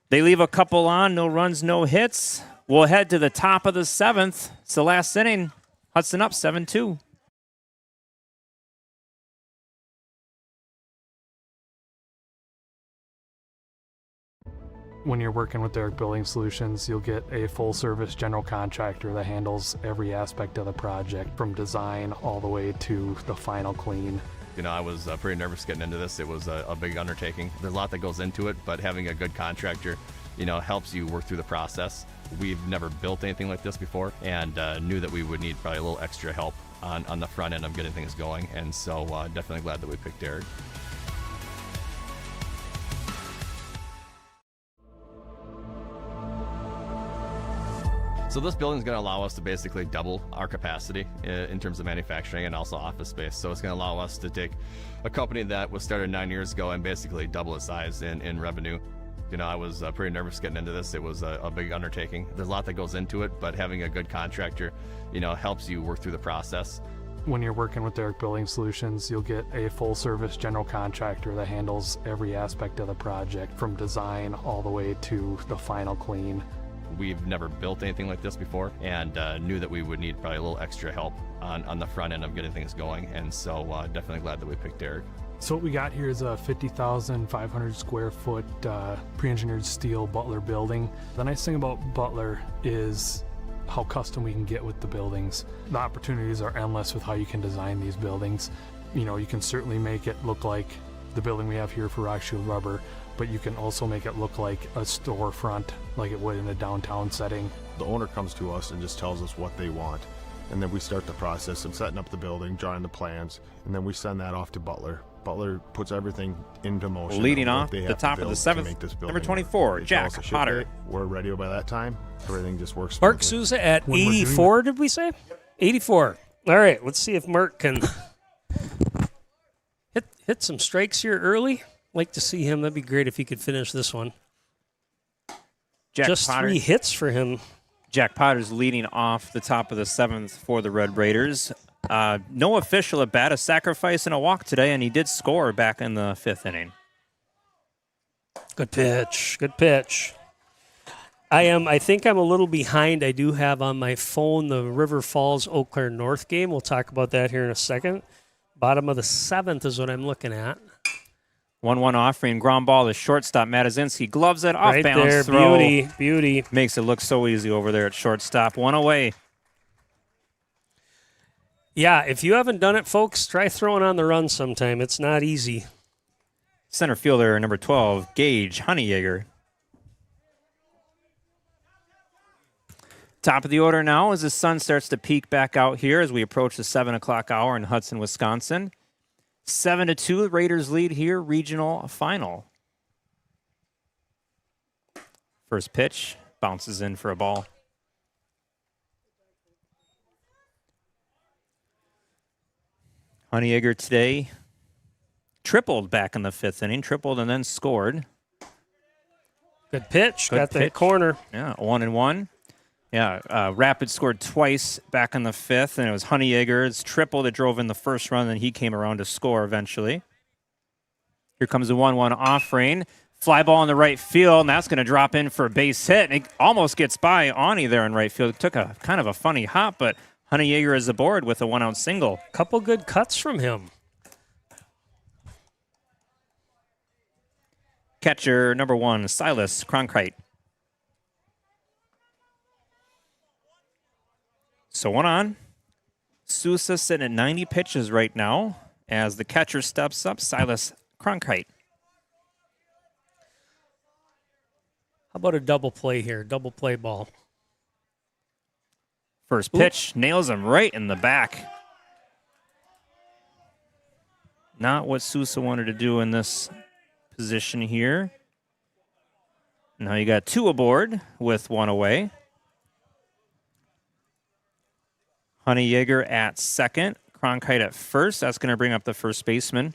They leave a couple on. No runs, no hits. We'll head to the top of the 7th. It's the last inning. Hudson up 7-2. When you're working with Derek Building Solutions, you'll get a full-service general contractor that handles every aspect of the project, from design all the way to the final clean. You know, I was pretty nervous getting into this. It was a big undertaking. There's a lot that goes into it, but having a good contractor, you know, helps you work through the process. We've never built anything like this before, and knew that we would need probably a little extra help on the front end of getting things going, and so definitely glad that we picked Derek. So this building is going to allow us to basically double our capacity in terms of manufacturing and also office space. So it's going to allow us to take a company that was started 9 years ago and basically double its size in revenue. You know, I was pretty nervous getting into this. It was a big undertaking. There's a lot that goes into it, but having a good contractor, you know, helps you work through the process. When you're working with Derek Building Solutions, you'll get a full-service general contractor that handles every aspect of the project, from design all the way to the final clean. We've never built anything like this before, and knew that we would need probably a little extra help on the front end of getting things going, and so definitely glad that we picked Derek. So what we got here is a 50,500 square foot pre-engineered steel Butler building. The nice thing about Butler is how custom we can get with the buildings. The opportunities are endless with how you can design these buildings. You know, you can certainly make it look like the building we have here for Rock Shield Rubber, but you can also make it look like a storefront, like it would in a downtown setting. The owner comes to us and just tells us what they want, and then we start the process of setting up the building, drawing the plans, and then we send that off to Butler. Butler puts everything into motion. Leading off the top of the 7th, number 24, Jack Potter. We're ready by that time. Everything just works smoothly. Mark Souza at 84, did we say? 84. All right, let's see if Mark can hit some strikes here early. Like to see him. That'd be great if he could finish this one. Just Potter. 3 hits for him. Jack Potter's leading off the top of the 7th for the Red Raiders. No official at bat, a sacrifice and a walk today, and he did score back in the 5th inning. Good pitch. Good pitch. I think I'm a little behind. I do have on my phone the River Falls Eau Claire North game. We'll talk about that here in a second. Bottom of the 7th is what I'm looking at. 1-1 offering, ground ball to shortstop. Matazinski gloves it off right balance there, throw. Beauty. Makes it look so easy over there at shortstop. 1 away. Yeah, if you haven't done it, folks, try throwing on the run sometime. It's not easy. Center fielder number 12, Gage Honeyegger. Top of the order now as the sun starts to peek back out here as we approach the 7 o'clock hour in Hudson, Wisconsin. 7-2, Raiders lead here, regional final. First pitch, bounces in for a ball. Honeyegger today tripled back in the 5th inning, tripled and then scored. Good pitch, Good got pitch. that corner. Yeah, 1-1. Yeah, Rapid scored twice back in the 5th, and it was Honeyegger's triple that drove in the first run, and he came around to score eventually. Here comes the 1-1 offering. Fly ball in the right field, and that's going to drop in for a base hit. And it almost gets by Ani there in right field. It took a kind of a funny hop, but Honeyegger is aboard with a 1-out single. Couple good cuts from him. Catcher number 1, Silas Cronkite. So 1 on. Sousa sitting at 90 pitches right now as the catcher steps up, Silas Cronkite. How about a double play here? Double play ball. First pitch, nails him right in the back. Not what Sousa wanted to do in this position here. Now you got 2 aboard with 1 away. Honeyegger at second. Cronkite at first. That's going to bring up the first baseman.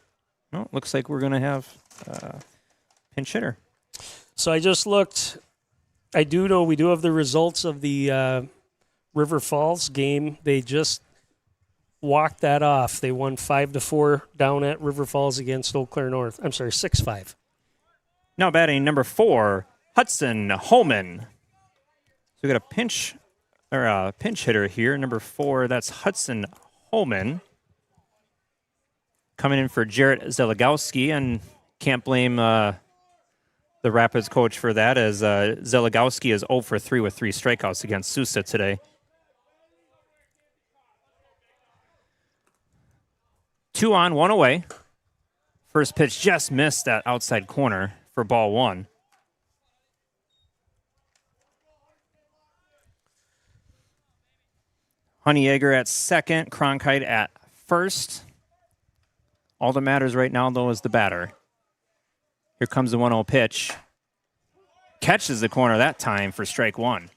Well, looks like we're going to have pinch hitter. So I just looked. I do know we do have the results of the River Falls game. They just walked that off. They won 5-4 down at River Falls against Eau Claire North. I'm sorry, 6-5. Now batting number 4, Hudson Holman. So we got a pinch hitter here. Number 4, that's Hudson Holman. Coming in for Jarrett Zeligowski, and can't blame the Rapids coach for that, as Zeligowski is 0 for 3 with 3 strikeouts against Sousa today. 2 on, 1 away. First pitch just missed that outside corner for ball 1. Honeyegger at second, Cronkite at first. All that matters right now, though, is the batter. Here comes the 1-0 pitch. Catches the corner that time for strike 1.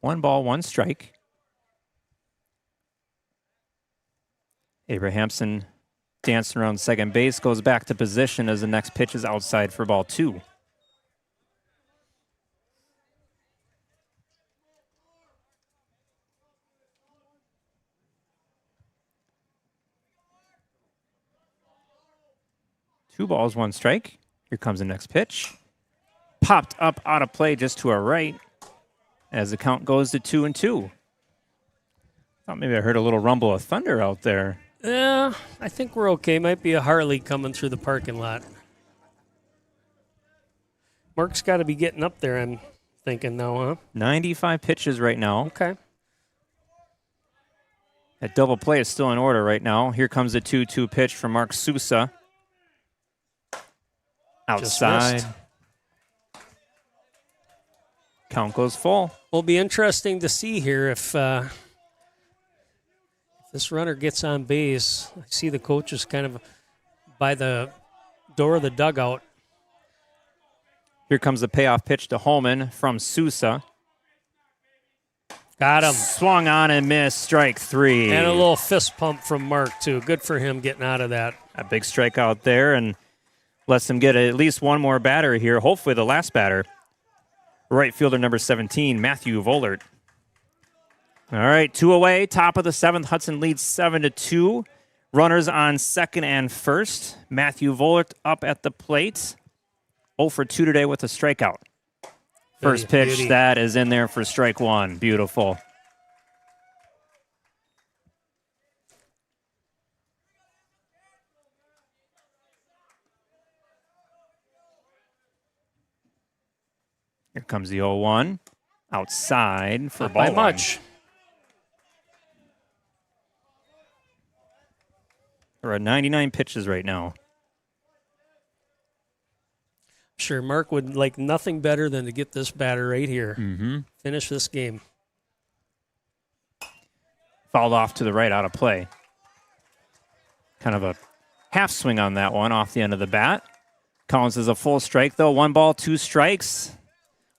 One ball, 1 strike. Abrahamson dancing around second base, goes back to position as the next pitch is outside for ball 2. Two balls, 1 strike. Here comes the next pitch. Popped up out of play just to our right as the count goes to 2-2. Thought maybe I heard a little rumble of thunder out there. Yeah, I think we're okay. Might be a Harley coming through the parking lot. Mark's got to be getting up there, I'm thinking now, huh? 95 pitches right now. Okay. That double play is still in order right now. Here comes the 2-2 pitch from Mark Sousa. Outside. Count goes full. Will be interesting to see here if this runner gets on base. I see the coaches kind of by the door of the dugout. Here comes the payoff pitch to Holman from Sousa. Got him. Swung on and missed. Strike 3. And a little fist pump from Mark, too. Good for him getting out of that. A big strikeout there, and lets him get at least one more batter here. Hopefully the last batter. Right fielder number 17, Matthew Vollert. All right, 2 away. Top of the 7th. Hudson leads 7-2. Runners on second and first. Matthew Vollert up at the plate. 0 for 2 today with a strikeout. First pitch, beauty. that is in there for strike 1. Beautiful. Here comes the 0-1. Outside for Not ball by 1. much. There are 99 pitches right now. Sure, Mark would like nothing better than to get this batter right here. Mm-hmm. Finish this game. Fouled off to the right, out of play. Kind of a half swing on that one off the end of the bat. Collins is a full strike, though. 1 ball, 2 strikes.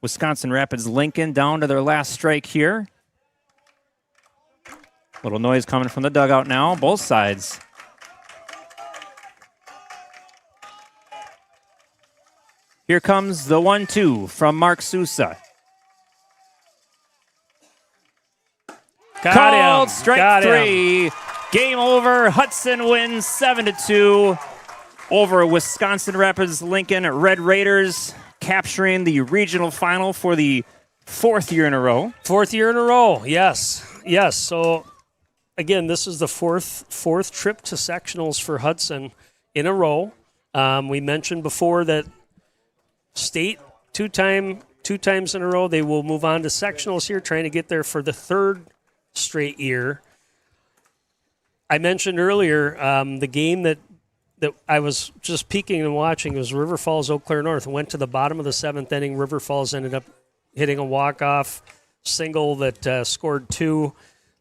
Wisconsin Rapids Lincoln down to their last strike here. Little noise coming from the dugout now, both sides. Here comes the 1-2 from Mark Sousa. Called strike 3. Game over. Hudson wins 7-2 over Wisconsin Rapids Lincoln Red Raiders, capturing the regional final for the 4th year in a row. 4th year in a row, yes. Yes, so again, this is the fourth trip to sectionals for Hudson in a row. We mentioned before that state two times in a row. They will move on to sectionals here, trying to get there for the 3rd straight year. I mentioned earlier the game that that I was just peeking and watching was River Falls, Eau Claire North. Went to the bottom of the 7th inning. River Falls ended up hitting a walk-off single that scored 2.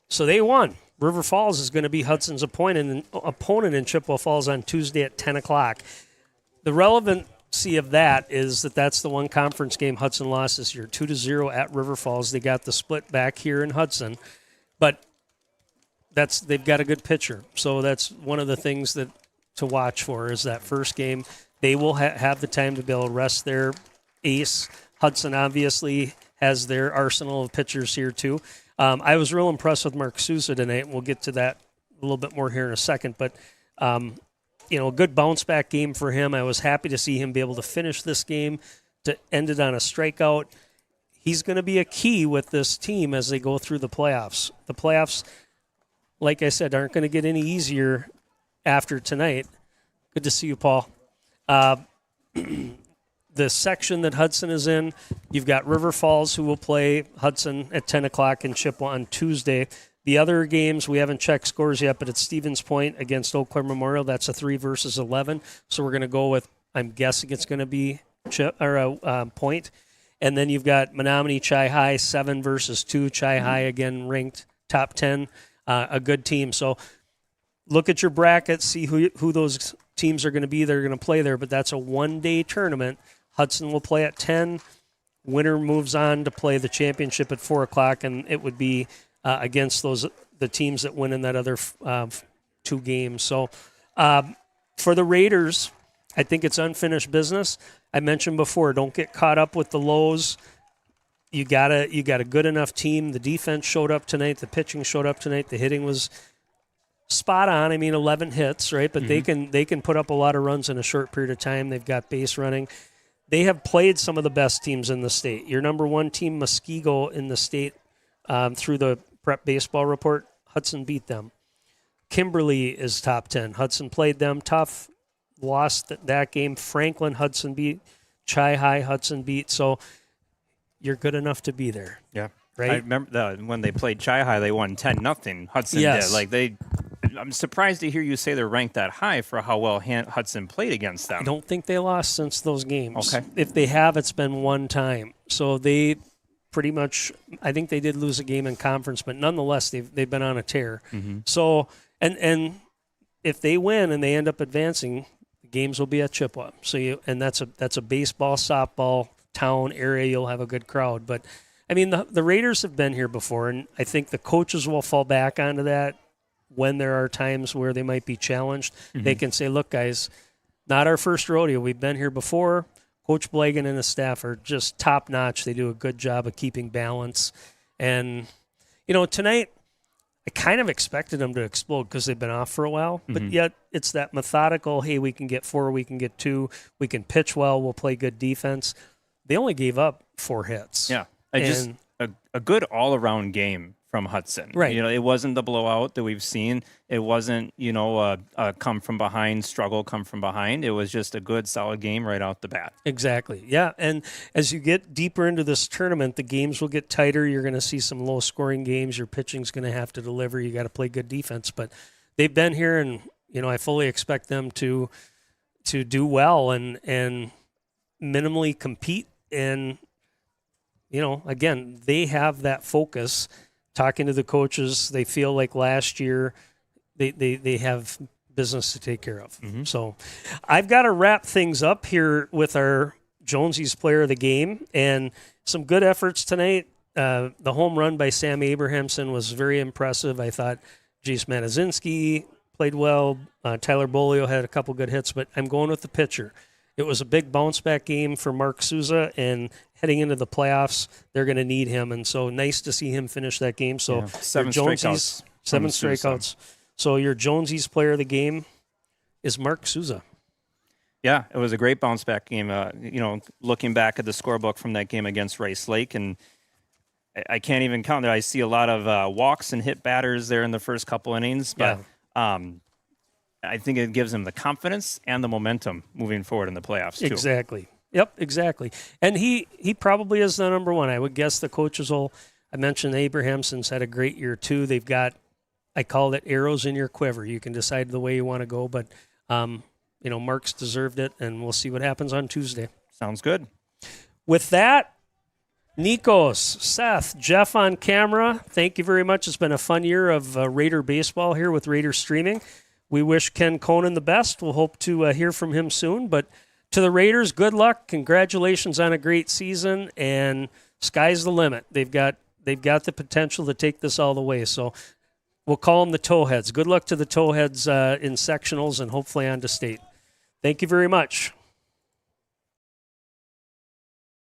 So they won. River Falls is going to be Hudson's opponent in Chippewa Falls on Tuesday at 10 o'clock. The relevancy of that is that that's the one conference game Hudson lost this year, 2-0 at River Falls. They got the split back here in Hudson, but they've got a good pitcher. So that's one of the things that to watch for is that first game. They will have the time to be able to rest their ace. Hudson obviously has their arsenal of pitchers here too. I was real impressed with Mark Souza tonight, and we'll get to that a little bit more here in a second. But, a good bounce-back game for him. I was happy to see him be able to finish this game, to end it on a strikeout. He's going to be a key with this team as they go through the playoffs. The playoffs, like I said, aren't going to get any easier after tonight. Good to see you, Paul. The section that Hudson is in, you've got River Falls, who will play Hudson at 10 o'clock in Chippewa on Tuesday. The other games, we haven't checked scores yet, but it's Stevens Point against Eau Claire Memorial. That's a 3 versus 11. So we're going to go with, I'm guessing it's going to be Point. And then you've got Menominee Chi High, 7 versus 2. Chi High, again, ranked top 10, a good team. So look at your bracket, see who those teams are going to be that are going to play there, but that's a one-day tournament. Hudson will play at 10. Winner moves on to play the championship at 4 o'clock, and it would be against the teams that win in that other 2 games. So for the Raiders, I think it's unfinished business. I mentioned before, don't get caught up with the lows. You got a good enough team. The defense showed up tonight. The pitching showed up tonight. The hitting was spot on. 11 hits, right? But they can put up a lot of runs in a short period of time. They've got base running. They have played some of the best teams in the state. Your number 1 team, Muskego, in the state, through the Prep Baseball Report, Hudson beat them. Kimberly is top 10. Hudson played them tough, lost that game. Franklin, Hudson beat. Chi High, Hudson beat. So you're good enough to be there. Yeah. Right? I remember when they played Chi High, they won 10-0. Hudson did. I'm surprised to hear you say they're ranked that high for how well Hudson played against them. I don't think they lost since those games. Okay. If they have, it's been one time. So they pretty much, I think they did lose a game in conference, but nonetheless, they've been on a tear. Mm-hmm. So, and if they win and they end up advancing, the games will be at Chippewa. So that's a baseball, softball town area. You'll have a good crowd. But the Raiders have been here before, and I think the coaches will fall back onto that. When there are times where they might be challenged, they can say, look, guys, not our first rodeo. We've been here before. Coach Blagan and his staff are just top-notch. They do a good job of keeping balance. And, tonight I kind of expected them to explode because they've been off for a while. But yet it's that methodical, hey, we can get 4, we can get 2, we can pitch well, we'll play good defense. They only gave up 4 hits. Yeah. A good all-around game from Hudson. Right. It wasn't the blowout that we've seen. It wasn't, a come from behind struggle. It was just a good, solid game right out the bat. Exactly. Yeah. And as you get deeper into this tournament, the games will get tighter. You're going to see some low-scoring games. Your pitching's going to have to deliver. You got to play good defense. But they've been here, and I fully expect them to do well and minimally compete. And again, they have that focus. Talking to the coaches, they feel like last year they have business to take care of. Mm-hmm. So I've got to wrap things up here with our Jonesy's player of the game and some good efforts tonight. The home run by Sam Abrahamson was very impressive. I thought Jace Matazinski played well. Tyler Bolio had a couple good hits, but I'm going with the pitcher. It was a big bounce-back game for Mark Souza, and heading into the playoffs, they're going to need him. And so nice to see him finish that game. So 7 strikeouts. 7 strikeouts. So your Jonesy's player of the game is Mark Souza. Yeah, it was a great bounce-back game. Looking back at the scorebook from that game against Rice Lake, and I can't even count there. I see a lot of walks and hit batters there in the first couple innings. But I think it gives him the confidence and the momentum moving forward in the playoffs, too. Exactly. Yep, exactly. And he probably is the number 1. I would guess the coaches will. I mentioned Abrahamson's had a great year, too. They've got, I call it arrows in your quiver. You can decide the way you want to go, but Mark's deserved it, and we'll see what happens on Tuesday. Sounds good. With that, Nikos, Seth, Jeff on camera, thank you very much. It's been a fun year of Raider baseball here with Raider Streaming. We wish Ken Conan the best. We'll hope to hear from him soon. But to the Raiders, good luck. Congratulations on a great season, and sky's the limit. They've got the potential to take this all the way. So we'll call them the Towheads. Good luck to the Towheads in sectionals and hopefully on to state. Thank you very much.